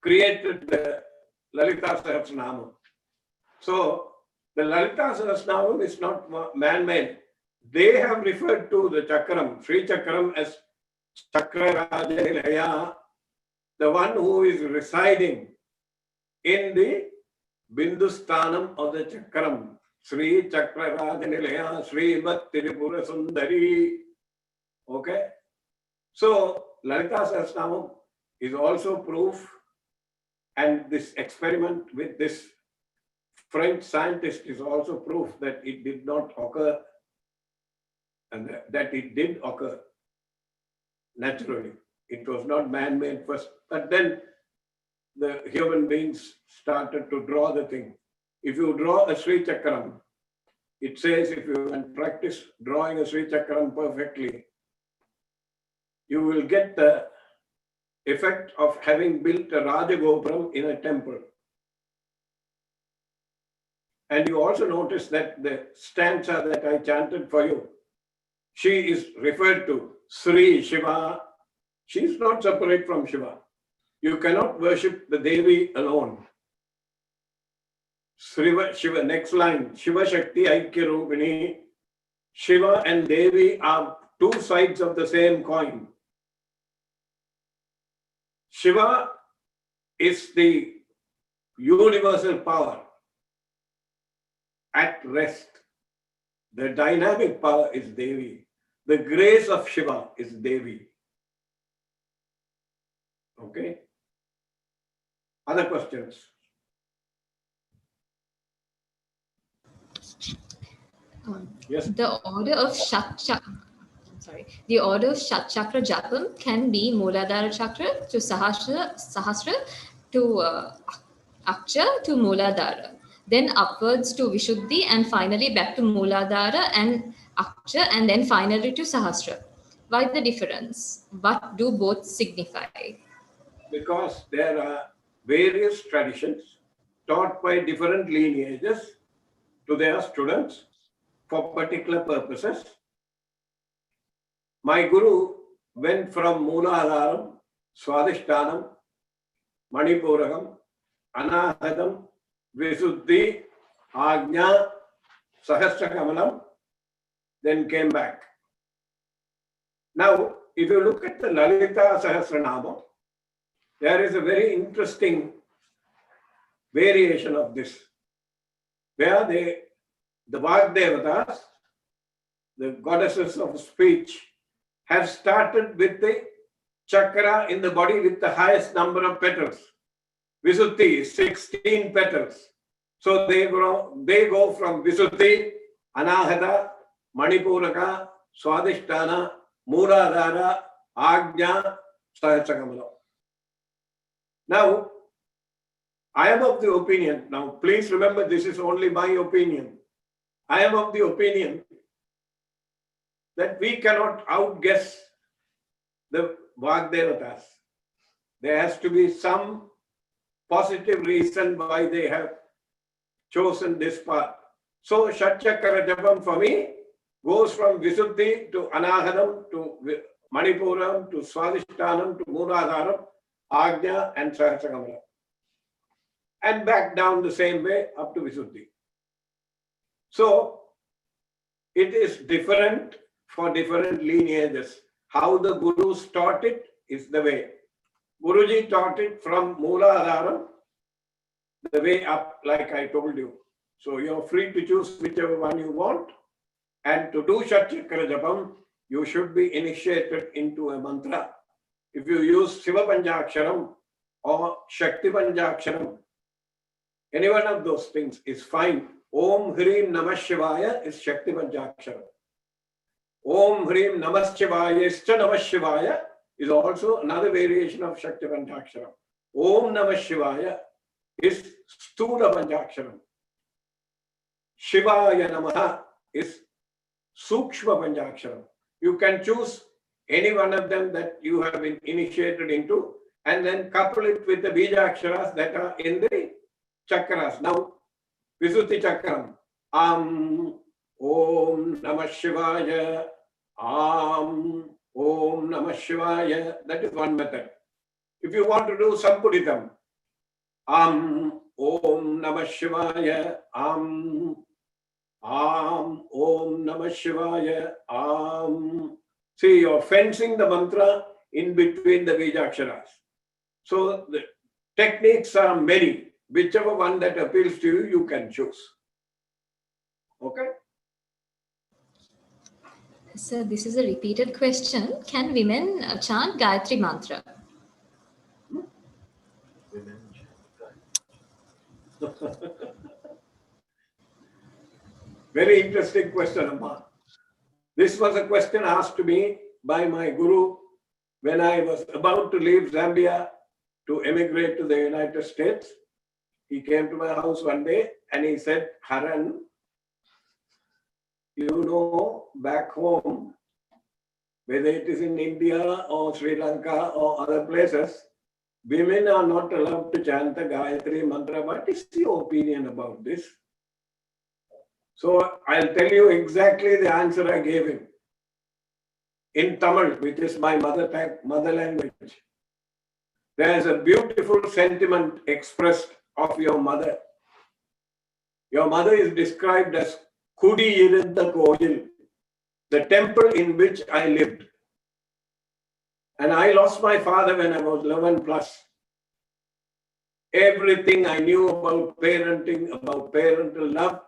created the Lalita Sahasranamam. So the Lalita Sahasranamam is not man-made. They have referred to the Chakram, Sri Chakram, as Chakra Raja, the one who is residing in the Bindusthanam of the Chakram, Sri Chakra Raja Sri Tripura Sundari. Okay? So, Lalita Sahasranamam is also proof, and this experiment with this French scientist is also proof that it did not occur, and that it did occur naturally. It was not man-made first, but then the human beings started to draw the thing. If you draw a Sri Chakram, it says if you can practice drawing a Sri Chakram perfectly, you will get the effect of having built a Rajagopram in a temple. And you also notice that the stanza that I chanted for you, she is referred to Sri Shiva. She is not separate from Shiva. You cannot worship the Devi alone. Shiva, next line, Shiva Shakti Aikya Rupini. Shiva and Devi are two sides of the same coin. Shiva is the universal power at rest. The dynamic power is Devi. The grace of Shiva is Devi. Okay? Other questions? Yes. The order of Shad Chakra Japam can be Mooladhara Chakra to Sahasra to Aksha to Mooladhara, then upwards to Vishuddhi, and finally back to Mooladhara and Aksha, and then finally to Sahasra. Why the difference? What do both signify? Because there are various traditions taught by different lineages to their students for particular purposes. My guru went from Mooladharam, Swadhishtanam, Manipuragam, Anahadam, Visuddhi, Ajna, Sahasrakamalam, then came back. Now, if you look at the Lalita Sahasranama, there is a very interesting variation of this, where the Vagdevatas, the goddesses of speech, have started with the chakra in the body with the highest number of petals. Visuddhi, 16 petals. So they go from Visuddhi, Anahata, Manipuraka, Swadhisthana, Mooladhara, Ajna, Sahasrakamalam. Now, I am of the opinion, now please remember this is only my opinion. I am of the opinion that we cannot outguess the Vagdevatas. There has to be some positive reason why they have chosen this path. So Shad Chakra Japam for me goes from Visuddhi to Anahadam to Manipuram to Swadhisthana to Mooladharam, Ajna and Sahasrakamalam. And back down the same way up to Visuddhi. So it is different for different lineages. How the Gurus taught it is the way. Guruji taught it from Mooladharam, the way up, like I told you. So you're free to choose whichever one you want. And to do Shad Chakra Japam, you should be initiated into a mantra. If you use Shiva Panchaksharam or Shakti Panchaksharam, any one of those things is fine. Om Hrim Namah Shivaya is Shakti Panchaksharam. Om Hrim Namah Shivaya Ischa Namah Shivaya is also another variation of Shakti Panchaksharam. Om Namah Shivaya is Sthula Panchaksharam. Shivaya Namaha is Sukshma Panchaksharam. You can choose any one of them that you have been initiated into and then couple it with the Bijaksharas that are in the Chakras. Now, Visuddhi Chakram. Om Namah Shivaya. Om Namah Shivaya. That is one method. If you want to do Sampuritam, Om Namah Shivaya. Om Namah Shivaya. See, you're fencing the mantra in between the Bijaksharas. So the techniques are many. Whichever one that appeals to you, you can choose. Okay? So this is a repeated question. Can women chant Gayatri mantra? Very interesting question, Amma. This was a question asked to me by my guru when I was about to leave Zambia to emigrate to the United States. He came to my house one day and he said, Haran, you know, back home, whether it is in India or Sri Lanka or other places, women are not allowed to chant the Gayatri mantra. What is your opinion about this? So I'll tell you exactly the answer I gave him in Tamil, which is my mother language. There is a beautiful sentiment expressed of your mother. Your mother is described as Kudi Irindha Koyil, the temple in which I lived. And I lost my father when I was 11 plus. Everything I knew about parenting, about parental love,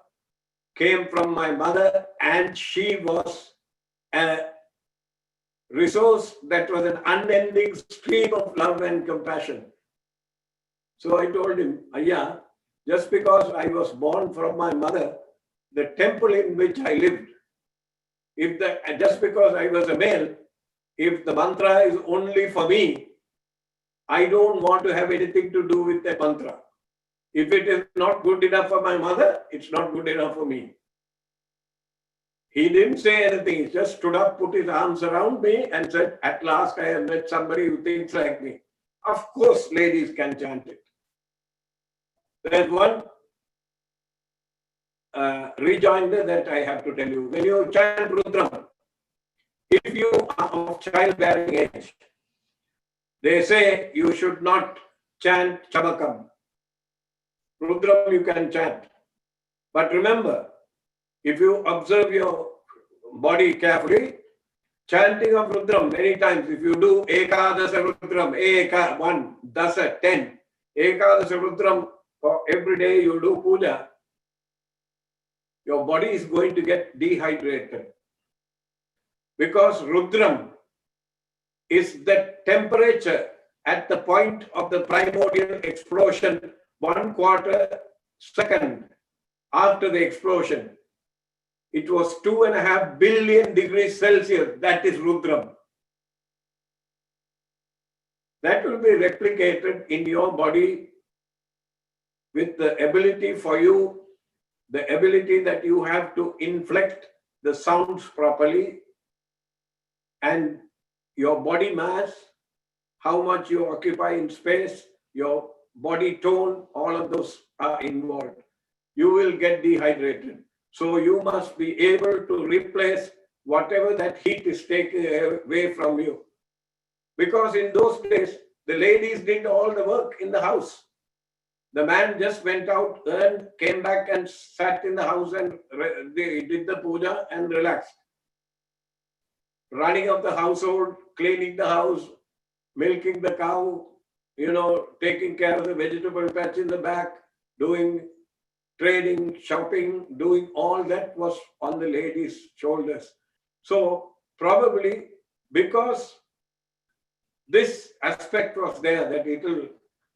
came from my mother, and she was a resource that was an unending stream of love and compassion. So I told him, Ayya, just because I was born from my mother, the temple in which I lived, just because I was a male, if the mantra is only for me, I don't want to have anything to do with that mantra. If it is not good enough for my mother, it's not good enough for me. He didn't say anything. He just stood up, put his arms around me and said, at last I have met somebody who thinks like me. Of course, ladies can chant it. There's one rejoinder that I have to tell you. When you chant Rudram, if you are of childbearing age, they say you should not chant Chabakam. Rudram you can chant. But remember, if you observe your body carefully, chanting of Rudram many times, if you do Ekadasa Rudram, Eka 1, Dasa 10, Ekadasa Rudram for every day you do puja, your body is going to get dehydrated. Because Rudram is the temperature at the point of the primordial explosion, 1/4 second after the explosion. It was 2.5 billion degrees Celsius. That is Rudram. That will be replicated in your body with the ability for you, the ability that you have to inflect the sounds properly, and your body mass, how much you occupy in space, your body tone, all of those are involved. You will get dehydrated. So you must be able to replace whatever that heat is taken away from you. Because in those days, the ladies did all the work in the house. The man just went out, earned, came back and sat in the house and they did the puja and relaxed. Running of the household, cleaning the house, milking the cow, taking care of the vegetable patch in the back, doing trading, shopping, doing all that was on the ladies' shoulders. So probably because this aspect was there, that it will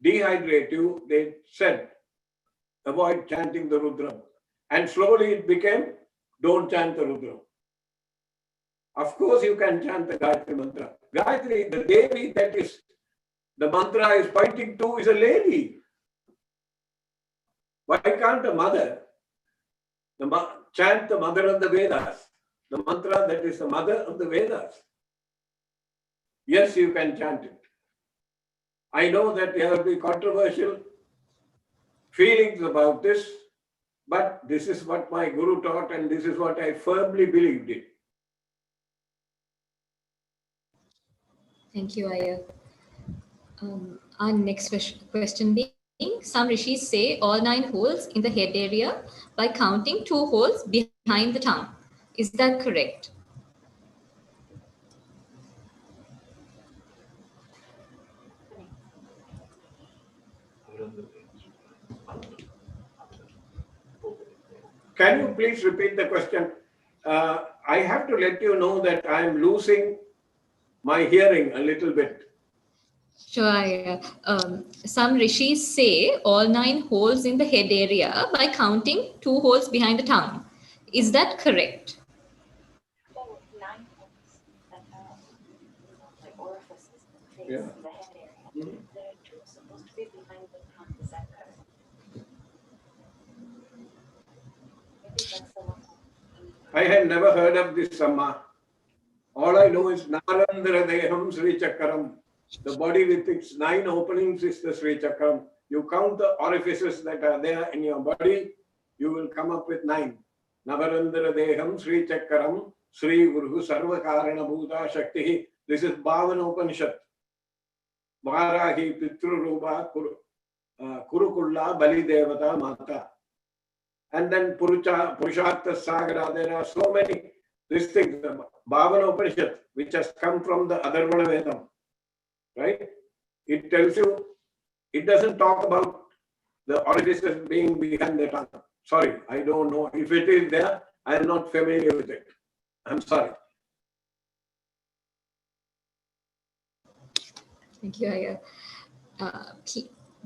dehydrate you, they said, avoid chanting the Rudram. And slowly it became, don't chant the Rudram. Of course, you can chant the Gayatri mantra. Gayatri, the Devi that is, the mantra is pointing to is a lady. Why can't a mother chant the mother of the Vedas? The mantra that is the mother of the Vedas. Yes, you can chant it. I know that there will be controversial feelings about this, but this is what my Guru taught and this is what I firmly believed in. Thank you, Ayya. Our next question being, some rishis say all 9 holes in the head area by counting 2 holes behind the tongue. Is that correct? Can you please repeat the question? I have to let you know that I am losing my hearing a little bit. Sure. Some rishis say all 9 holes in the head area by counting 2 holes behind the tongue. Is that correct? Yeah. I had never heard of this Amma. All I know is Narandra Deham Sri Chakram. The body with its 9 openings is the Sri Chakram. You count the orifices that are there in your body, you will come up with 9. Navarandra Deham Sri Chakram Sri Vruhu Sarva Karana Bhuta Shakti. This is Bhavan Upanishad. Varahi Pitru Rupa Kurukulla Bali Devata Mata. And then Purushartha Sagara, there are so many these things. Bhavana Upanishad, which has come from the Atharvana Vedam, right? It tells you, it doesn't talk about the orifices being behind the tongue. Sorry, I don't know. If it is there, I am not familiar with it. I'm sorry. Thank you, Ayya.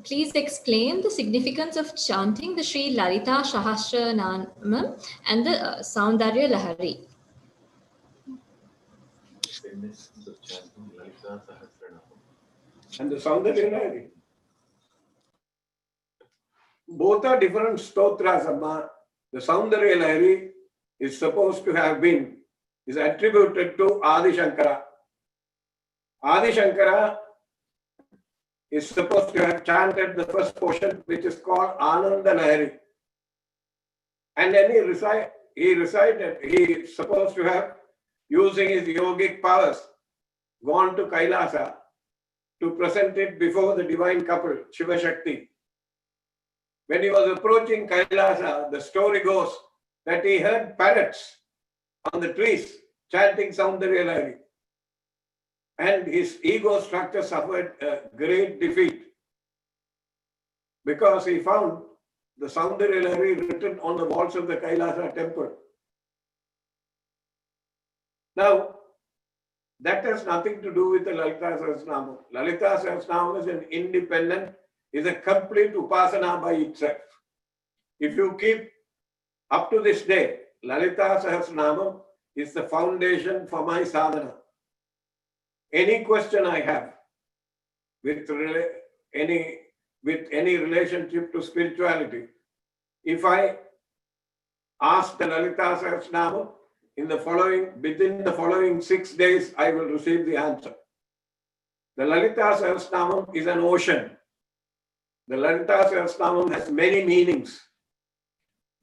Please explain the significance of chanting the Sri Lalita Sahasranamam and the Saundarya Lahari. And the Saundarya Lahari. Both are different stotras, Amma. The Saundarya Lahari is supposed to have been, is attributed to Adi Shankara. Adi Shankara is supposed to have chanted the first portion, which is called Ananda Lahari. And then he is supposed to have, using his yogic powers, gone to Kailasa to present it before the divine couple, Shiva Shakti. When he was approaching Kailasa, the story goes that he heard parrots on the trees chanting Saundarya Lahari. And his ego structure suffered a great defeat because he found the Saundarya Lahari written on the walls of the Kailasa temple. Now, that has nothing to do with the Lalita Sahasranamam. Lalita Sahasranamam is an independent, is a complete upasana by itself. If you keep up to this day, Lalita Sahasranamam is the foundation for my sadhana. Any question I have with any relationship to spirituality, if I ask the Lalita Sahasranamam, within the following 6 days, I will receive the answer. The Lalita Sahasranamam is an ocean. The Lalita Sahasranamam has many meanings.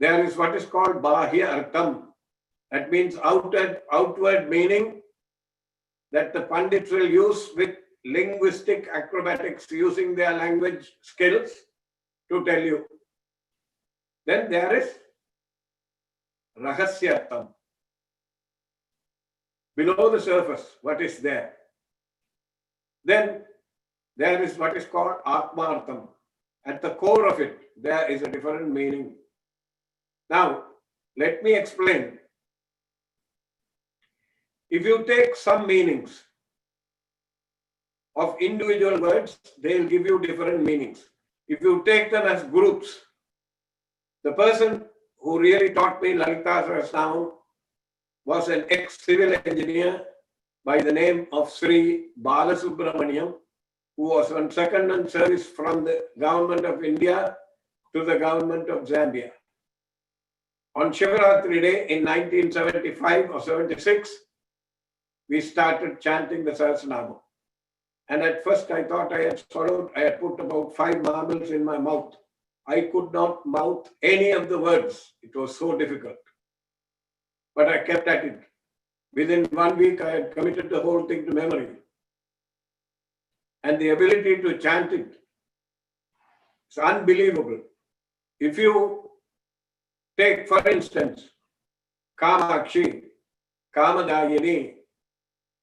There is what is called Bahya Artham. That means outward meaning that the Pandits will use with linguistic acrobatics, using their language skills to tell you. Then there is Rahasyartham. Below the surface, what is there? Then there is what is called Atmartham. At the core of it, there is a different meaning. Now, let me explain. If you take some meanings of individual words, they will give you different meanings. If you take them as groups, the person who really taught me Lalita Sahasranamam was an ex-civil engineer by the name of Sri Balasubramaniam, who was on second-hand service from the government of India to the government of Zambia. On Shivaratri Day in 1975 or 76, we started chanting the Sahasranamam. And at first I thought I had put about 5 marbles in my mouth. I could not mouth any of the words. It was so difficult. But I kept at it. Within 1 week, I had committed the whole thing to memory. And the ability to chant it, it's unbelievable. If you take, for instance, Kamakshi, Kamadayini,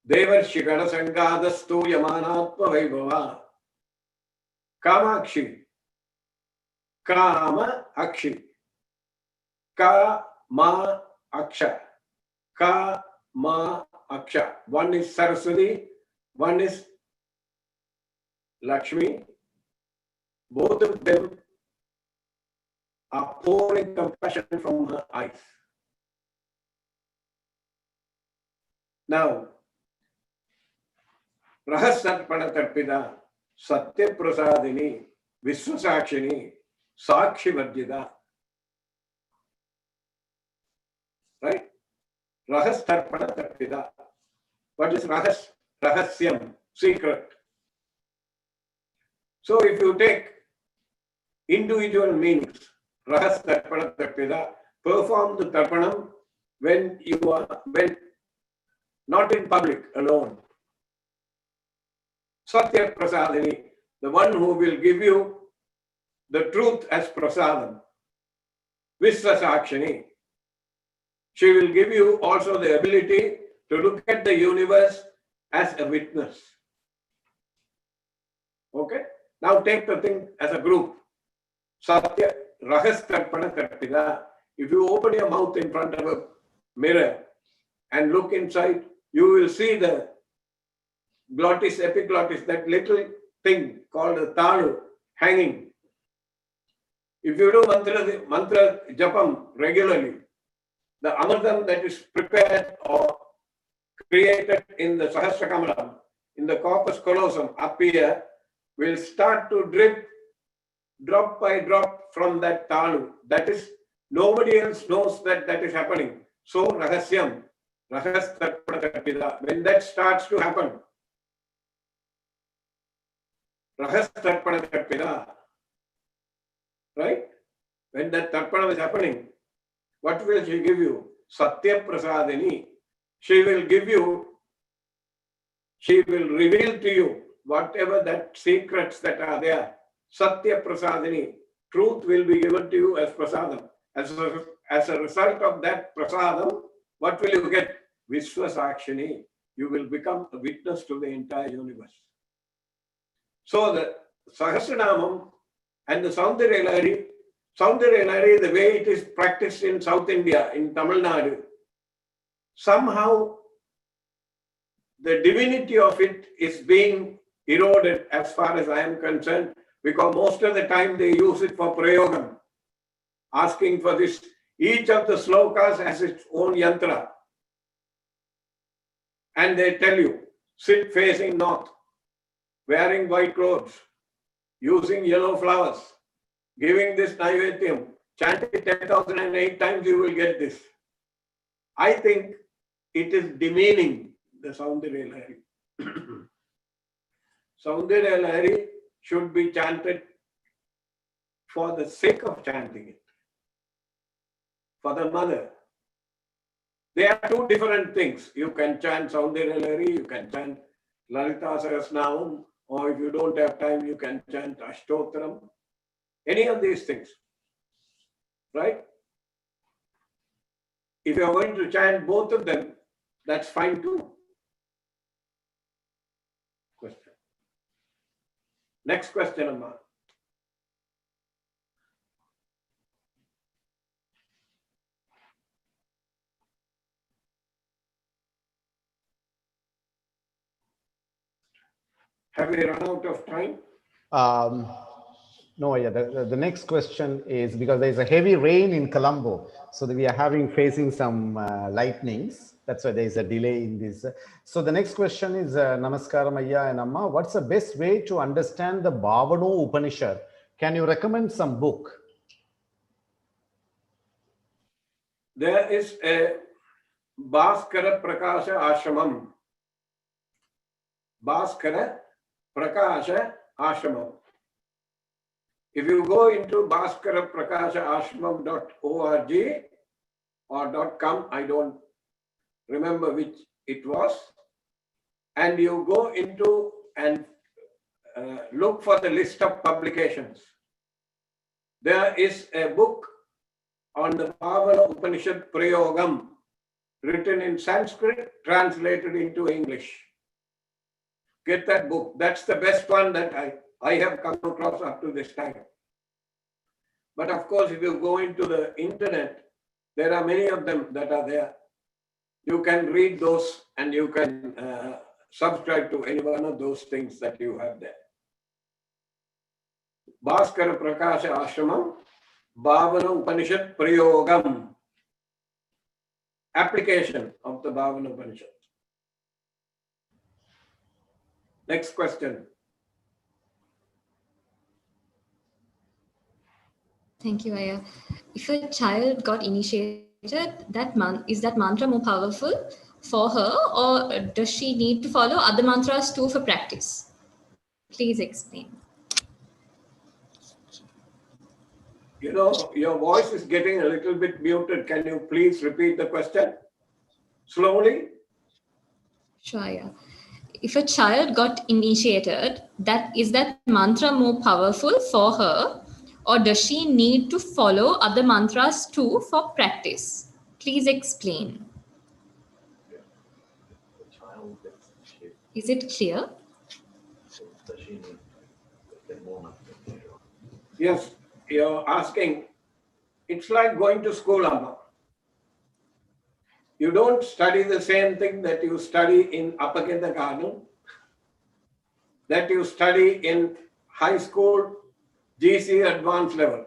Devarshikana Sangadastu Yamanatma Vaibhava. Kamakshi, Kama Akshi, Ka Ma Aksha, Ka Ma Aksha. One is Saraswati, one is Lakshmi. Both of them are pouring compassion from her eyes. Now, Rahasarpana Tarpida, Satya Prasadini, Viswasakshini, Sakshi Vajjida. Right? Rahasarpana Tarpida. What is Rahas? Rahasyam, secret. So if you take individual meanings, Rahas Tarpana Tarpida, perform the Tarpanam when not in public, alone. Satya Prasadini, the one who will give you the truth as prasadam. Viswasakshini, she will give you also the ability to look at the universe as a witness. Okay? Now take the thing as a group. Satya Rahas Tarpana Tarpida. If you open your mouth in front of a mirror and look inside, you will see the glottis, epiglottis, that little thing called a talu hanging. If you do mantra japam regularly, the amartam that is prepared or created in the Sahasrakamalam, in the corpus callosum up here, will start to drip drop by drop from that talu. That is, nobody else knows that is happening. So rahasyam, rahas tarpana tarpida, when that starts to happen, Rahas Tarpana Tarpida. Right? When that Tarpana is happening, what will she give you? Satya Prasadini. She will give you, she will reveal to you whatever that secrets that are there. Satya Prasadini. Truth will be given to you as prasadam. As a result of that prasadam, what will you get? Vishwasakshini. You will become a witness to the entire universe. So the Sahasranamam and the Soundarya Lahari, the way it is practiced in South India, in Tamil Nadu, somehow the divinity of it is being eroded as far as I am concerned, because most of the time they use it for prayogam, asking for this. Each of the slokas has its own yantra. And they tell you, sit facing north, wearing white clothes, using yellow flowers, giving this naivedyam, chant it 10,008 times, you will get this. I think it is demeaning the Soundarya Lahari. Soundarya Lahari should be chanted for the sake of chanting it, for the mother. They are two different things. You can chant Soundarya Lahari, you can chant Lalita Sahasranamam, or if you don't have time, you can chant Ashtotram. Any of these things, right? If you are going to chant both of them, that's fine too. Question. Next question, Amma. Have we run out of time? No, yeah, the next question is, because there's a heavy rain in Colombo, so that we are facing some lightnings. That's why there's a delay in this. So the next question is, Namaskaram Ayya and Amma, what's the best way to understand the Bhavano Upanishad? Can you recommend some book? There is a Bhaskara Prakasha Ashramam. Bhaskara Prakasha Ashramam. If you go into bhaskaraprakasaashramam.org or .com, I don't remember which it was, and you go into and look for the list of publications. There is a book on the Bhavana Upanishad Prayogam, written in Sanskrit, translated into English. Get that book. That's the best one that I have come across up to this time. But of course, if you go into the internet, there are many of them that are there. You can read those and you can subscribe to any one of those things that you have there. Bhaskara Prakasha Ashramam, Bhavana Upanishad Prayogam. Application of the Bhavana Upanishad. Next question. Thank you, Aya. If a child got initiated, is that mantra more powerful for her, or does she need to follow other mantras too for practice? Please explain. You know, your voice is getting a little bit muted. Can you please repeat the question slowly? Sure, yeah. If a child got initiated, is that mantra more powerful for her, or does she need to follow other mantras too for practice? Please explain. Is it clear? Yes, you're asking. It's like going to school, Amma. You don't study the same thing that you study in upper kindergarten, that you study in high school, GC advanced level.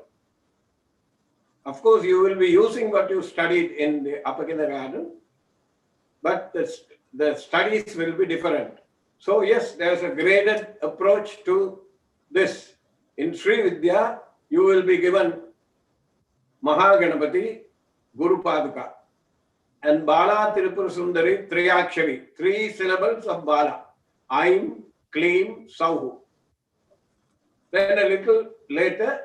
Of course, you will be using what you studied in the upper kindergarten, but the studies will be different. So yes, there's a graded approach to this. In Sri Vidya, you will be given Mahaganapati, Guru Paduka, and Bala Tirupur Sundari, Triyakshari, 3 syllables of Bala. Aim, Kleem, Sauhu. Then a little later,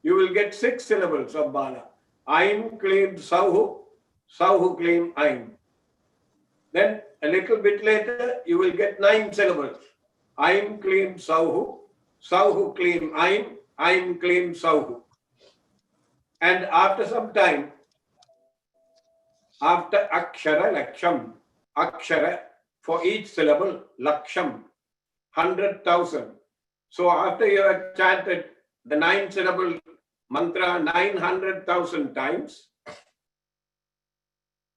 you will get 6 syllables of Bala. Aim, Klim, Sauhu, Sauhu, Klim, Aim. Then a little bit later, you will get 9 syllables. Aim, Klim, Sauhu, Sauhu, Klim, Aim, Klim, Sauhu. And after some time, after Akshara, Laksham, Akshara, for each syllable, Laksham, 100,000. So after you have chanted the 9 syllable mantra 900,000 times,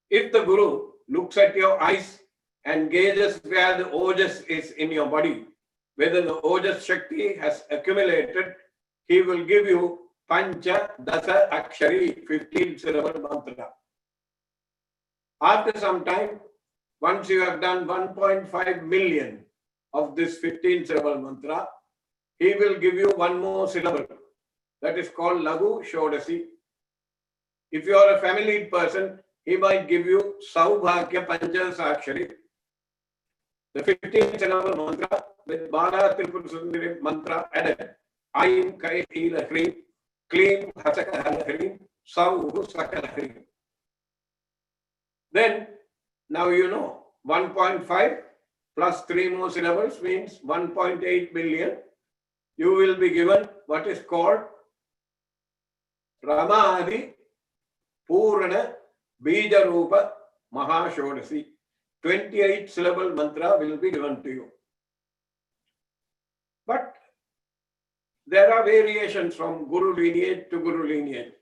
if the Guru looks at your eyes and gauges where the ojas is in your body, whether the ojas Shakti has accumulated, he will give you Pancha Dasa Akshari, 15 syllable mantra. After some time, once you have done 1.5 million of this 15 syllable mantra, he will give you one more syllable. That is called Lagu Shodasi. If you are a family person, he might give you Saubhagya Pancha Sakshari. The 15 syllable mantra with Bala Tripura Sundari mantra added. Aim Kai Ila Hrim, Klim Hasaka Hrim, Sauhu Sakala Hrim. Then, now you know, 1.5 plus 3 more syllables means 1.8 million. You will be given what is called Ramadi Purana Bija Rupa Mahashodasi. 28 syllable mantra will be given to you. But there are variations from Guru lineage to Guru lineage.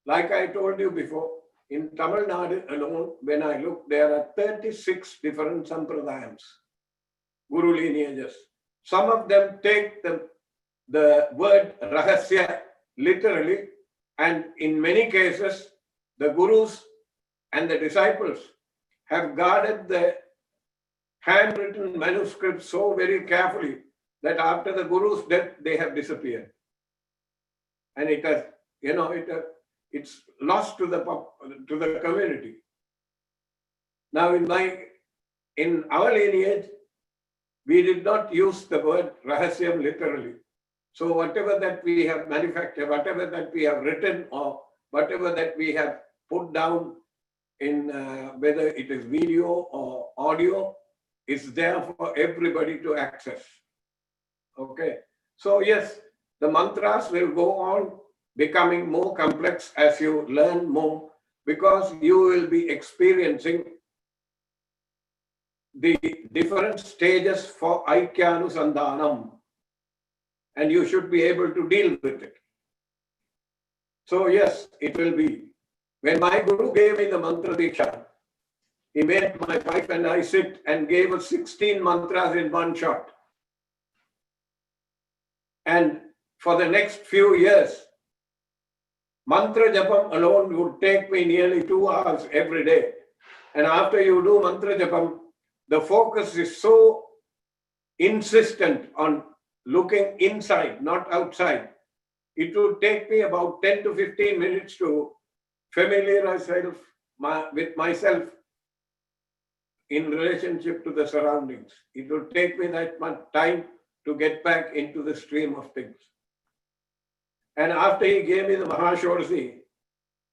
Like I told you before, in Tamil Nadu alone, when I look, there are 36 different sampradayams, Guru lineages. Some of them take the word Rahasya literally, and in many cases, the Gurus and the disciples have guarded the handwritten manuscripts so very carefully that after the Guru's death, they have disappeared. And it has, it's lost to the community. Now, in our lineage, we did not use the word Rahasyam literally. So whatever that we have manufactured, whatever that we have written, or whatever that we have put down in whether it is video or audio, is there for everybody to access. Okay. So yes, the mantras will go on becoming more complex as you learn more, because you will be experiencing the different stages for Aikyanusandhanam, and you should be able to deal with it. So yes, it will be. When my Guru gave me the mantra diksha, he made my wife and I sit and gave us 16 mantras in one shot. And for the next few years, mantra japam alone would take me nearly 2 hours every day. And after you do mantra japam, the focus is so insistent on looking inside, not outside. It would take me about 10 to 15 minutes to familiarize with myself in relationship to the surroundings. It would take me that much time to get back into the stream of things. And after he gave me the Mahashodasi,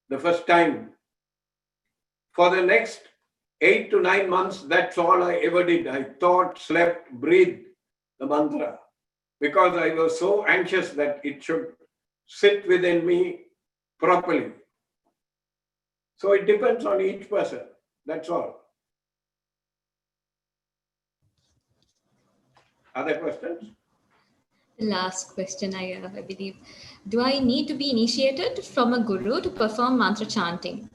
the first time, for the next 8 to 9 months, that's all I ever did. I thought, slept, breathed the mantra, because I was so anxious that it should sit within me properly. So it depends on each person. That's all. Other questions? Last question, I believe. Do I need to be initiated from a guru to perform mantra chanting?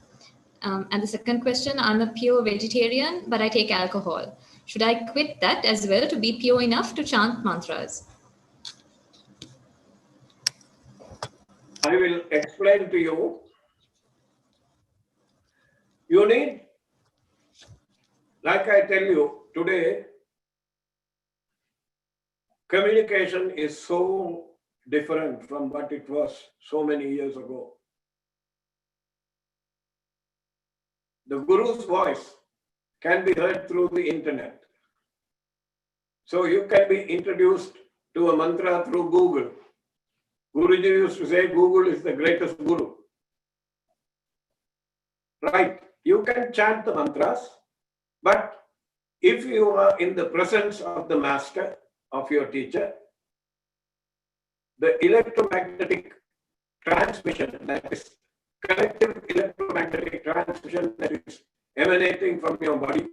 And the second question, I'm a pure vegetarian, but I take alcohol. Should I quit that as well to be pure enough to chant mantras? I will explain to you. You need, like I tell you, today, communication is so different from what it was so many years ago. The Guru's voice can be heard through the internet. So you can be introduced to a mantra through Google. Guruji used to say Google is the greatest guru. Right? You can chant the mantras, but if you are in the presence of the master, of your teacher, the electromagnetic transmission, that is collective electromagnetic transmission that is emanating from your body,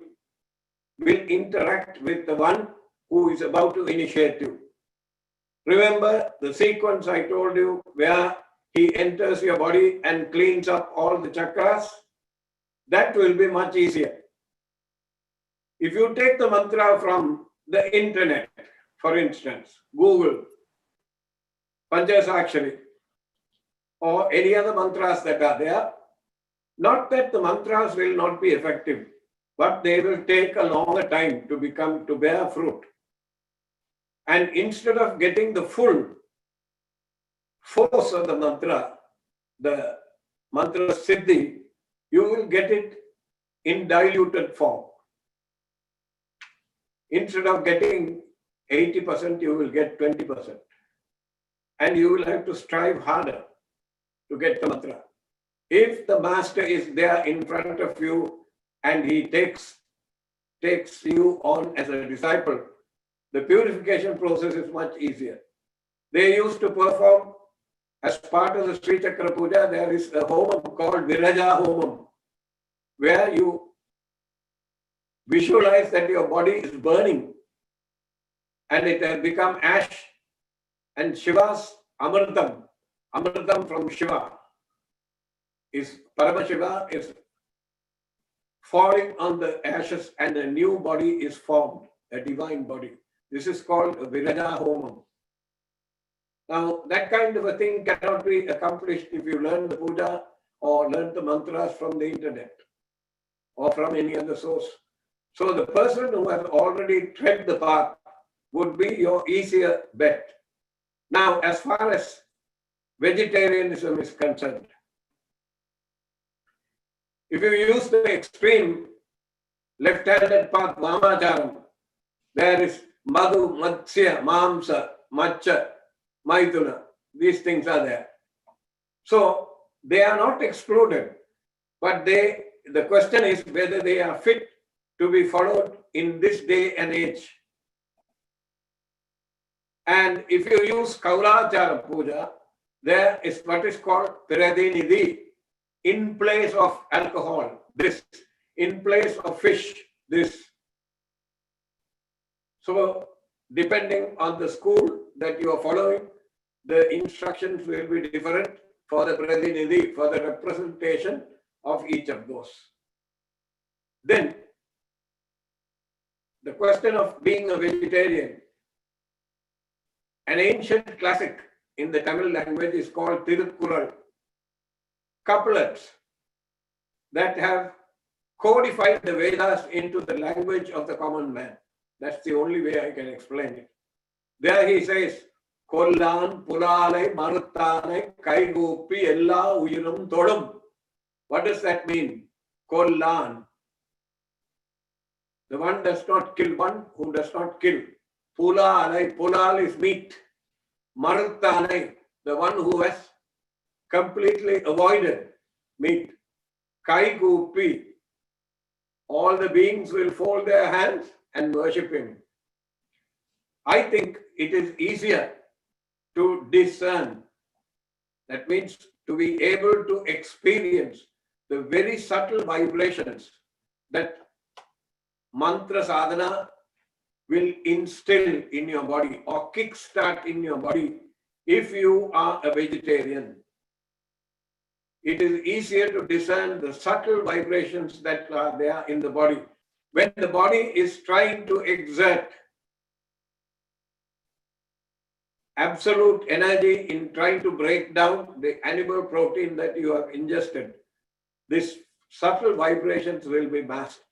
will interact with the one who is about to initiate you. Remember the sequence I told you where he enters your body and cleans up all the chakras? That will be much easier. If you take the mantra from the internet, for instance, Google, Panchasakshari, or any other mantras that are there, not that the mantras will not be effective, but they will take a longer time to bear fruit. And instead of getting the full force of the mantra siddhi, you will get it in diluted form. Instead of getting 80%, you will get 20%. And you will have to strive harder to get the mantra. If the master is there in front of you and he takes you on as a disciple, the purification process is much easier. They used to perform, as part of the Sri Chakra Puja, there is a homam called Viraja Homam, where you visualize that your body is burning and it has become ash, and Shiva's Amritam from Shiva is Paramashiva is falling on the ashes and a new body is formed, a divine body. This is called a Viraja Homam. Now, that kind of a thing cannot be accomplished if you learn the Puja or learn the mantras from the internet or from any other source. So the person who has already tread the path would be your easier bet. Now, as far as vegetarianism is concerned, if you use the extreme left-handed path, Vamacharam, there is Madhu, Matsya, Mamsa, Macha, Maithuna. These things are there. So they are not excluded, but the question is whether they are fit to be followed in this day and age. And if you use Kaurachara Puja, there is what is called Piradinidhi, in place of alcohol, this, in place of fish, this. So depending on the school that you are following, the instructions will be different for the Piradinidhi, for the representation of each of those. Then, the question of being a vegetarian. An ancient classic in the Tamil language is called Tirukkural. Couplets that have codified the Vedas into the language of the common man. That's the only way I can explain it. There he says, Kollan, Pulale, Maruttane, Kaigupi, Ella, Uyirum, Todum. What does that mean? Kollan. The one does not kill, one who does not kill. Pulale, Pulal is meat. Maruttane, the one who has completely avoided meat. Kaigupi, all the beings will fold their hands and worship him. I think it is easier to discern. That means to be able to experience the very subtle vibrations that mantra sadhana will instill in your body or kickstart in your body if you are a vegetarian. It is easier to discern the subtle vibrations that are there in the body. When the body is trying to exert absolute energy in trying to break down the animal protein that you have ingested, these subtle vibrations will be masked.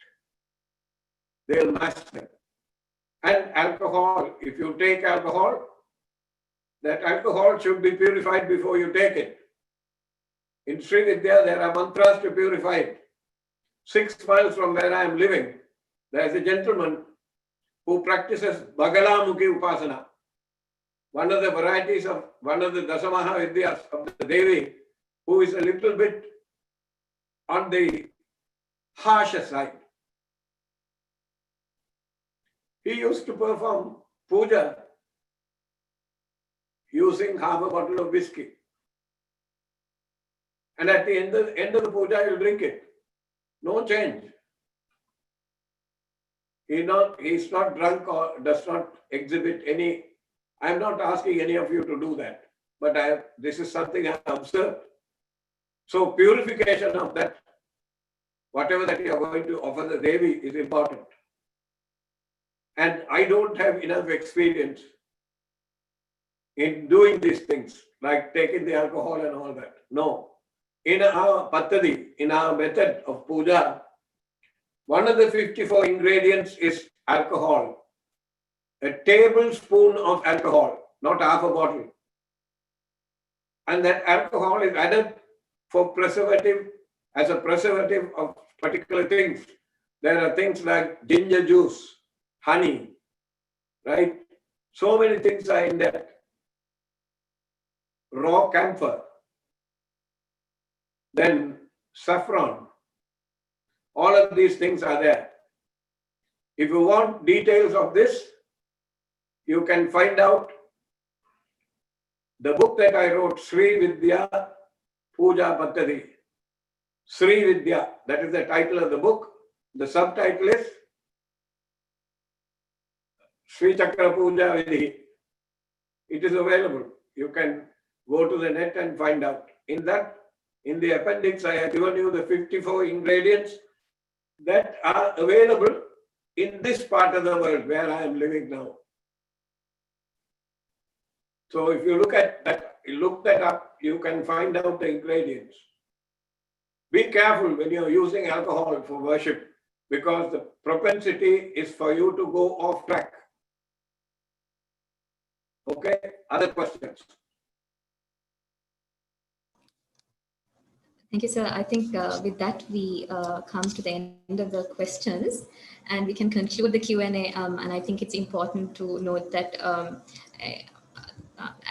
They will mask them. And alcohol, if you take alcohol, that alcohol should be purified before you take it. In Sri Vidya, there are mantras to purify it. 6 miles from where I am living, there is a gentleman who practices Bagalamukhi Upasana. one of the varieties of one of the Dasamaha Vidyas of the Devi, who is a little bit on the harsher side. He used to perform puja using half a bottle of whiskey. And at the end of the puja, he'll drink it. No change. He's not drunk or does not exhibit any. I'm not asking any of you to do that, but this is something I observed. So purification of that, whatever that you are going to offer the Devi, is important. And I don't have enough experience in doing these things, like taking the alcohol and all that. No. In our pattadi, in our method of puja, one of the 54 ingredients is alcohol. A tablespoon of alcohol, not half a bottle. And that alcohol is added for preservative, as a preservative of particular things. There are things like ginger juice, honey, right? So many things are in there. Raw camphor, then saffron. All of these things are there. If you want details of this, you can find out the book that I wrote, Sri Vidya Puja Pattadi. Sri Vidya, that is the title of the book. The subtitle is Sri Chakra Puja Vidhi. It is available. You can go to the net and find out. In the appendix, I have given you the 54 ingredients that are available in this part of the world where I am living now. So if you look that up, you can find out the ingredients. Be careful when you're using alcohol for worship, because the propensity is for you to go off track. Okay, other questions? Thank you, sir. I think with that, we come to the end of the questions and we can conclude the Q&A. And I think it's important to note that,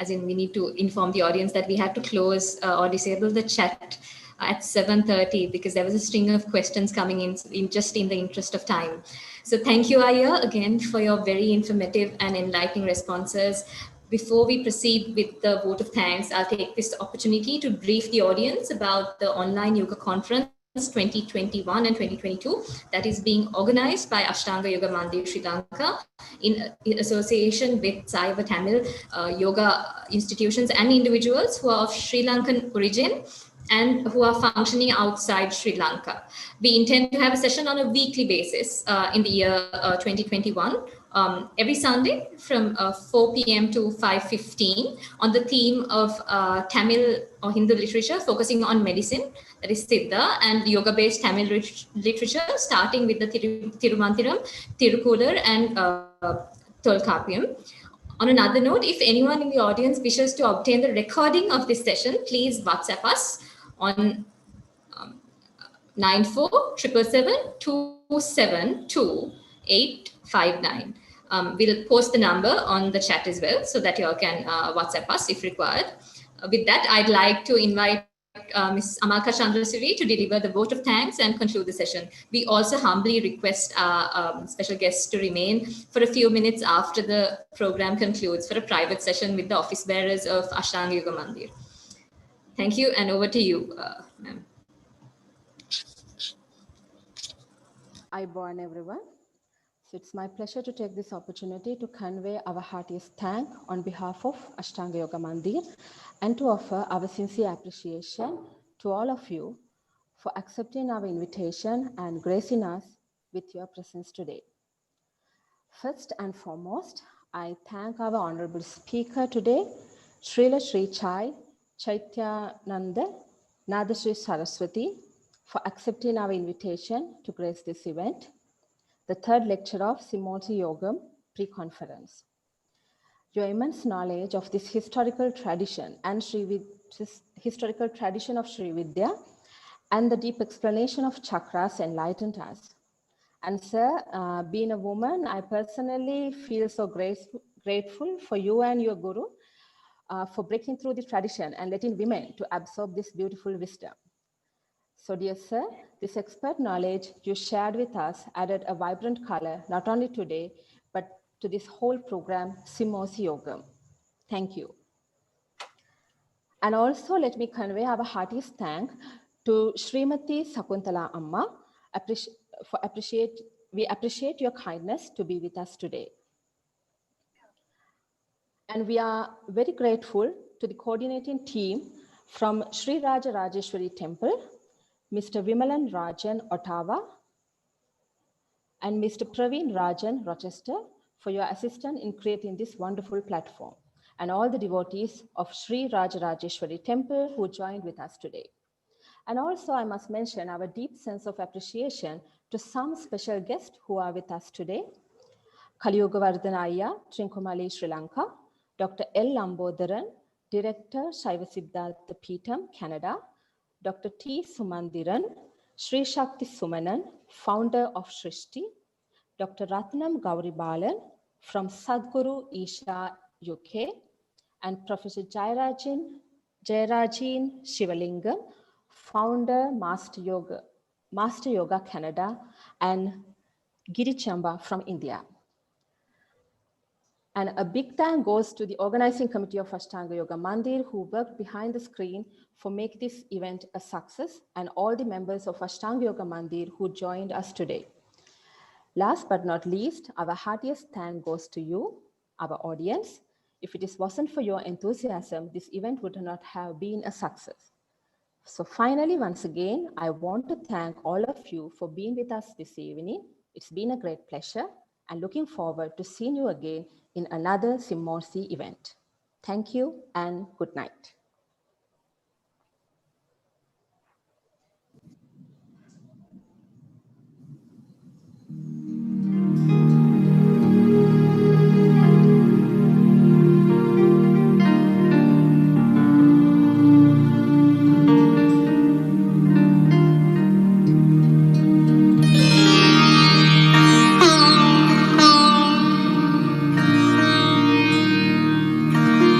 as in we need to inform the audience that we had to close or disable the chat at 7:30 because there was a string of questions coming in just in the interest of time. So thank you, Aya, again for your very informative and enlightening responses. Before we proceed with the vote of thanks, I'll take this opportunity to brief the audience about the online yoga conference 2021 and 2022 that is being organized by Ashtanga Yoga Mandir Sri Lanka in association with Saiva Tamil yoga institutions and individuals who are of Sri Lankan origin and who are functioning outside Sri Lanka. We intend to have a session on a weekly basis in the year 2021, every Sunday from 4 p.m. to 5:15 on the theme of Tamil or Hindu literature, focusing on medicine, that is Siddha, and yoga-based Tamil literature, starting with the Tirumantiram, Tirukular, and Tolkappiyam. On another note, if anyone in the audience wishes to obtain the recording of this session, please WhatsApp us on 9477272859. We'll post the number on the chat as well so that you all can WhatsApp us if required. With that, I'd like to invite Ms. Amaka Chandrasuri to deliver the vote of thanks and conclude the session. We also humbly request our special guests to remain for a few minutes after the program concludes for a private session with the office bearers of Ashtanga Yoga Mandir. Thank you, and over to you, ma'am. Ayubowan everyone. So it's my pleasure to take this opportunity to convey our heartiest thank on behalf of Ashtanga Yoga Mandir and to offer our sincere appreciation to all of you for accepting our invitation and gracing us with your presence today. First and foremost, I thank our honorable speaker today, Srila Sri Chaityananda Nadashri Saraswati, for accepting our invitation to grace this event, the third lecture of Semmozhi Yogam pre-conference. Your immense knowledge of this historical tradition and historical tradition of Sri Vidya and the deep explanation of chakras enlightened us. And sir, being a woman, I personally feel so grateful for you and your Guru for breaking through the tradition and letting women to absorb this beautiful wisdom. So dear sir, this expert knowledge you shared with us added a vibrant color, not only today, but to this whole program, Semmozhi Yogam. Thank you. And also let me convey our heartiest thanks to Srimati Sakuntala Amma. We appreciate your kindness to be with us today. And we are very grateful to the coordinating team from Sri Raja Rajeshwari Temple, Mr. Vimalan Rajan, Ottawa, and Mr. Praveen Rajan, Rochester, for your assistance in creating this wonderful platform, and all the devotees of Sri Raja Rajeshwari Temple who joined with us today. And also I must mention our deep sense of appreciation to some special guests who are with us today. Kaliyogavardhanaya, Trincomalee, Sri Lanka, Dr. L. Lambodharan, Director, Shaiva Siddhartha Peetham, Canada, Dr. T. Sumandiran, Sri Shakti Sumanan, founder of Srishti, Dr. Ratnam Gauribalan from Sadhguru Isha, UK, and Professor Jayarajin Shivalingam, founder, Master Yoga Canada, and Giri Chamba from India. And a big thank goes to the organizing committee of Ashtanga Yoga Mandir who worked behind the screen for make this event a success, and all the members of Ashtanga Yoga Mandir who joined us today. Last but not least, our heartiest thank goes to you, our audience. If it wasn't for your enthusiasm, this event would not have been a success. So finally, once again, I want to thank all of you for being with us this evening. It's been a great pleasure, and looking forward to seeing you again in another Semmozhi event. Thank you and good night.